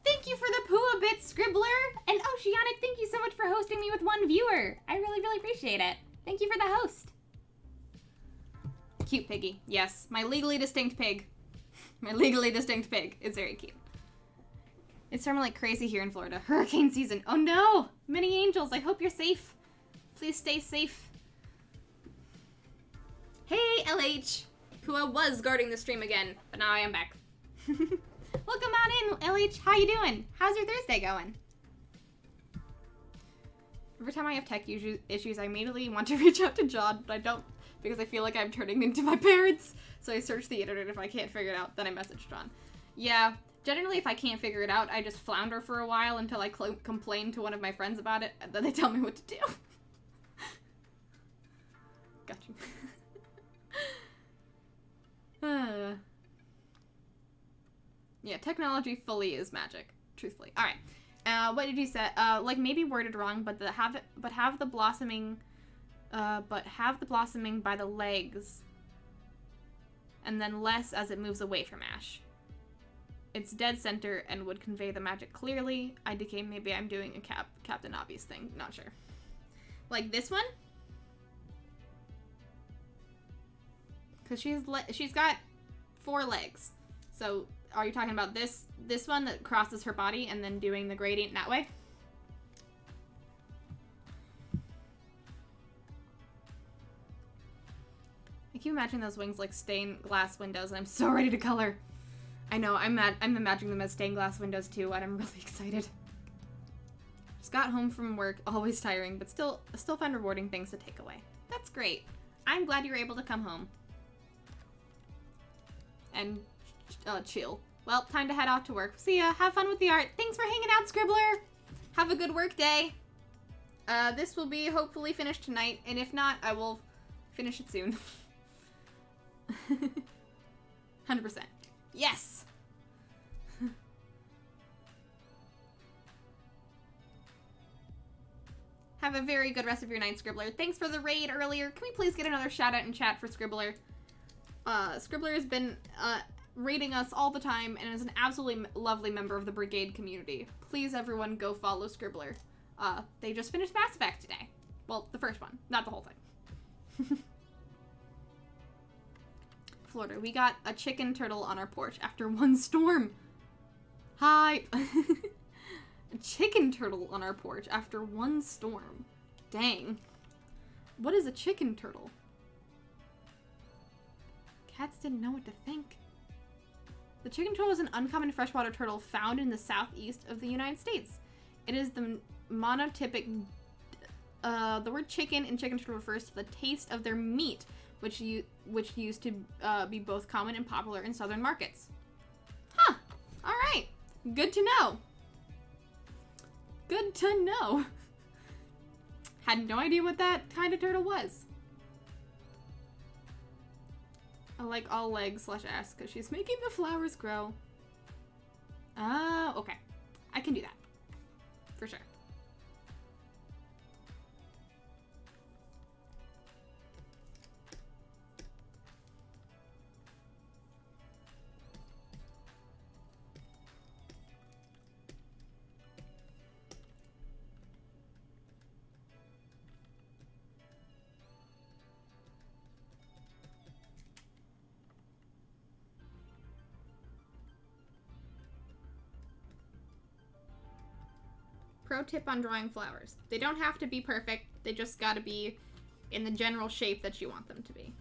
Thank you for the Pua Bit, Scribbler! And Oceanic, thank you so much for hosting me with 1 viewer. I really, really appreciate it. Thank you for the host. Cute piggy. Yes, my legally distinct pig. My legally distinct pig. It's very cute. It's storming like crazy here in Florida. Hurricane season. Oh no! Many angels, I hope you're safe. Please stay safe. Hey, LH! Pua was guarding the stream again, but now I am back. Well, come on in, LH. How you doing? How's your Thursday going? Every time I have tech issues, I immediately want to reach out to John, but I don't because I feel like I'm turning into my parents. So I search the internet. If I can't figure it out, then I message John. Yeah, generally if I can't figure it out, I just flounder for a while until I complain to one of my friends about it, and then they tell me what to do. Got you. Yeah, technology fully is magic, truthfully. All right. What did you say? Like maybe worded wrong, but have the blossoming by the legs, and then less as it moves away from Ash. It's dead center and would convey the magic clearly. IDK, maybe I'm doing a Captain Obvious thing. Not sure. Like this one? Because she's got 4 legs. So are you talking about this one that crosses her body and then doing the gradient that way? I keep imagining those wings like stained glass windows, and I'm so ready to color. I know, I'm imagining them as stained glass windows too, and I'm really excited. Just got home from work, always tiring, but still find rewarding things to take away. That's great. I'm glad you were able to come home. And chill. Well, time to head out to work. See ya. Have fun with the art. Thanks for hanging out, Scribbler. Have a good work day. This will be hopefully finished tonight, and if not, I will finish it soon. 100%. Yes! Have a very good rest of your night, Scribbler. Thanks for the raid earlier. Can we please get another shout out in chat for Scribbler? Scribbler has been raiding us all the time and is an absolutely lovely member of the Brigade community. Please, everyone, go follow Scribbler. They just finished Mass Effect today. Well, the first one, not the whole thing. Florida, we got a chicken turtle on our porch after one storm. Hi. A chicken turtle on our porch after one storm. Dang. What is a chicken turtle? Cats didn't know what to think. The chicken turtle is an uncommon freshwater turtle found in the southeast of the United States. It is the monotypic. The word chicken in chicken turtle refers to the taste of their meat, which used to be both common and popular in southern markets. Huh. All right. Good to know. Good to know. Had no idea what that kind of turtle was. I like all legs / ass because she's making the flowers grow. Oh, okay. I can do that. For sure. Pro tip on drawing flowers. They don't have to be perfect. They just gotta be in the general shape that you want them to be.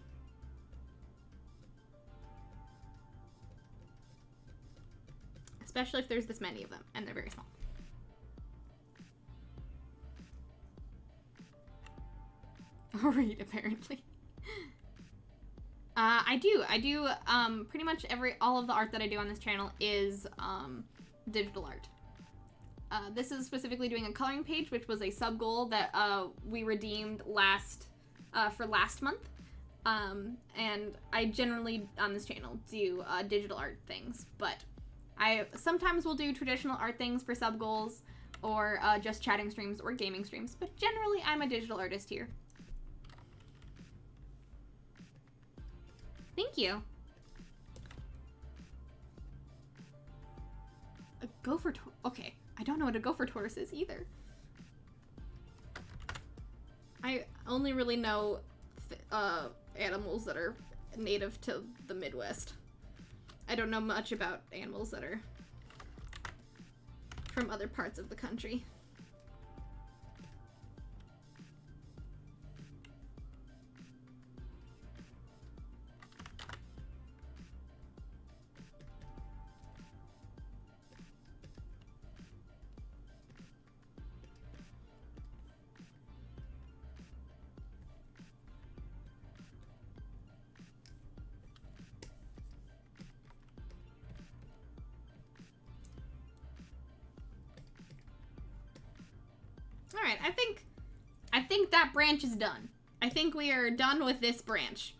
Especially if there's this many of them, and they're very small. Oh, right, apparently. I do, pretty much all of the art that I do on this channel is, digital art. This is specifically doing a coloring page, which was a sub-goal that, we redeemed for last month. And I generally, on this channel, do, digital art things, but I sometimes will do traditional art things for sub-goals, or, just chatting streams or gaming streams, but generally I'm a digital artist here. Thank you. Okay, I don't know what a gopher tortoise is either. I only really know animals that are native to the Midwest. I don't know much about animals that are from other parts of the country. Alright, I think that branch is done. I think we are done with this branch.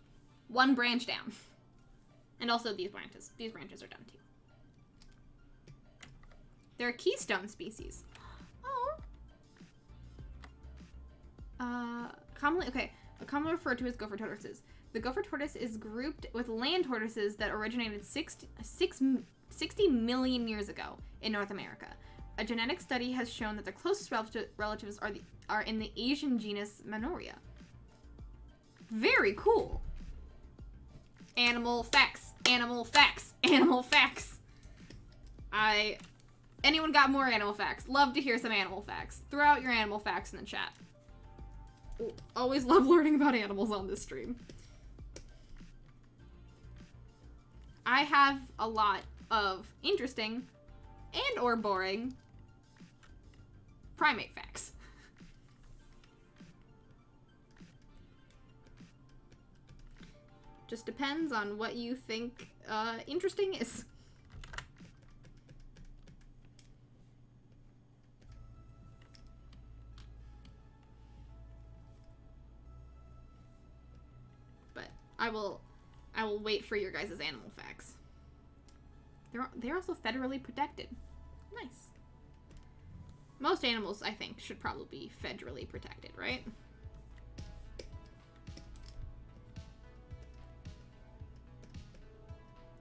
One branch down. And also these branches. These branches are done too. They're a keystone species. Oh. Commonly referred to as gopher tortoises. The gopher tortoise is grouped with land tortoises that originated 60 million years ago in North America. A genetic study has shown that their closest relatives are in the Asian genus Manoria. Very cool. Animal facts. Animal facts. Animal facts. Anyone got more animal facts? Love to hear some animal facts. Throw out your animal facts in the chat. Always love learning about animals on this stream. I have a lot of interesting and or boring primate facts. Just depends on what you think interesting is. But I will wait for your guys' animal facts. They're also federally protected. Nice. Most animals, I think, should probably be federally protected, right?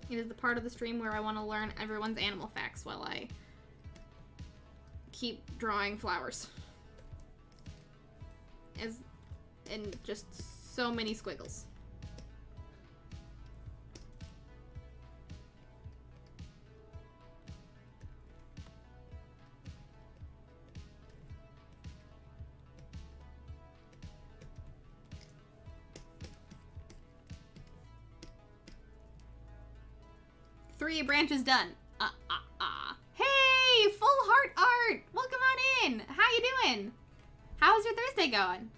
It is the part of the stream where I want to learn everyone's animal facts while I keep drawing flowers. And just so many squiggles. Three branches done. Hey, full heart art. Welcome on in. How you doing? How's your Thursday going?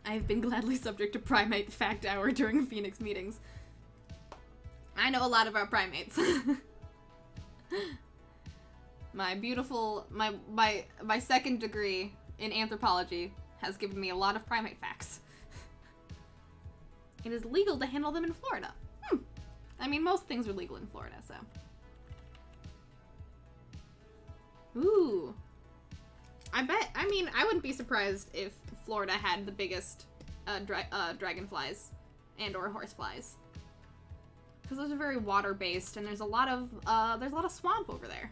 I have been gladly subject to primate fact hour during Phoenix meetings. I know a lot about primates. My beautiful, my second degree in anthropology has given me a lot of primate facts. It is legal to handle them in Florida. I mean, most things are legal in Florida, so. Ooh. I wouldn't be surprised if Florida had the biggest dragonflies and or horseflies. Because those are very water-based, and there's a lot of swamp over there.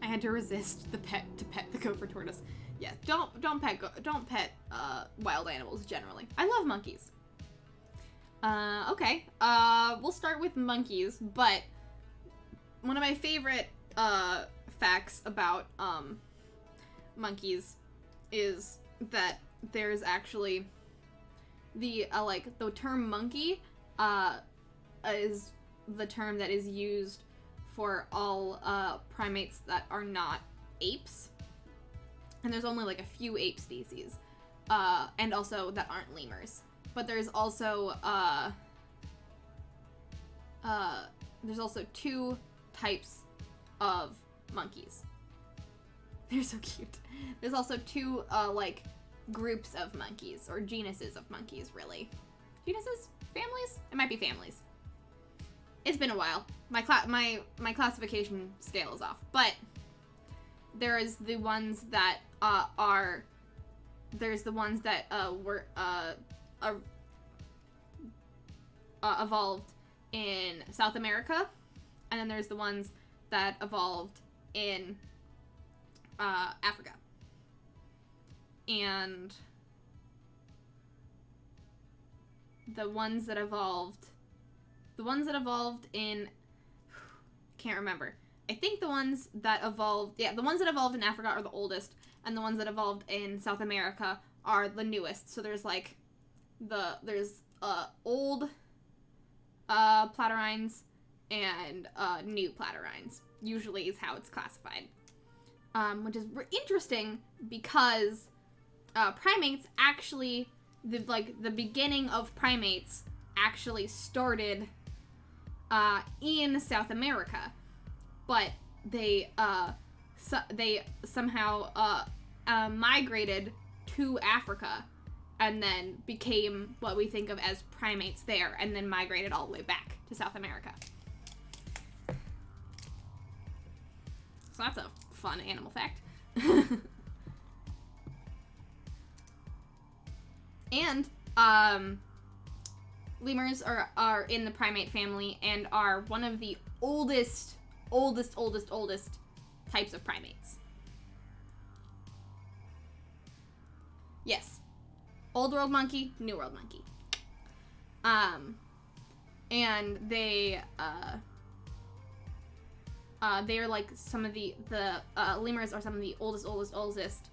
I had to resist to pet the gopher tortoise. Yeah, don't pet wild animals generally. I love monkeys. Okay. We'll start with monkeys, but one of my favorite facts about monkeys is that there's actually the term monkey is the term that is used for all primates that are not apes. And there's only like a few ape species, and also that aren't lemurs. But there's also two types of monkeys. They're so cute. There's also two like groups of monkeys, or genuses of monkeys, really. Genuses? Families? It might be families. It's been a while. My classification scale is off, but there is the ones that are there's the ones that evolved in South America, and then there's the ones that evolved in Africa. And the ones that evolved in, can't remember. I think the ones that evolved in Africa are the oldest, and the ones that evolved in South America are the newest. So there's like there's old platyrrhines and new platyrrhines, usually is how it's classified. Which is interesting because primates actually, the beginning of primates actually started in South America, but they somehow migrated to Africa and then became what we think of as primates there, and then migrated all the way back to South America. So that's a fun animal fact. And lemurs are in the primate family and are one of the oldest types of primates. Yes. Old world monkey, new world monkey. And they are like some of the lemurs are some of the oldest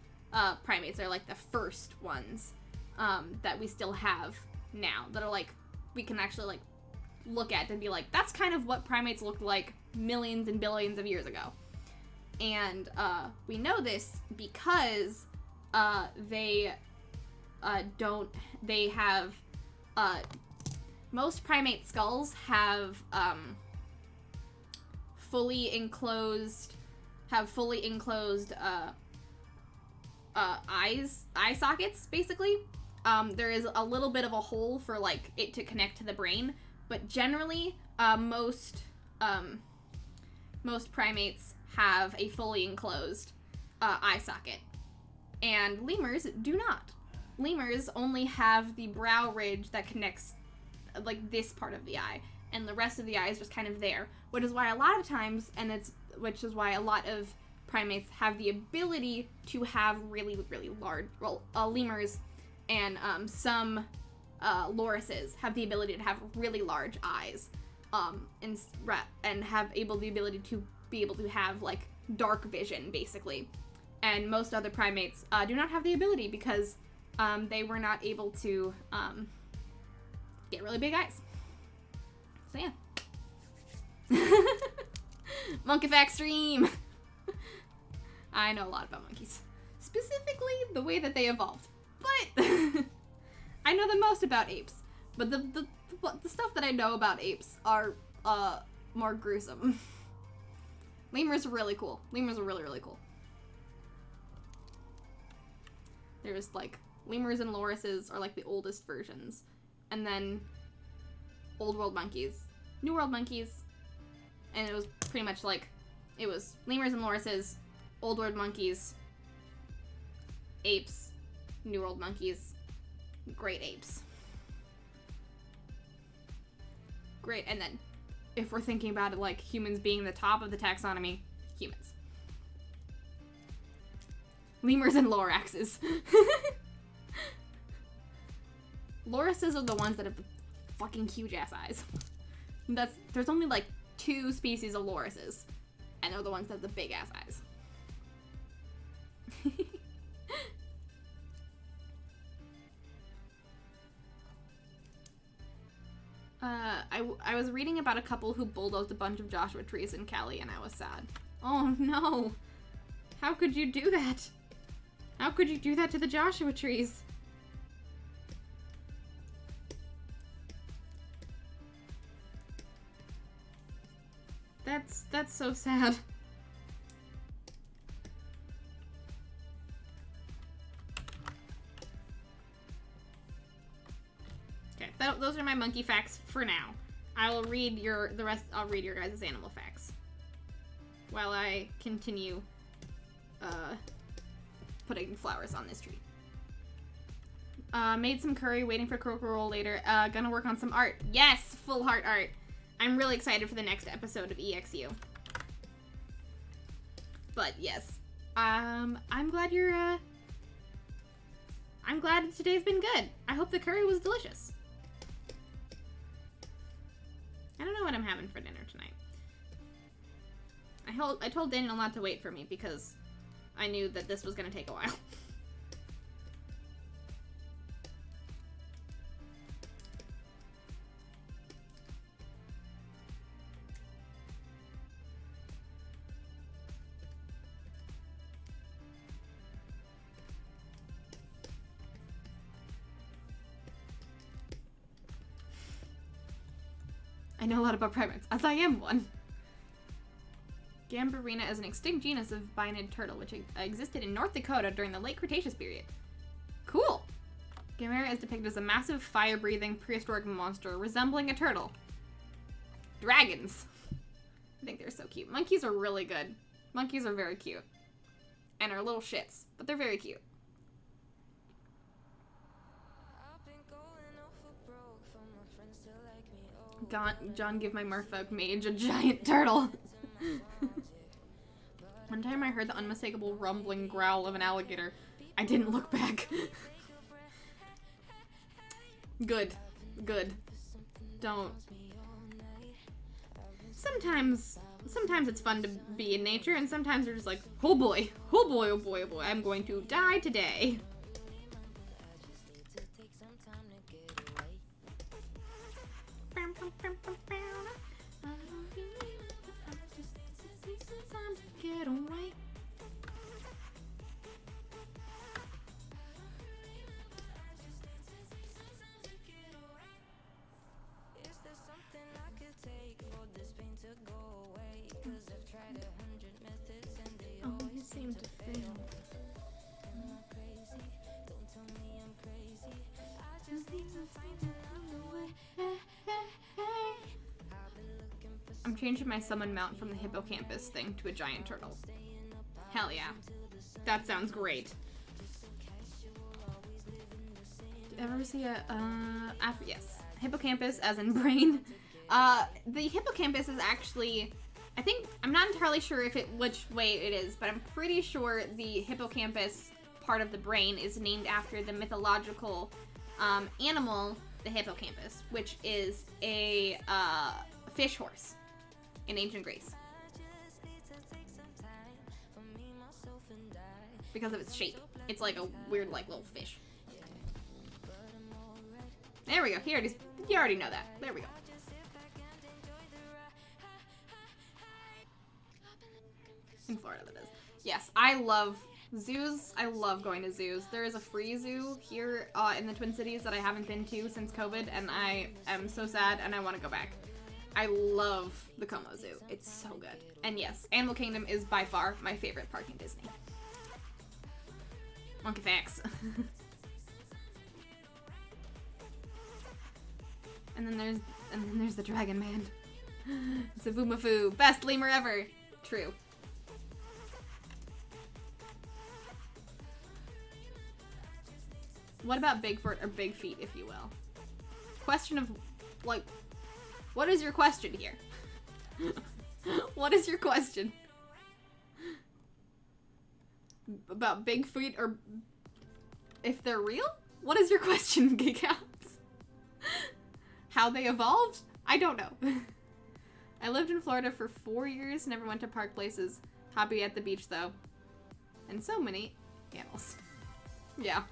primates. They're like the first ones that we still have now, that are like, we can actually like look at and be like, that's kind of what primates looked like millions and billions of years ago. And we know this because most primate skulls have fully enclosed eye sockets, basically. There is a little bit of a hole for like it to connect to the brain, but generally most primates have a fully enclosed eye socket, and lemurs do not. Lemurs only have the brow ridge that connects like this part of the eye, and the rest of the eye is just kind of there, which is why a lot of times, which is why a lot of primates have the ability to have really, really large, lemurs and some lorises have the ability to have really large eyes, and have the ability to be able to have like dark vision, basically. And most other primates do not have the ability because they were not able to get really big eyes. So yeah. Monkey fact stream. I know a lot about monkeys, specifically the way that they evolved, but I know the most about apes. But the stuff that I know about apes are more gruesome. Lemurs are really cool. Lemurs are really, really cool. There's like lemurs and lorises are like the oldest versions, and then old world monkeys, new world monkeys, and it was pretty much like it was lemurs and lorises, old world monkeys, apes, new world monkeys, great apes. Great, and then if we're thinking about it like humans being the top of the taxonomy, humans. Lemurs and loraxes. Lorises are the ones that have the fucking huge ass eyes. There's only like 2 species of lorises, and they're the ones that have the big ass eyes. I was reading about a couple who bulldozed a bunch of Joshua trees in Cali, and I was sad. Oh no! How could you do that? How could you do that to the Joshua trees? That's so sad. Okay, those are my monkey facts for now. I will read the rest. I'll read your guys' animal facts while I continue putting flowers on this tree. Made some curry, waiting for croaker roll later. Gonna work on some art. Yes, full heart art. I'm really excited for the next episode of EXU. But yes, I'm glad I'm glad today's been good. I hope the curry was delicious. I don't know what I'm having for dinner tonight. I told Daniel not to wait for me because I knew that this was gonna take a while. I know a lot about primates, as I am one. Gambarina is an extinct genus of bienid turtle, which existed in North Dakota during the late Cretaceous period. Cool! Gamera is depicted as a massive, fire-breathing, prehistoric monster resembling a turtle. Dragons! I think they're so cute. Monkeys are really good. Monkeys are very cute. And are little shits, but they're very cute. John, give my merfolk mage a giant turtle. One time I heard the unmistakable rumbling growl of an alligator. I didn't look back. Good. Good. Don't. Sometimes it's fun to be in nature, and sometimes you're just like, oh boy, oh boy, oh boy, oh boy, I'm going to die today. Get away. Oh, you seem to fail. I'm changing my summon mount from the hippocampus thing to a giant turtle. Hell yeah. That sounds great. Did you ever see a, yes. Hippocampus as in brain. The hippocampus is actually, I'm not entirely sure which way it is, but I'm pretty sure the hippocampus part of the brain is named after the mythological, animal, the hippocampus, which is a, fish horse in ancient Greece. Because of its shape. It's like a weird, like, little fish. There we go. You already know that. There we go. In Florida, that is. Yes, I love zoos. I love going to zoos. There is a free zoo here in the Twin Cities that I haven't been to since COVID, and I am so sad, and I want to go back. I love the Como Zoo. It's so good. And yes, Animal Kingdom is by far my favorite park in Disney. Monkey facts. And then there's the Dragon Man. It's a boomafoo. Best lemur ever. True. What about Bigfoot or Big Feet, if you will? Question of, like, what is your question here? What is your question? About Bigfoot or if they're real? What is your question, Geek Outs? How they evolved? I don't know. I lived in Florida for 4 years, never went to park places. Hobby at the beach, though. And so many animals. Yeah.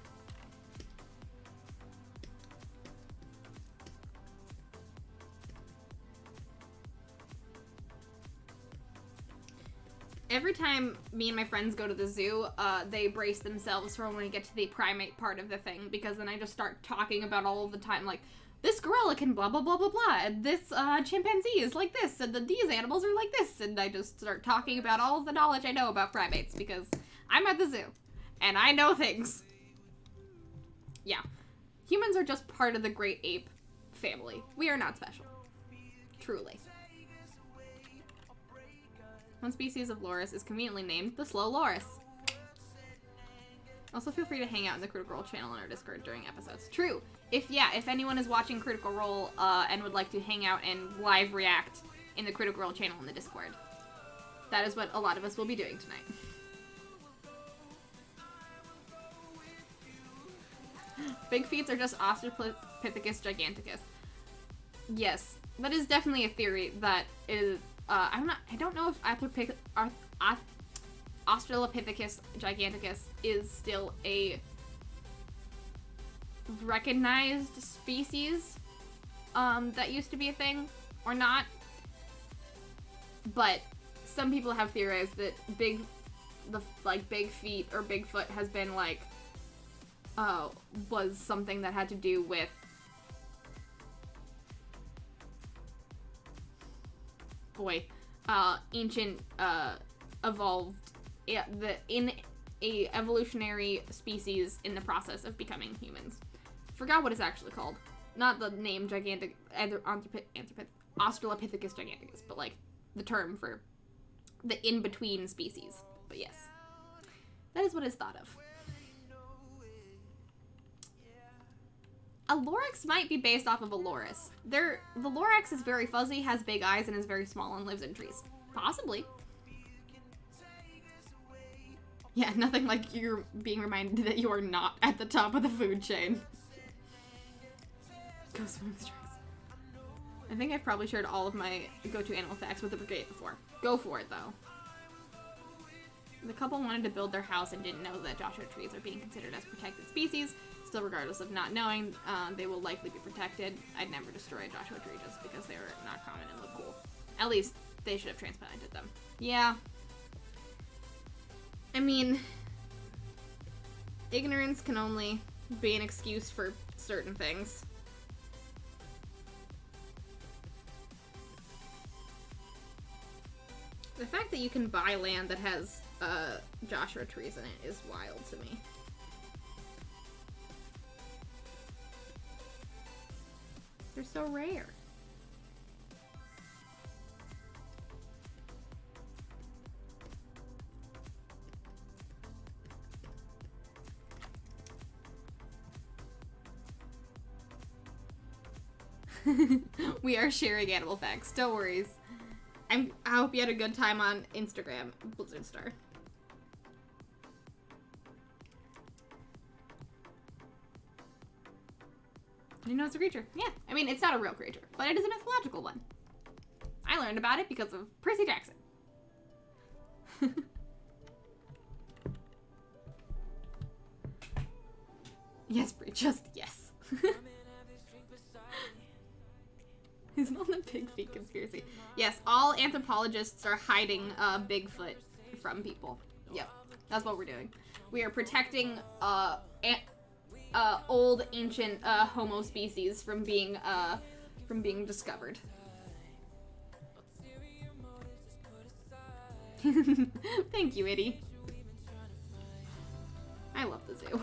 Every time me and my friends go to the zoo, they brace themselves for when we get to the primate part of the thing, because then I just start talking about all of the time, like, this gorilla can blah, blah, blah, blah, blah, and this chimpanzee is like this, and these animals are like this, and I just start talking about all of the knowledge I know about primates, because I'm at the zoo, and I know things. Yeah. Humans are just part of the great ape family. We are not special. Truly. One species of loris is conveniently named the slow loris. Also, feel free to hang out in the Critical Role channel on our Discord during episodes. True. If anyone is watching Critical Role and would like to hang out and live react in the Critical Role channel in the Discord, that is what a lot of us will be doing tonight. Big feet are just Australopithecus giganticus. Yes, that is definitely a theory that is. I don't know if Australopithecus giganticus is still a recognized species that used to be a thing or not. But some people have theorized that big feet or Bigfoot has been was something that had to do with ancient evolved in a evolutionary species in the process of becoming humans. Forgot what it's actually called. Not the name gigantic Australopithecus giganticus, but the term for the in-between species. But yes, that is what is thought of. A Lorax might be based off of a Loris. The Lorax is very fuzzy, has big eyes, and is very small and lives in trees. Possibly. Yeah, nothing like you're being reminded that you are not at the top of the food chain. Go swim with sharks. I think I've probably shared all of my go-to animal facts with the brigade before. Go for it, though. The couple wanted to build their house and didn't know that Joshua trees are being considered as protected species. Still, regardless of not knowing, they will likely be protected. I'd never destroy a Joshua tree just because they are not common and look cool. At least, they should have transplanted them. Yeah. I mean, ignorance can only be an excuse for certain things. The fact that you can buy land that has Joshua trees in it is wild to me. They're so rare. We are sharing animal facts. Don't worry. I hope you had a good time on Instagram, Blizzard Star. I didn't know it's a creature. Yeah, I mean, it's not a real creature, but it is a mythological one. I learned about it because of Percy Jackson. Yes, Brie, just yes. It's not the big feet conspiracy. Yes, all anthropologists are hiding Bigfoot from people. Yep, that's what we're doing. We are protecting old ancient Homo species from being discovered. Thank you, Itty. I love the zoo.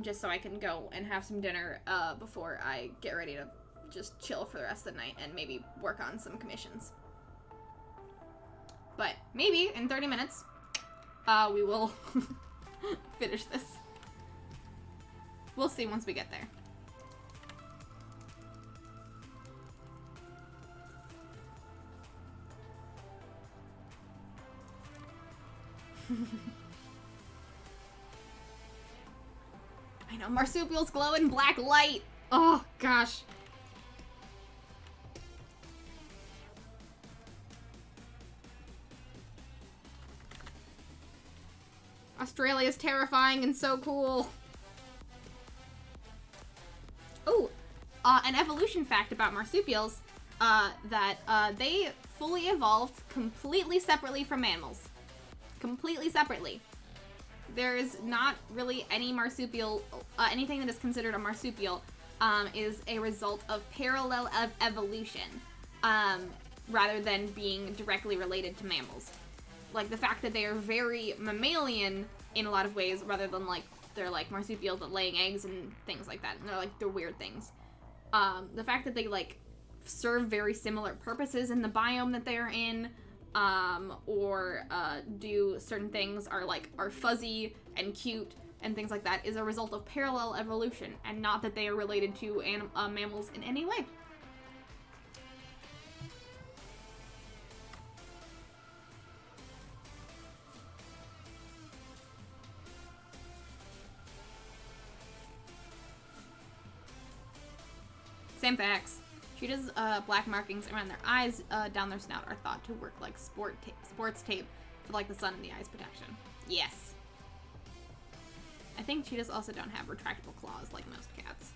just so I can go and have some dinner before I get ready to just chill for the rest of the night and maybe work on some commissions. But maybe in 30 minutes, we will finish this. We'll see once we get there. I know, marsupials glow in black light. Oh, gosh. Australia's terrifying and so cool. Oh, an evolution fact about marsupials, that they fully evolved completely separately from mammals. Completely separately. There is not really any marsupial, anything that is considered a marsupial, is a result of parallel evolution, rather than being directly related to mammals. Like, the fact that they are very mammalian in a lot of ways, rather than, like, they're, like, marsupials that laying eggs and things like that. And they're, like, they're weird things. The fact that they, like, serve very similar purposes in the biome that they are in, or do certain things, are fuzzy and cute and things like that, is a result of parallel evolution, and not that they are related to mammals in any way. Same facts. Cheetahs' black markings around their eyes, down their snout, are thought to work like sports tape for, like, the sun and the eyes protection. Yes. I think cheetahs also don't have retractable claws like most cats.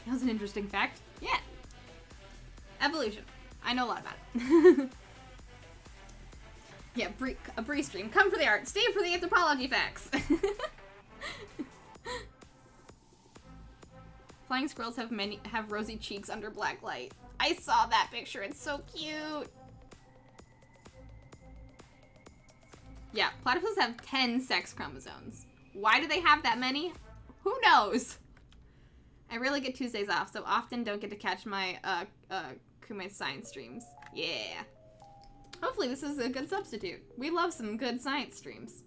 That was an interesting fact. Yeah. Evolution. I know a lot about it. Yeah, a Bree stream. Come for the art, stay for the anthropology facts. Flying squirrels have rosy cheeks under black light. I saw that picture. It's so cute. Yeah, platypuses have 10 sex chromosomes. Why do they have that many? Who knows? I rarely get Tuesdays off, so often don't get to catch my crewmate science streams. Yeah. Hopefully this is a good substitute. We love some good science streams.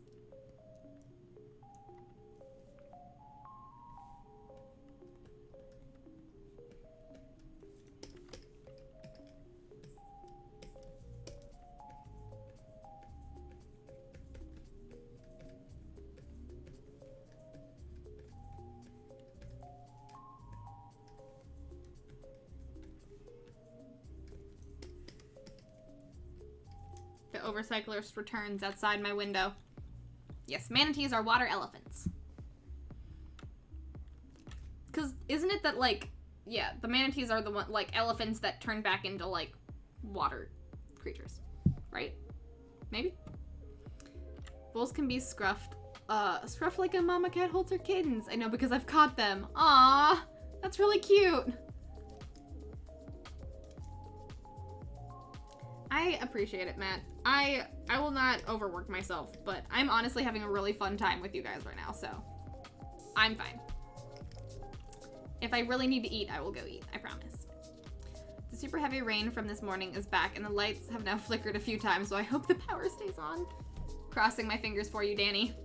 The overcyclist returns outside my window. Yes, manatees are water elephants. Because isn't it that, like, yeah, the manatees are the one, like, elephants that turn back into, like, water creatures, right? Maybe? Bulls can be scruffed. Scruffed like a mama cat holds her kittens. I know, because I've caught them. Aww, that's really cute. I appreciate it, Matt. I will not overwork myself, but I'm honestly having a really fun time with you guys right now, so I'm fine. If I really need to eat, I will go eat, I promise. The super heavy rain from this morning is back, and the lights have now flickered a few times, so I hope the power stays on. Crossing my fingers for you, Danny.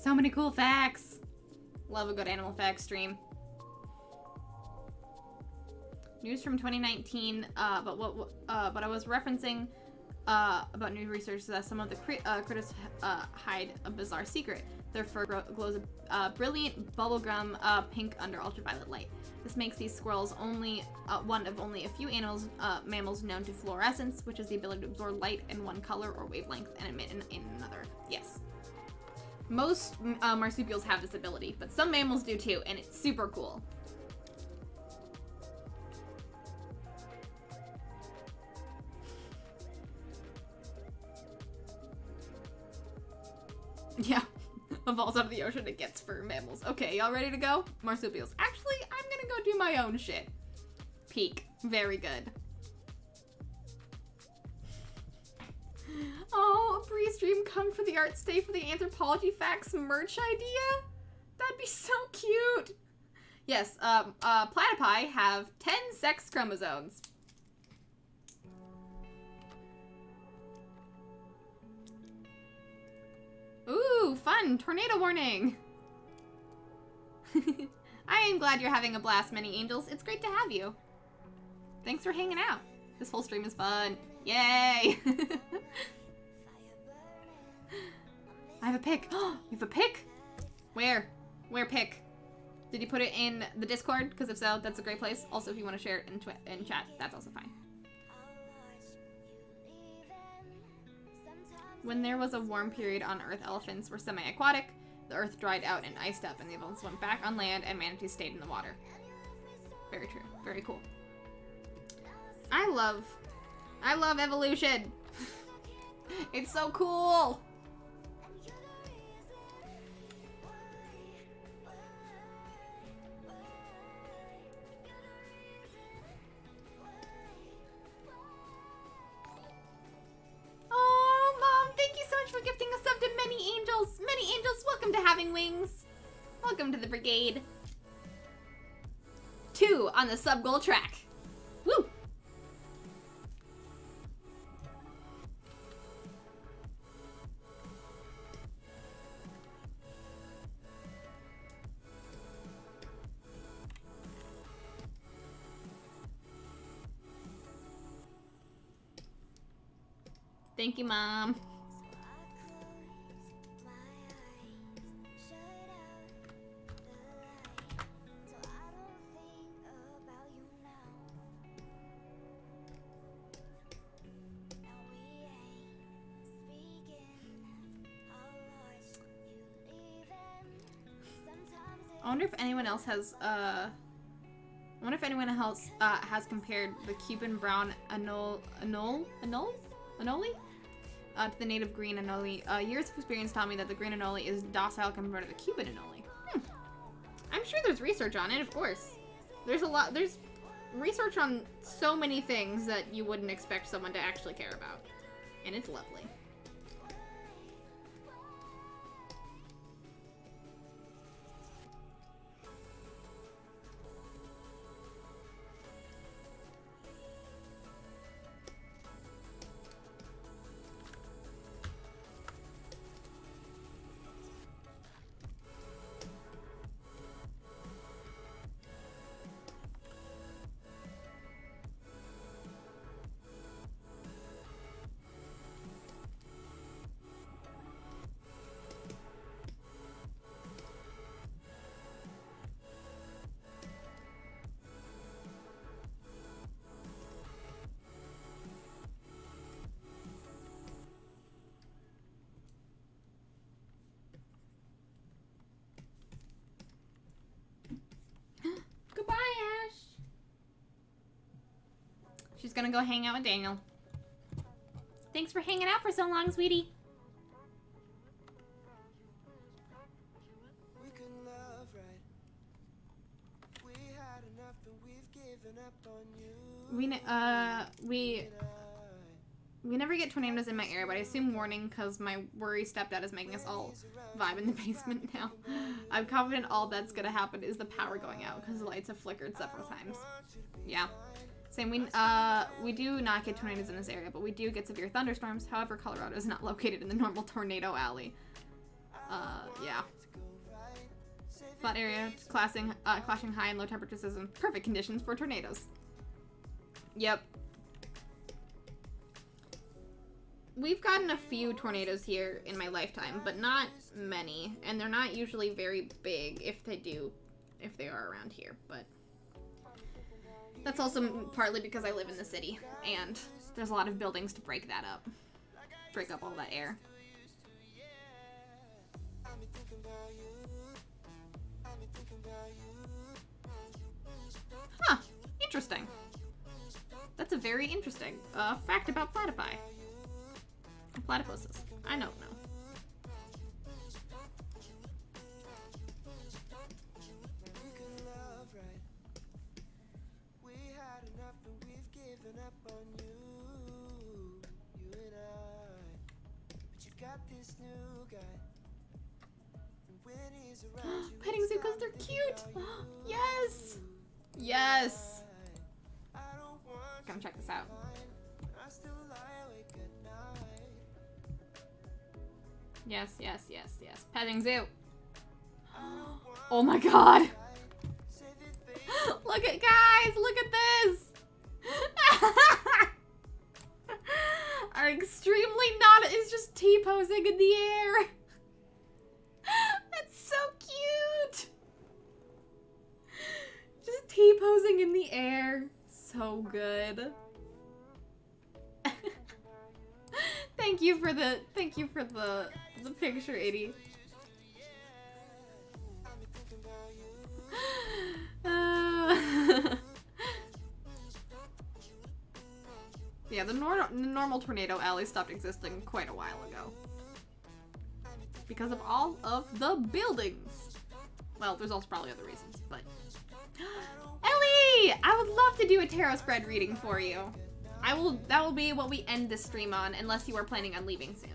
So many cool facts. Love a good animal facts stream. News from 2019, but I was referencing about new research that some of the critters hide a bizarre secret. Their fur glows a brilliant bubblegum pink under ultraviolet light. This makes these squirrels one of only a few mammals known to fluorescence, which is the ability to absorb light in one color or wavelength and emit in another. Yes. Most marsupials have this ability, but some mammals do too, and it's super cool. Yeah. Evolves out of the ocean, it gets for mammals. Okay, y'all ready to go? Marsupials. Actually, I'm gonna go do my own shit. Peak. Very good. Oh, a Bree stream come for the art, stay for the anthropology facts merch idea? That'd be so cute. Yes, platypi have 10 sex chromosomes. Ooh, fun! Tornado warning! I am glad you're having a blast, Many Angels. It's great to have you. Thanks for hanging out. This whole stream is fun. Yay! I have a pic. Oh, you have a pic? Where? Where pic? Did you put it in the Discord? Because if so, that's a great place. Also, if you want to share it in chat, that's also fine. When there was a warm period on Earth, elephants were semi-aquatic. The Earth dried out and iced up, and the elephants went back on land, and manatees stayed in the water. Very true. Very cool. I love evolution. It's so cool. Oh, Mom, thank you so much for gifting a sub to Many Angels. Many Angels, welcome to Having Wings. Welcome to the brigade. 2 on the sub goal track. Woo! Thank you, Mom. I wonder if anyone else has has compared the Cuban brown anole to the native green anole. Years of experience taught me that the green anole is docile compared to the Cuban anole. I'm sure there's research on it, of course. There's research on so many things that you wouldn't expect someone to actually care about. And it's lovely. Goodbye, Ash. She's gonna go hang out with Daniel. Thanks for hanging out for so long, sweetie. We can love right. We had enough and we've given up on you. We never get tornadoes in my area, but I assume warning because my worry stepdad is making us all vibe in the basement now. I'm confident all that's gonna happen is the power going out because the lights have flickered several times. Yeah. Same, we do not get tornadoes in this area, but we do get severe thunderstorms. However, Colorado is not located in the normal tornado alley. Yeah. Flat area, clashing high and low temperatures is in perfect conditions for tornadoes. Yep. We've gotten a few tornadoes here in my lifetime, but not many. And they're not usually very big if they are around here. But that's also partly because I live in the city, and there's a lot of buildings to break that up. Break up all that air. Huh. Interesting. That's a very interesting fact about platypi. Platypuses. I don't know. Petting zoo because they're cute. Yes. Yes. Come check this out. Yes, yes, yes, yes. Petting zoo. Oh my god. Look at, guys, look at this. Our extremely not is just T-posing in the air. That's so cute. Just T-posing in the air. So good. Thank you for the picture, Itty. Yeah, the normal tornado alley stopped existing quite a while ago. Because of all of the buildings. Well, there's also probably other reasons, but... Ellie! I would love to do a tarot spread reading for you. That will be what we end this stream on, unless you are planning on leaving soon.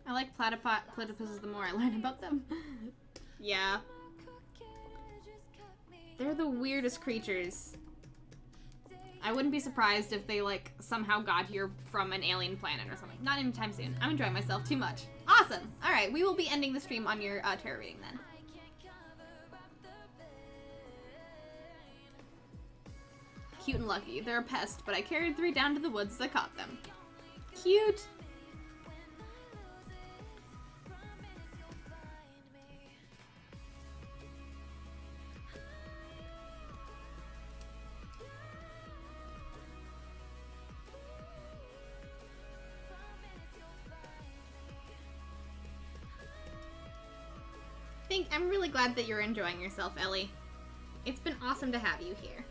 I like platypuses the more I learn about them. Yeah. They're the weirdest creatures. I wouldn't be surprised if they, like, somehow got here from an alien planet or something. Not anytime soon. I'm enjoying myself too much. Awesome! Alright, we will be ending the stream on your tarot reading then. Cute and lucky. They're a pest, but I carried 3 down to the woods as I caught them. Cute! I'm really glad that you're enjoying yourself, Ellie. It's been awesome to have you here.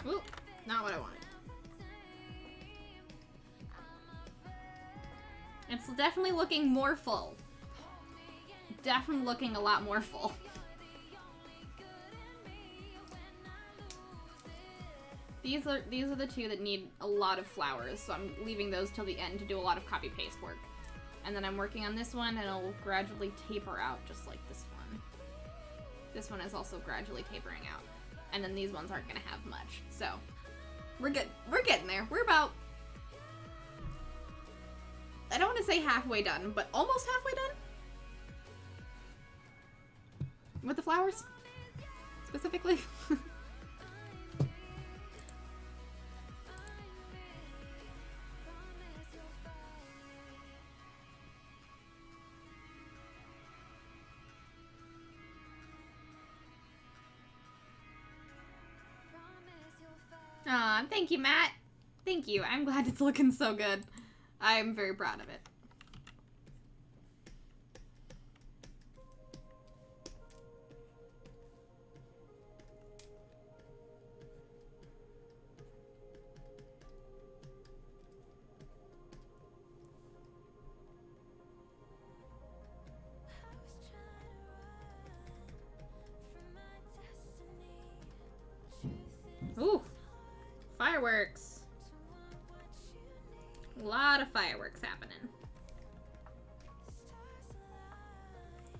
Ooh, not what I wanted. It's definitely looking more full. Definitely looking a lot more full. These are the 2 that need a lot of flowers, so I'm leaving those till the end to do a lot of copy-paste work. And then I'm working on this one, and it'll gradually taper out, just like this one. This one is also gradually tapering out. And then these ones aren't gonna have much. So, we're good. We're getting there. We're about... I don't want to say halfway done, but almost halfway done? With the flowers? Specifically? Aw, thank you, Matt. Thank you. I'm glad it's looking so good. I'm very proud of it. Ooh, fireworks. A lot of fireworks happening.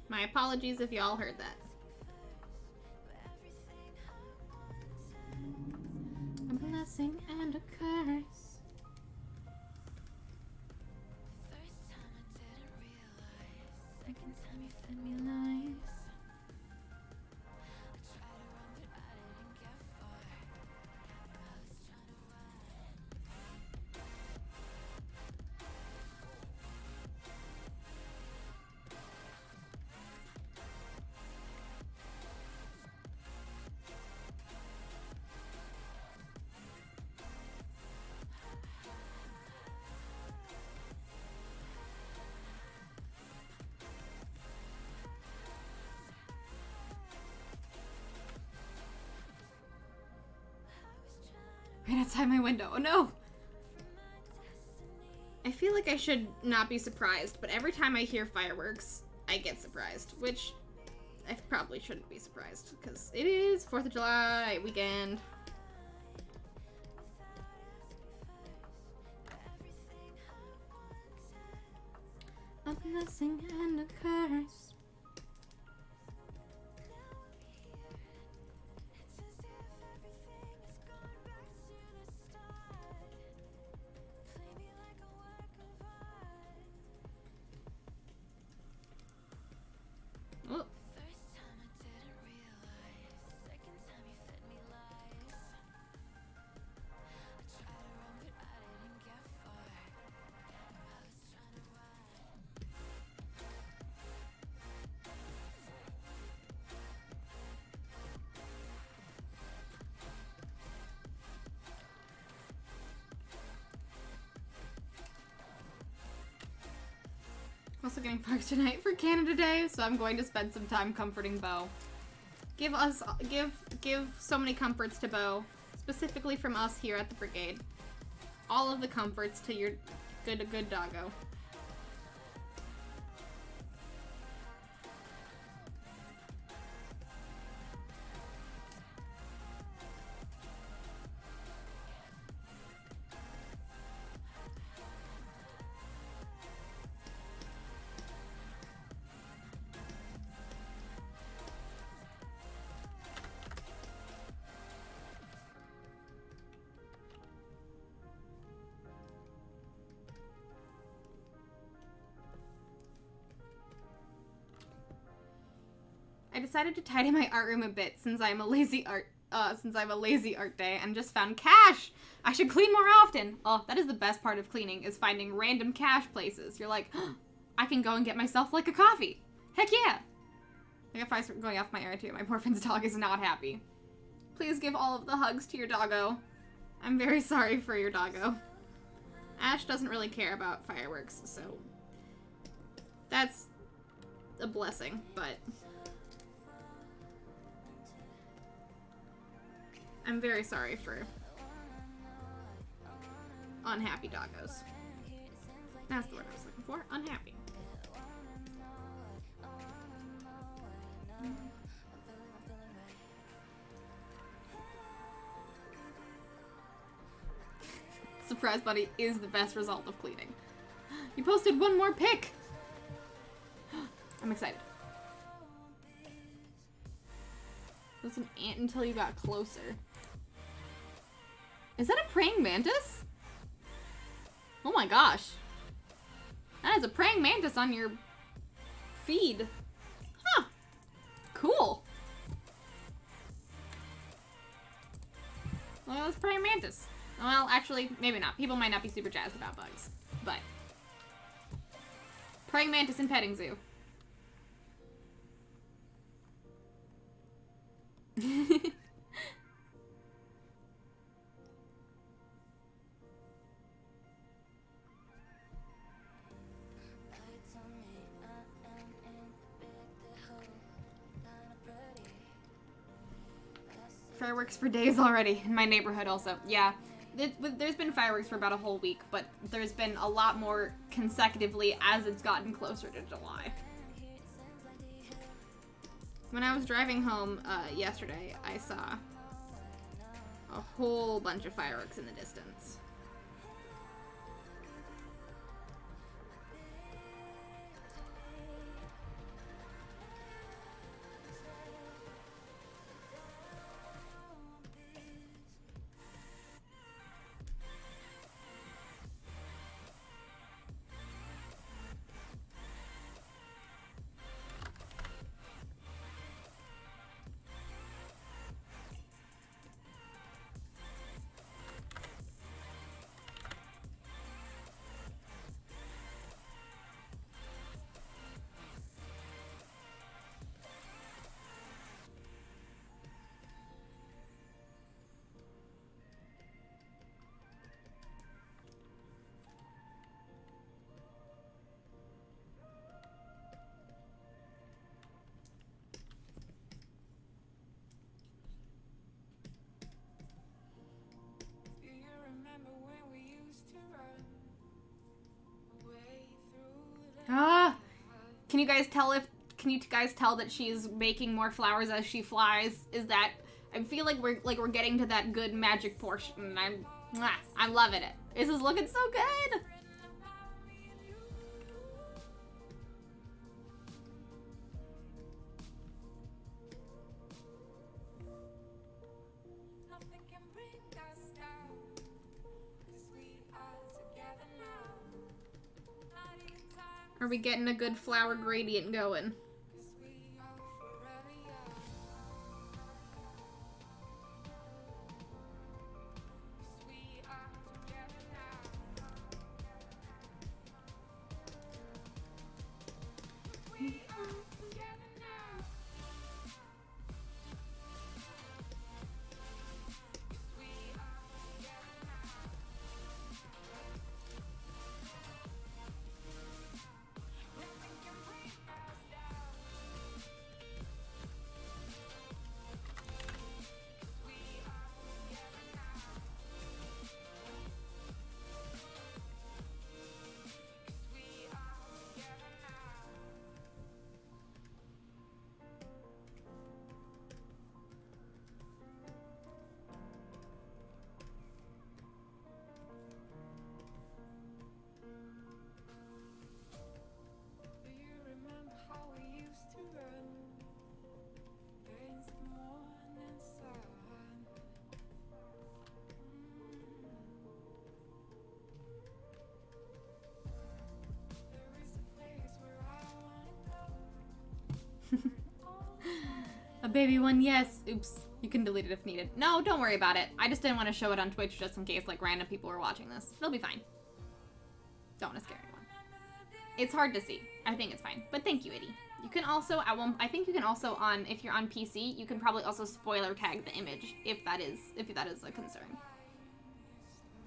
My apologies if y'all heard that. A blessing and a curse. Second time you fed me lies. Right outside my window. Oh no! I feel like I should not be surprised, but every time I hear fireworks, I get surprised, which I probably shouldn't be surprised, because it is 4th of July weekend. A blessing and a curse. Oh. Also getting parked tonight for Canada Day, so I'm going to spend some time comforting Bo. Give so many comforts to Bo, specifically from us here at the Brigade. All of the comforts to your good doggo. I decided to tidy my art room a bit since I'm a lazy art day and just found cash. I should clean more often. Oh, that is the best part of cleaning, is finding random cash places. You're like, oh, I can go and get myself like a coffee. Heck yeah. Like if I start going off my air too, my poor friend's dog is not happy. Please give all of the hugs to your doggo. I'm very sorry for your doggo. Ash doesn't really care about fireworks, so that's a blessing, but I'm very sorry for unhappy doggos. That's the word I was looking for. Unhappy. Surprise Buddy is the best result of cleaning. You posted one more pic! I'm excited. It was an ant until you got closer. Is that a praying mantis? Oh my gosh. That is a praying mantis on your feed. Huh. Cool. Well, it's praying mantis. Well, actually, maybe not. People might not be super jazzed about bugs. But praying mantis in petting zoo. Fireworks for days already in my neighborhood also. Yeah. There's been fireworks for about a whole week, but there's been a lot more consecutively as it's gotten closer to July. When I was driving home yesterday, I saw a whole bunch of fireworks in the distance. Can you guys tell that she's making more flowers as she flies? Is that I feel like we're getting to that good magic portion, and I'm loving it. This is looking so good. Are we getting a good flower gradient going? A baby one, yes. Oops. You can delete it if needed. No, don't worry about it. I just didn't want to show it on Twitch just in case, like, random people were watching this. It'll be fine. Don't want to scare anyone. It's hard to see. I think it's fine. But thank you, Itty. You can also, I think you can also, if you're on PC, you can probably also spoiler tag the image, if that is a concern.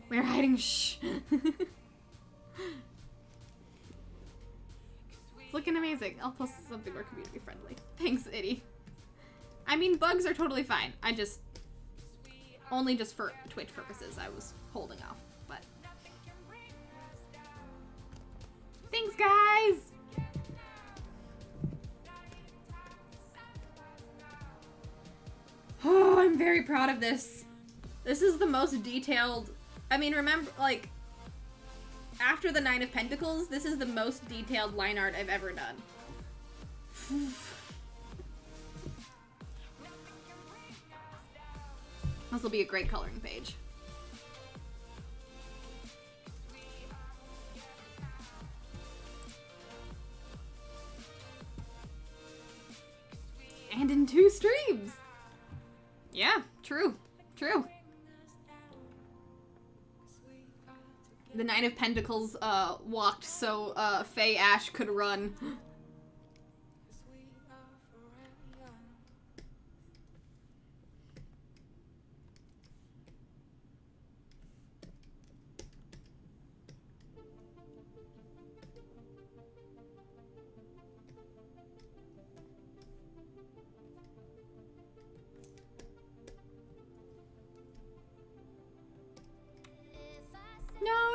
We're hiding, shh. It's looking amazing. I'll post something more community friendly. Thanks, Itty. I mean, bugs are totally fine. I just, only just for Twitch purposes, I was holding off, but. Thanks, guys! Oh, I'm very proud of this. This is the most detailed, I mean, remember, like, after the Nine of Pentacles, this is the most detailed line art I've ever done. This will be a great coloring page. And in 2 streams! Yeah, true. True. The Nine of Pentacles walked so Faye Ash could run.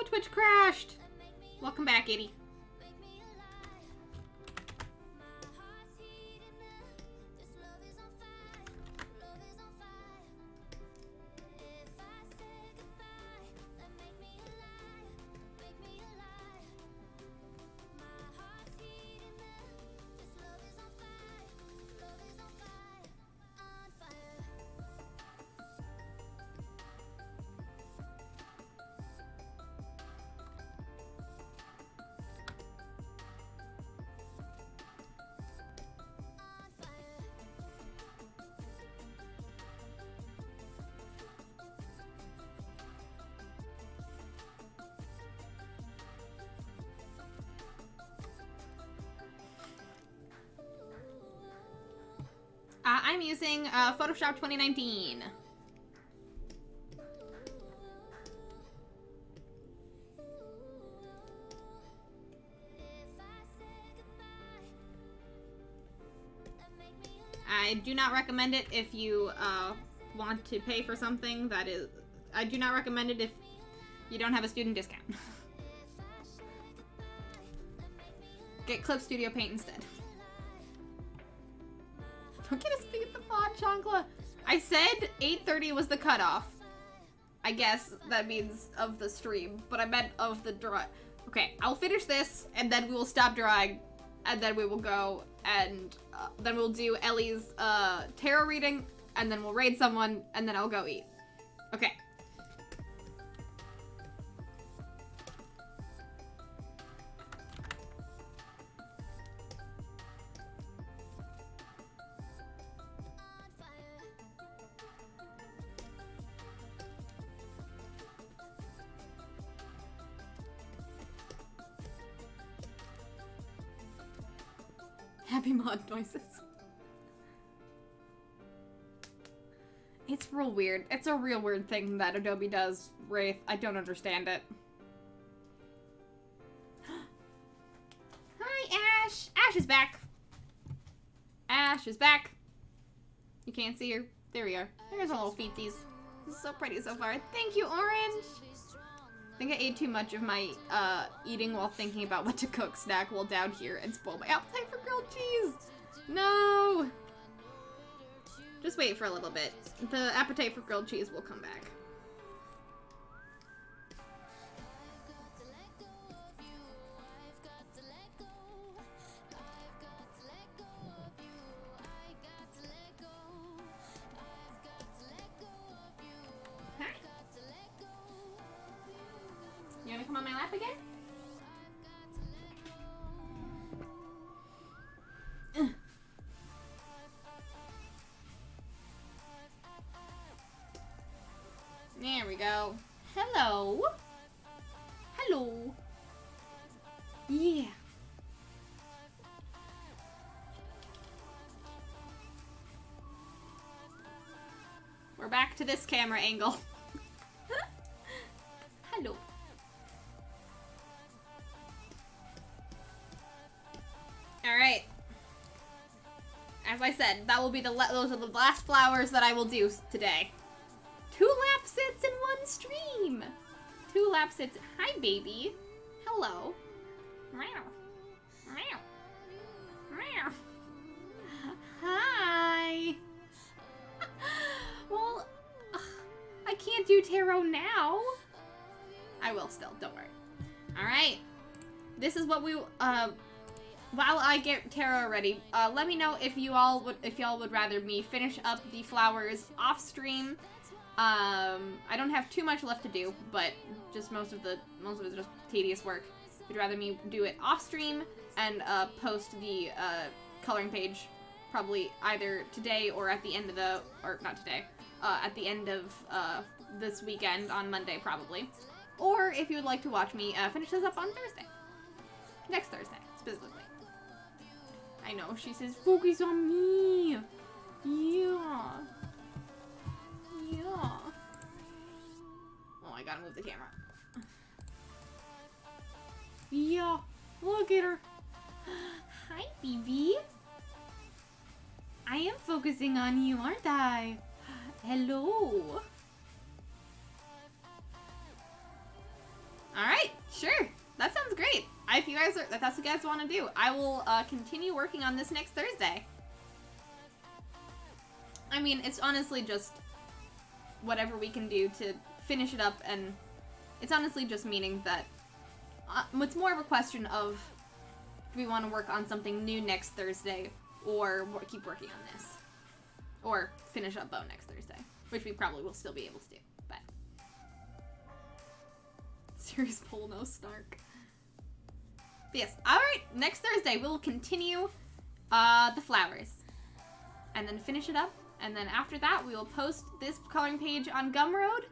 Twitch crashed. Welcome back, Itty. I'm using Photoshop 2019. I do not recommend it if you want to pay for something that is... I do not recommend it if you don't have a student discount. Get Clip Studio Paint instead. Don't get a speak at the pod, Chancla. I said 8:30 was the cutoff. I guess that means of the stream, but I meant of the draw. Okay, I'll finish this, and then we will stop drawing, and then we will go, and then we'll do Ellie's tarot reading, and then we'll raid someone, and then I'll go eat. Okay. Happy mod noises. It's real weird. It's a real weird thing that Adobe does, Wraith. I don't understand it. Hi, Ash! Ash is back! Ash is back! You can't see her. There we are. There's our little feetsies. This is so pretty so far. Thank you, Orange! I think I ate too much of my eating while thinking about what to cook snack while down here and spoil my appetite for grilled cheese. No! Just wait for a little bit. The appetite for grilled cheese will come back. You wanna come on my lap again? There we go. Hello. Hello. Yeah. We're back to this camera angle. Hello. Alright. As I said, that will be those are the last flowers that I will do today. 2 lap sits in one stream. 2 lap sits. Hi, baby. Hello. Hi. Well, I can't do tarot now. I will still. Don't worry. All right. This is what we while I get tarot ready, let me know if y'all would rather me finish up the flowers off stream. I don't have too much left to do, but just most of it is just tedious work. If you'd rather me do it off stream and post the coloring page probably either today or at the end of at the end of this weekend on Monday probably. Or if you would like to watch me finish this up on Thursday. Next Thursday, specifically. I know, she says, focus on me. Yeah. Yeah. Oh, I gotta move the camera. Yeah. Look at her. Hi, BB. I am focusing on you, aren't I? Hello. Alright. that sounds great. If you guys if that's what you guys want to do, I will continue working on this next Thursday. I mean, it's honestly just whatever we can do to finish it up, and it's honestly just meaning that it's more of a question of do we want to work on something new next Thursday, or keep working on this, or finish up Bow next Thursday, which we probably will still be able to do. But serious poll, no snark. But yes, all right. Next Thursday we'll continue the flowers, and then finish it up. And then after that, we will post this coloring page on Gumroad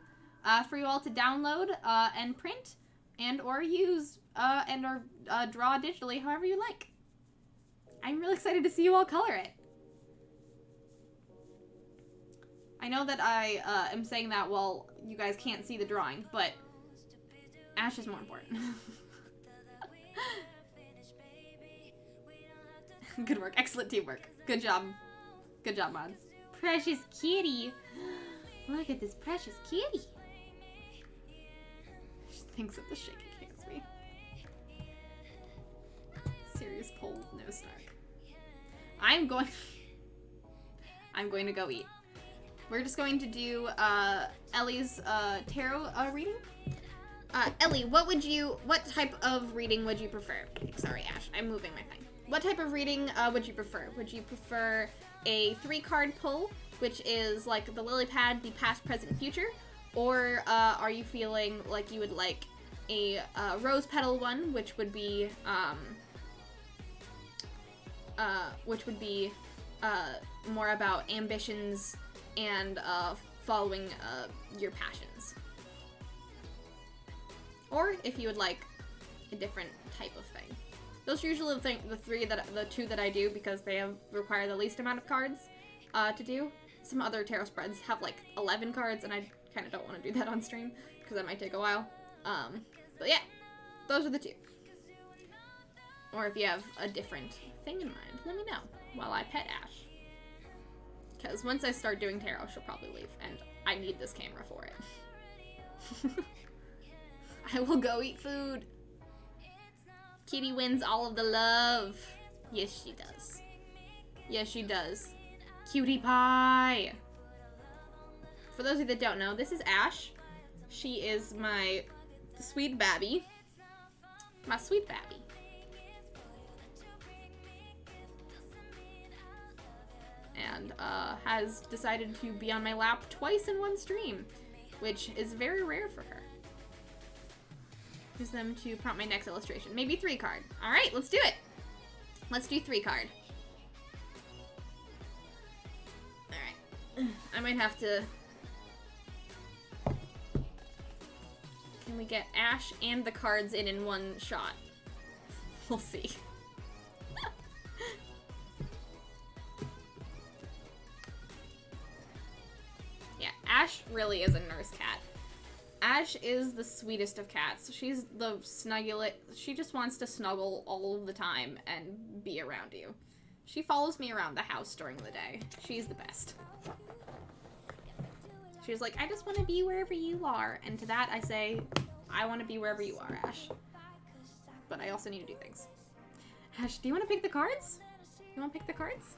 for you all to download and print and or use and or draw digitally, however you like. I'm really excited to see you all color it. I know that I am saying that while you guys can't see the drawing, but Ash is more important. Good work. Excellent teamwork. Good job. Good job, mods. Precious kitty. Look at this precious kitty. She thinks of the shaky hands me. Serious poll, no snark. I'm going to go eat. We're just going to do Ellie's tarot reading. Ellie, what type of reading would you prefer? Sorry, Ash, I'm moving my thing. What type of reading would you prefer? Would you prefer a 3-card pull, which is like the lily pad, the past, present, future? Or are you feeling like you would like a rose petal one, which would be more about ambitions and following your passions? Or if you would like a different type of thing. Those are usually the two that I do because they require the least amount of cards to do. Some other tarot spreads have like 11 cards, and I kind of don't want to do that on stream because that might take a while. But yeah, those are the two. Or if you have a different thing in mind, let me know while I pet Ash. Because once I start doing tarot, she'll probably leave, and I need this camera for it. I will go eat food. Kitty wins all of the love. Yes, she does. Yes, she does. Cutie pie. For those of you that don't know, this is Ash. She is my sweet babby. My sweet babby. And has decided to be on my lap twice in one stream, which is very rare for her. Use them to prompt my next illustration. Maybe 3-card. All right, let's do it. Let's do 3-card. All right. I might have to... Can we get Ash and the cards in one shot? We'll see. Yeah, Ash really is a nurse cat. Ash is the sweetest of cats. She's the snugglet. She just wants to snuggle all of the time and be around you. She follows me around the house during the day. She's the best. She's like, I just want to be wherever you are. And to that I say, I want to be wherever you are, Ash. But I also need to do things. Ash, do you want to pick the cards? You want to pick the cards?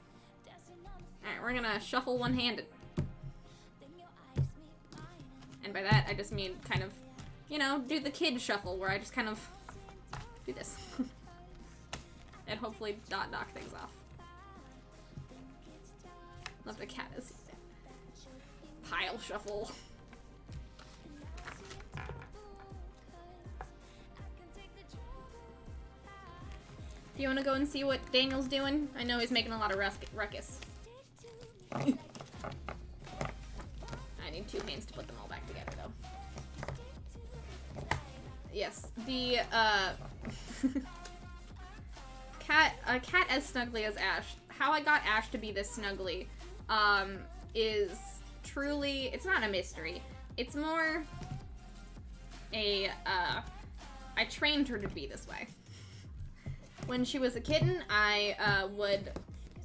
Alright, we're gonna shuffle one-handed. And by that, I just mean kind of, you know, do the kid shuffle where I just kind of do this. And hopefully not knock things off. Love the cat is pile shuffle. Do you want to go and see what Daniel's doing? I know he's making a lot of ruckus. I need 2 hands to put them all back together, though. Yes, the, cat as snuggly as Ash. How I got Ash to be this snuggly, is truly, it's not a mystery. It's more a, I trained her to be this way. When she was a kitten, I, would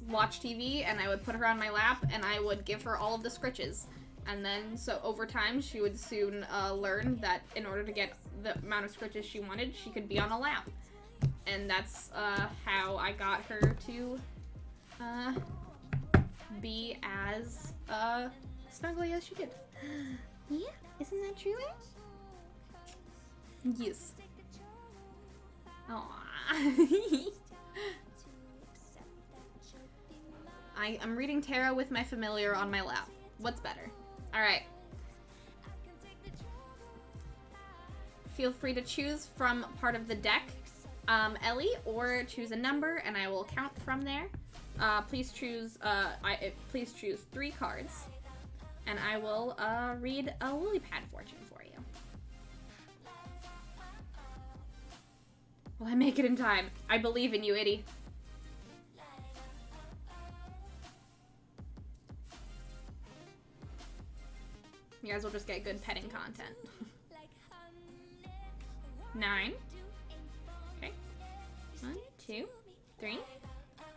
watch TV, and I would put her on my lap, and I would give her all of the scritches. And then, so over time, she would soon learn that in order to get the amount of scritches she wanted, she could be on a lap. And that's how I got her to be as snuggly as she did. Yeah, isn't that true, Ash? Yes. Aww. I'm reading tarot with my familiar on my lap. What's better? Alright. Feel free to choose from part of the deck, Ellie, or choose a number, and I will count from there. Please choose 3 cards, and I will read a lily pad fortune for you. Will I make it in time? I believe in you, Itty. You guys will just get good petting content. 9. Okay. 1, 2, 3,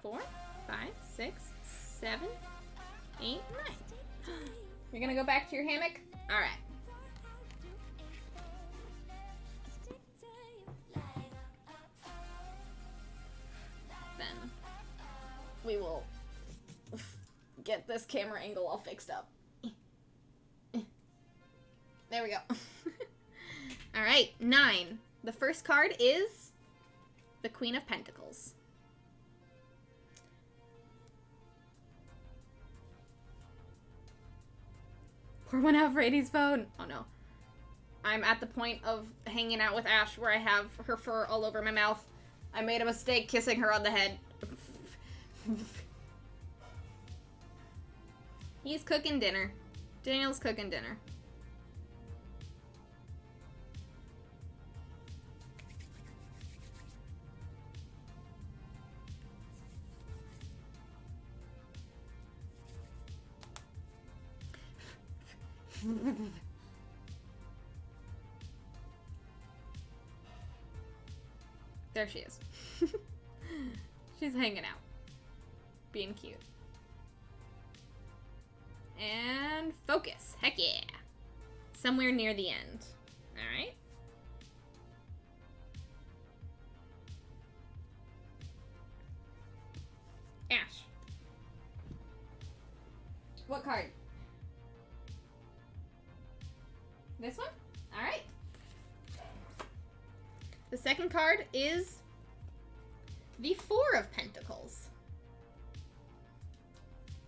4, 5, 6, 7, 8, 9. You're gonna go back to your hammock? Alright. Then we will get this camera angle all fixed up. There we go. Alright, 9. The first card is the Queen of Pentacles. Pour one out for Eddie's phone. Oh no. I'm at the point of hanging out with Ash where I have her fur all over my mouth. I made a mistake kissing her on the head. He's cooking dinner. Daniel's cooking dinner. There she is. She's hanging out. Being cute. And focus. Heck yeah. Somewhere near the end. Alright. Ash. What card? This one? Alright. The second card is the 4 of Pentacles.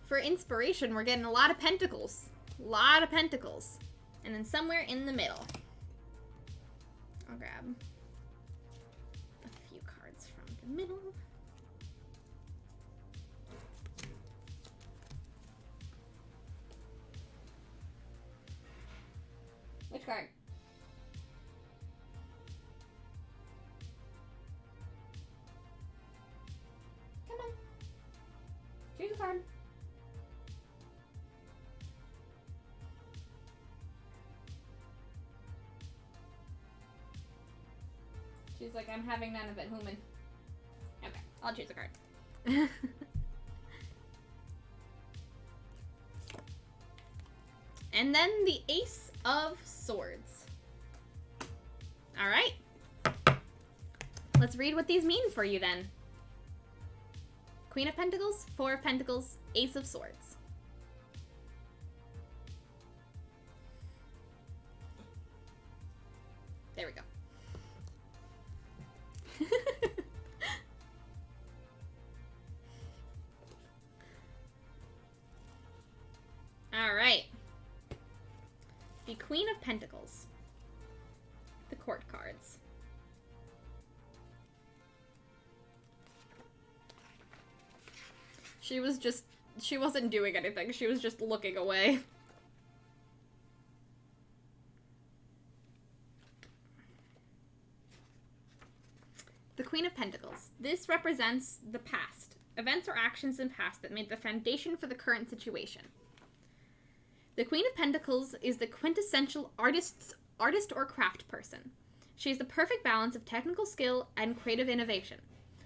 For inspiration, we're getting a lot of pentacles. A lot of pentacles. And then somewhere in the middle. I'll grab a few cards from the middle. Which card? Come on. Choose a card. She's like, I'm having none of it, human. Okay, I'll choose a card. And then the Ace of Swords. All right. Let's read what these mean for you then. Queen of Pentacles, 4 of Pentacles, Ace of Swords. There we go. All right. The Queen of Pentacles. The court cards. She wasn't doing anything. She was just looking away. The Queen of Pentacles. This represents the past. Events or actions in past that made the foundation for the current situation. The Queen of Pentacles is the quintessential artist or craft person. She is the perfect balance of technical skill and creative innovation.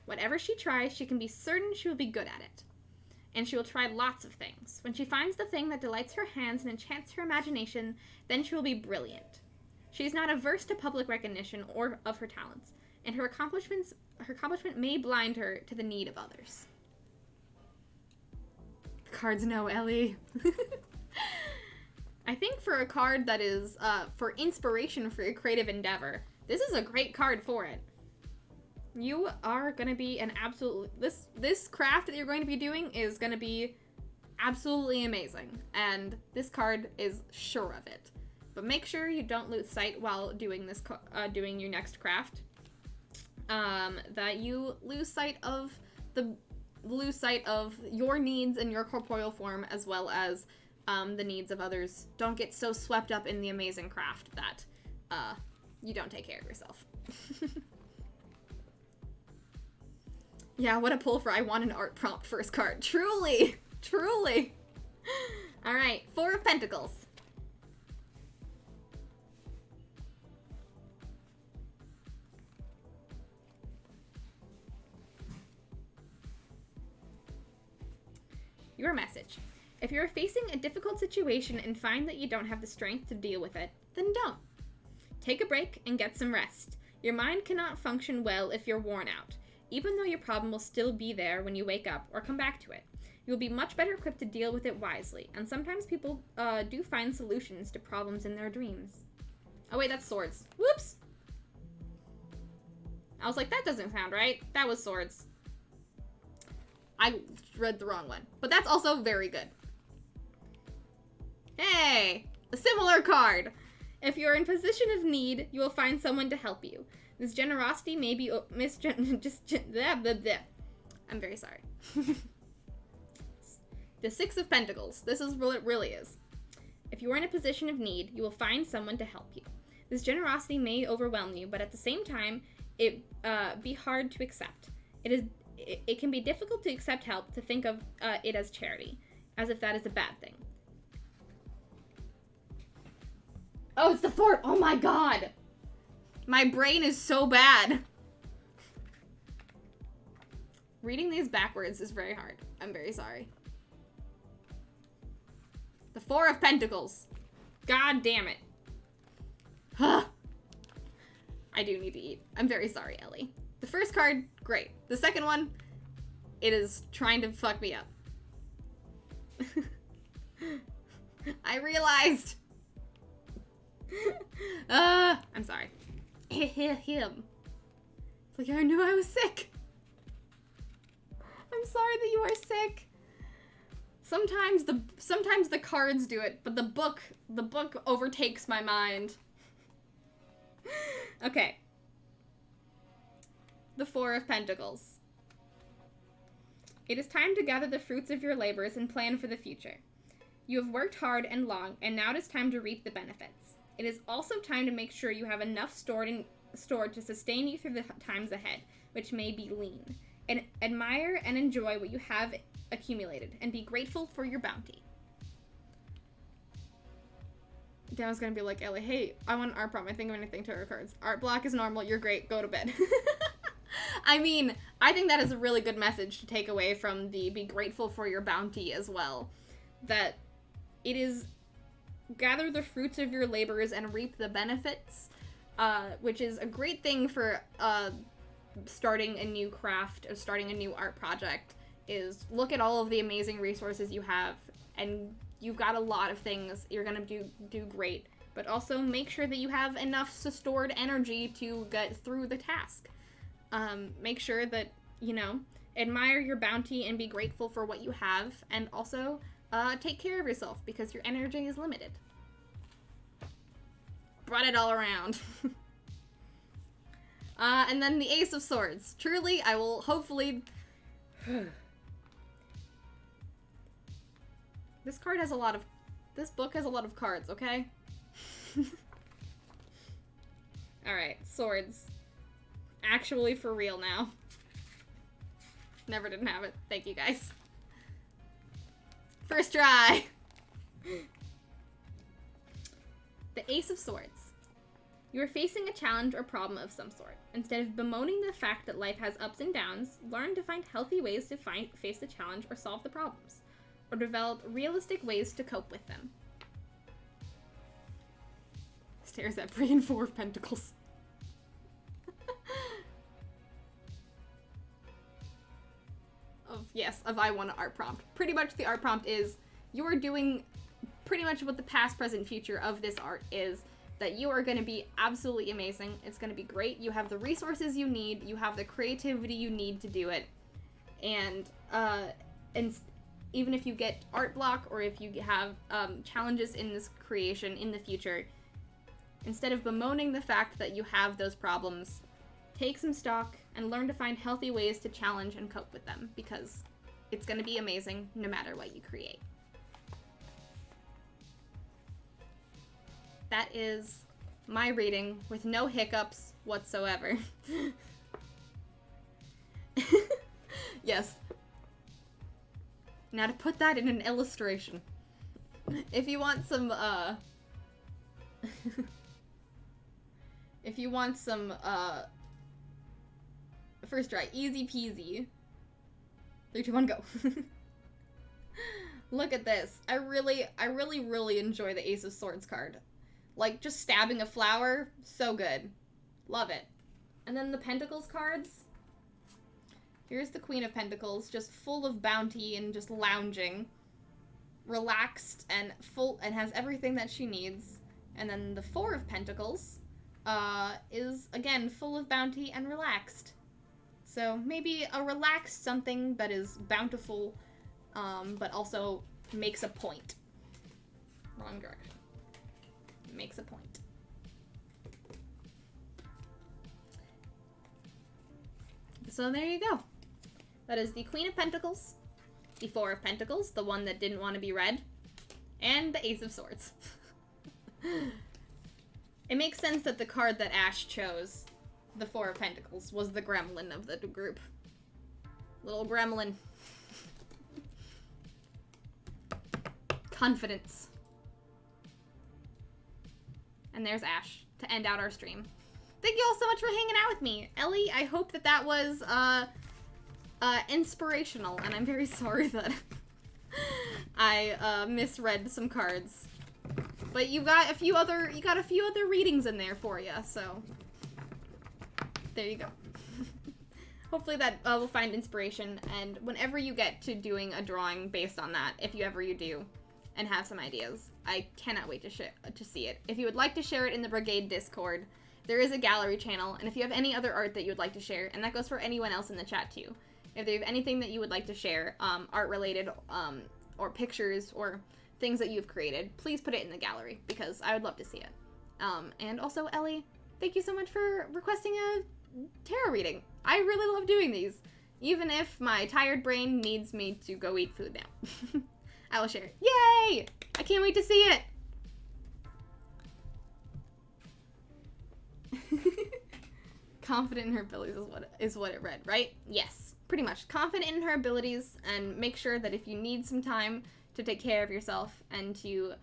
Whatever she tries, she can be certain she will be good at it. and she will try lots of things. When she finds the thing that delights her hands and enchants her imagination, then she will be brilliant. She is not averse to public recognition or of her talents, and her accomplishment may blind her to the need of others. The cards know, Ellie. I think for a card that is for inspiration for your creative endeavor, this is a great card for it. You are going to be an absolute... This craft that you're going to be doing is going to be absolutely amazing. And this card is sure of it. But make sure you don't lose sight while doing this, doing your next craft. That you lose sight of your needs in your corporeal form, as well as the needs of others. Don't get so swept up in the amazing craft that you don't take care of yourself. Yeah, what a pull for I want an art prompt first card. Truly! Truly! Alright, 4 of Pentacles. Your message. If you're facing a difficult situation and find that you don't have the strength to deal with it, then don't. Take a break and get some rest. Your mind cannot function well if you're worn out, even though your problem will still be there when you wake up or come back to it. You'll be much better equipped to deal with it wisely, and sometimes people do find solutions to problems in their dreams. Oh wait, that's swords. Whoops! I was like, that doesn't sound right. That was swords. I read the wrong one, but that's also very good. Hey! A similar card! If you're in position of need, you will find someone to help you. This generosity may be I'm very sorry. The 6 of Pentacles. This is what it really is. If you are in a position of need, you will find someone to help you. This generosity may overwhelm you, but at the same time, it be hard to accept. It can be difficult to accept help, to think of it as charity, as if that is a bad thing. Oh, it's the 4. Oh my god! My brain is so bad. Reading these backwards is very hard. I'm very sorry. The 4 of Pentacles. God damn it. Huh. I do need to eat. I'm very sorry, Ellie. The first card, great. The second one, it is trying to fuck me up. I realized. I'm sorry. Him. It's like, I knew I was sick. I'm sorry that you are sick. Sometimes the cards do it, but the book overtakes my mind. Okay. The 4 of Pentacles. It is time to gather the fruits of your labors and plan for the future. You have worked hard and long, and now it is time to reap the benefits. It is also time to make sure you have enough stored to sustain you through the times ahead, which may be lean. And admire and enjoy what you have accumulated, and be grateful for your bounty. Dan was gonna be like, Ellie, hey, I want an art prompt. I think of anything tarot cards. Art block is normal. You're great. Go to bed. I mean, I think that is a really good message to take away from the be grateful for your bounty as well. That it is gather the fruits of your labors and reap the benefits, which is a great thing for starting a new craft or starting a new art project. Is look at all of the amazing resources you have, and you've got a lot of things. You're gonna do great, but also make sure that you have enough stored energy to get through the task. Make sure that, you know, admire your bounty and be grateful for what you have, and also take care of yourself because your energy is limited. Brought it all around. And then the Ace of Swords. Truly, I will hopefully... This book has a lot of cards, okay? Alright, swords. Actually for real now. Never didn't have it. Thank you, guys. First try! The Ace of Swords. You are facing a challenge or problem of some sort. Instead of bemoaning the fact that life has ups and downs, learn to find healthy ways to face the challenge or solve the problems, or develop realistic ways to cope with them. Stares at Brie and Four of Pentacles. Of I want an art prompt. Pretty much the art prompt is you're doing pretty much what the past, present, future of this art is, that you are going to be absolutely amazing. It's going to be great. You have the resources you need. You have the creativity you need to do it. And even if you get art block or if you have challenges in this creation in the future, instead of bemoaning the fact that you have those problems, take some stock and learn to find healthy ways to challenge and cope with them, because it's going to be amazing no matter what you create. That is my reading with no hiccups whatsoever. Yes. Now to put that in an illustration. If you want some, if you want some, first try, easy peasy. 3, 2, 1, go. Look at this. I really enjoy the Ace of Swords card. Like, just stabbing a flower, so good. Love it. And then the Pentacles cards. Here's the Queen of Pentacles, just full of bounty and just lounging. Relaxed and full, and has everything that she needs. And then the Four of Pentacles is, again, full of bounty and relaxed. So maybe a relaxed something that is bountiful, but also makes a point. Wrong direction. Makes a point. So there you go. That is the Queen of Pentacles, the Four of Pentacles, the one that didn't want to be read, and the Ace of Swords. It makes sense that the card that Ash chose, the Four of Pentacles, was the gremlin of the group. Little gremlin. Confidence. And there's Ash to end out our stream. Thank you all so much for hanging out with me. Ellie, I hope that that was inspirational, and I'm very sorry that I misread some cards. But you got a few other readings in there for you, so there you go. Hopefully that will find inspiration, and whenever you get to doing a drawing based on that, if you do, and have some ideas, I cannot wait to see it. If you would like to share it in the Brigade Discord, there is a gallery channel, and if you have any other art that you would like to share, and that goes for anyone else in the chat too, if you have anything that you would like to share, art related, or pictures, or things that you've created, please put it in the gallery, because I would love to see it. And also, Ellie, thank you so much for requesting a tarot reading. I really love doing these, even if my tired brain needs me to go eat food now. I will share it. Yay! I can't wait to see it! Confident in her abilities is what it read, right? Yes, pretty much. Confident in her abilities, and make sure that if you need some time to take care of yourself and to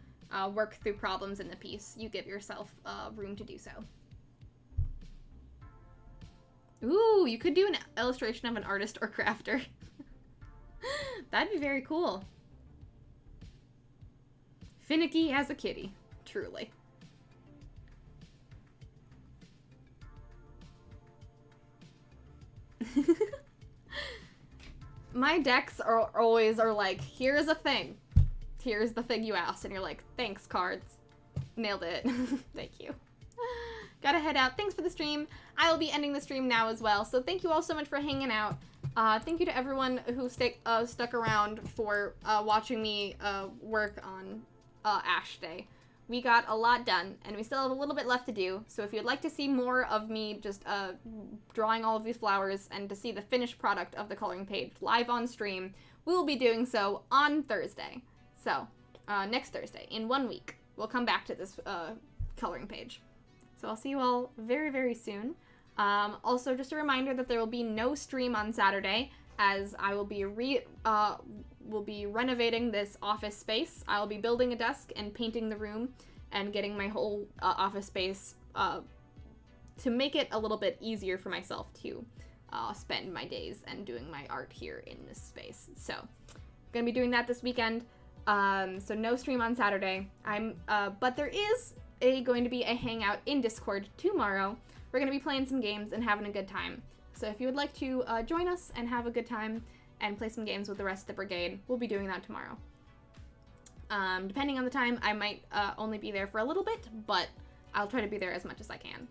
work through problems in the piece, you give yourself room to do so. Ooh, you could do an illustration of an artist or crafter. That'd be very cool. Finicky as a kitty, truly. My decks are always like, here's a thing. Here's the thing you asked, and you're like, thanks, cards. Nailed it. Thank you. Gotta head out. Thanks for the stream. I will be ending the stream now as well, so thank you all so much for hanging out. Thank you to everyone who stuck around for watching me work on Ash Day. We got a lot done, and we still have a little bit left to do, so if you'd like to see more of me just drawing all of these flowers and to see the finished product of the coloring page live on stream, we will be doing so on Thursday. So, next Thursday, in 1 week, we'll come back to this coloring page. So I'll see you all very, very soon. Also, just a reminder that there will be no stream on Saturday, as I will be renovating this office space. I'll be building a desk and painting the room and getting my whole office space to make it a little bit easier for myself to spend my days and doing my art here in this space. So, gonna be doing that this weekend. So no stream on Saturday. But there is going to be a hangout in Discord tomorrow. We're gonna be playing some games and having a good time. So if you would like to join us and have a good time and play some games with the rest of the brigade, we'll be doing that tomorrow. Depending on the time, I might only be there for a little bit, but I'll try to be there as much as I can,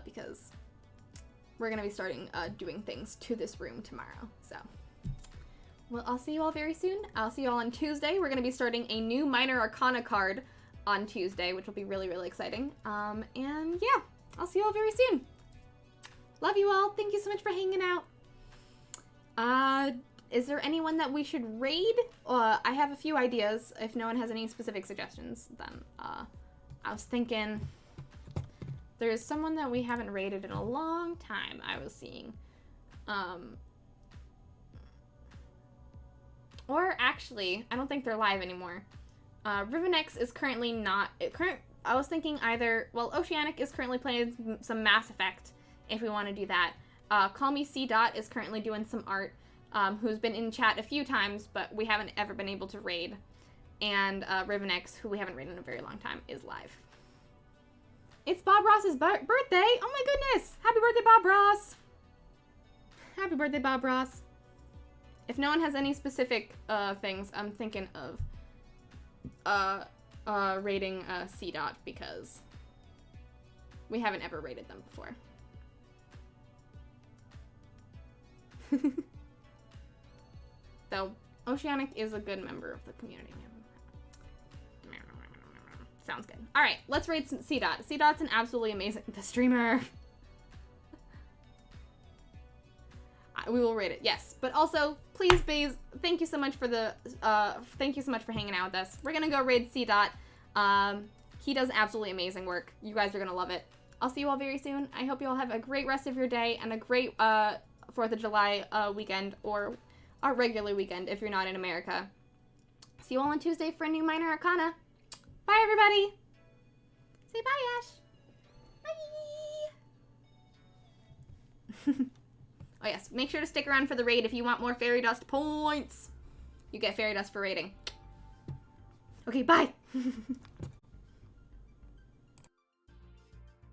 because we're gonna be starting doing things to this room tomorrow. So, well, I'll see you all very soon. I'll see you all on Tuesday. We're gonna be starting a new Minor Arcana card on Tuesday, which will be really, really exciting. And yeah, I'll see you all very soon. Love you all. Thank you so much for hanging out. Is there anyone that we should raid? I have a few ideas. If no one has any specific suggestions, then I was thinking there's someone that we haven't raided in a long time, I was seeing. Or actually, I don't think they're live anymore. Rivenex is currently not... I was thinking either... Well, Oceanic is currently playing some Mass Effect, if we want to do that. Call Me C. Dot is currently doing some art, who's been in chat a few times, but we haven't ever been able to raid. And Rivenex, who we haven't raided in a very long time, is live. It's Bob Ross's birthday! Oh my goodness! Happy birthday, Bob Ross! Happy birthday, Bob Ross. If no one has any specific things, I'm thinking of raiding C. Dot, because we haven't ever raided them before. Though Oceanic is a good member of the community. Sounds good. Alright, let's raid some C. Dot. C. Dot's an absolutely amazing streamer. We will rate it, yes. But also, please, Baze, thank you so much for hanging out with us. We're gonna go raid C. Dot. He does absolutely amazing work. You guys are gonna love it. I'll see you all very soon. I hope you all have a great rest of your day and a great 4th of July weekend, or our regular weekend if you're not in America. See you all on Tuesday for a new Minor Arcana. Bye, everybody. Say bye, Ash. Bye. Oh, yes. Make sure to stick around for the raid if you want more fairy dust points. You get fairy dust for raiding. Okay, bye.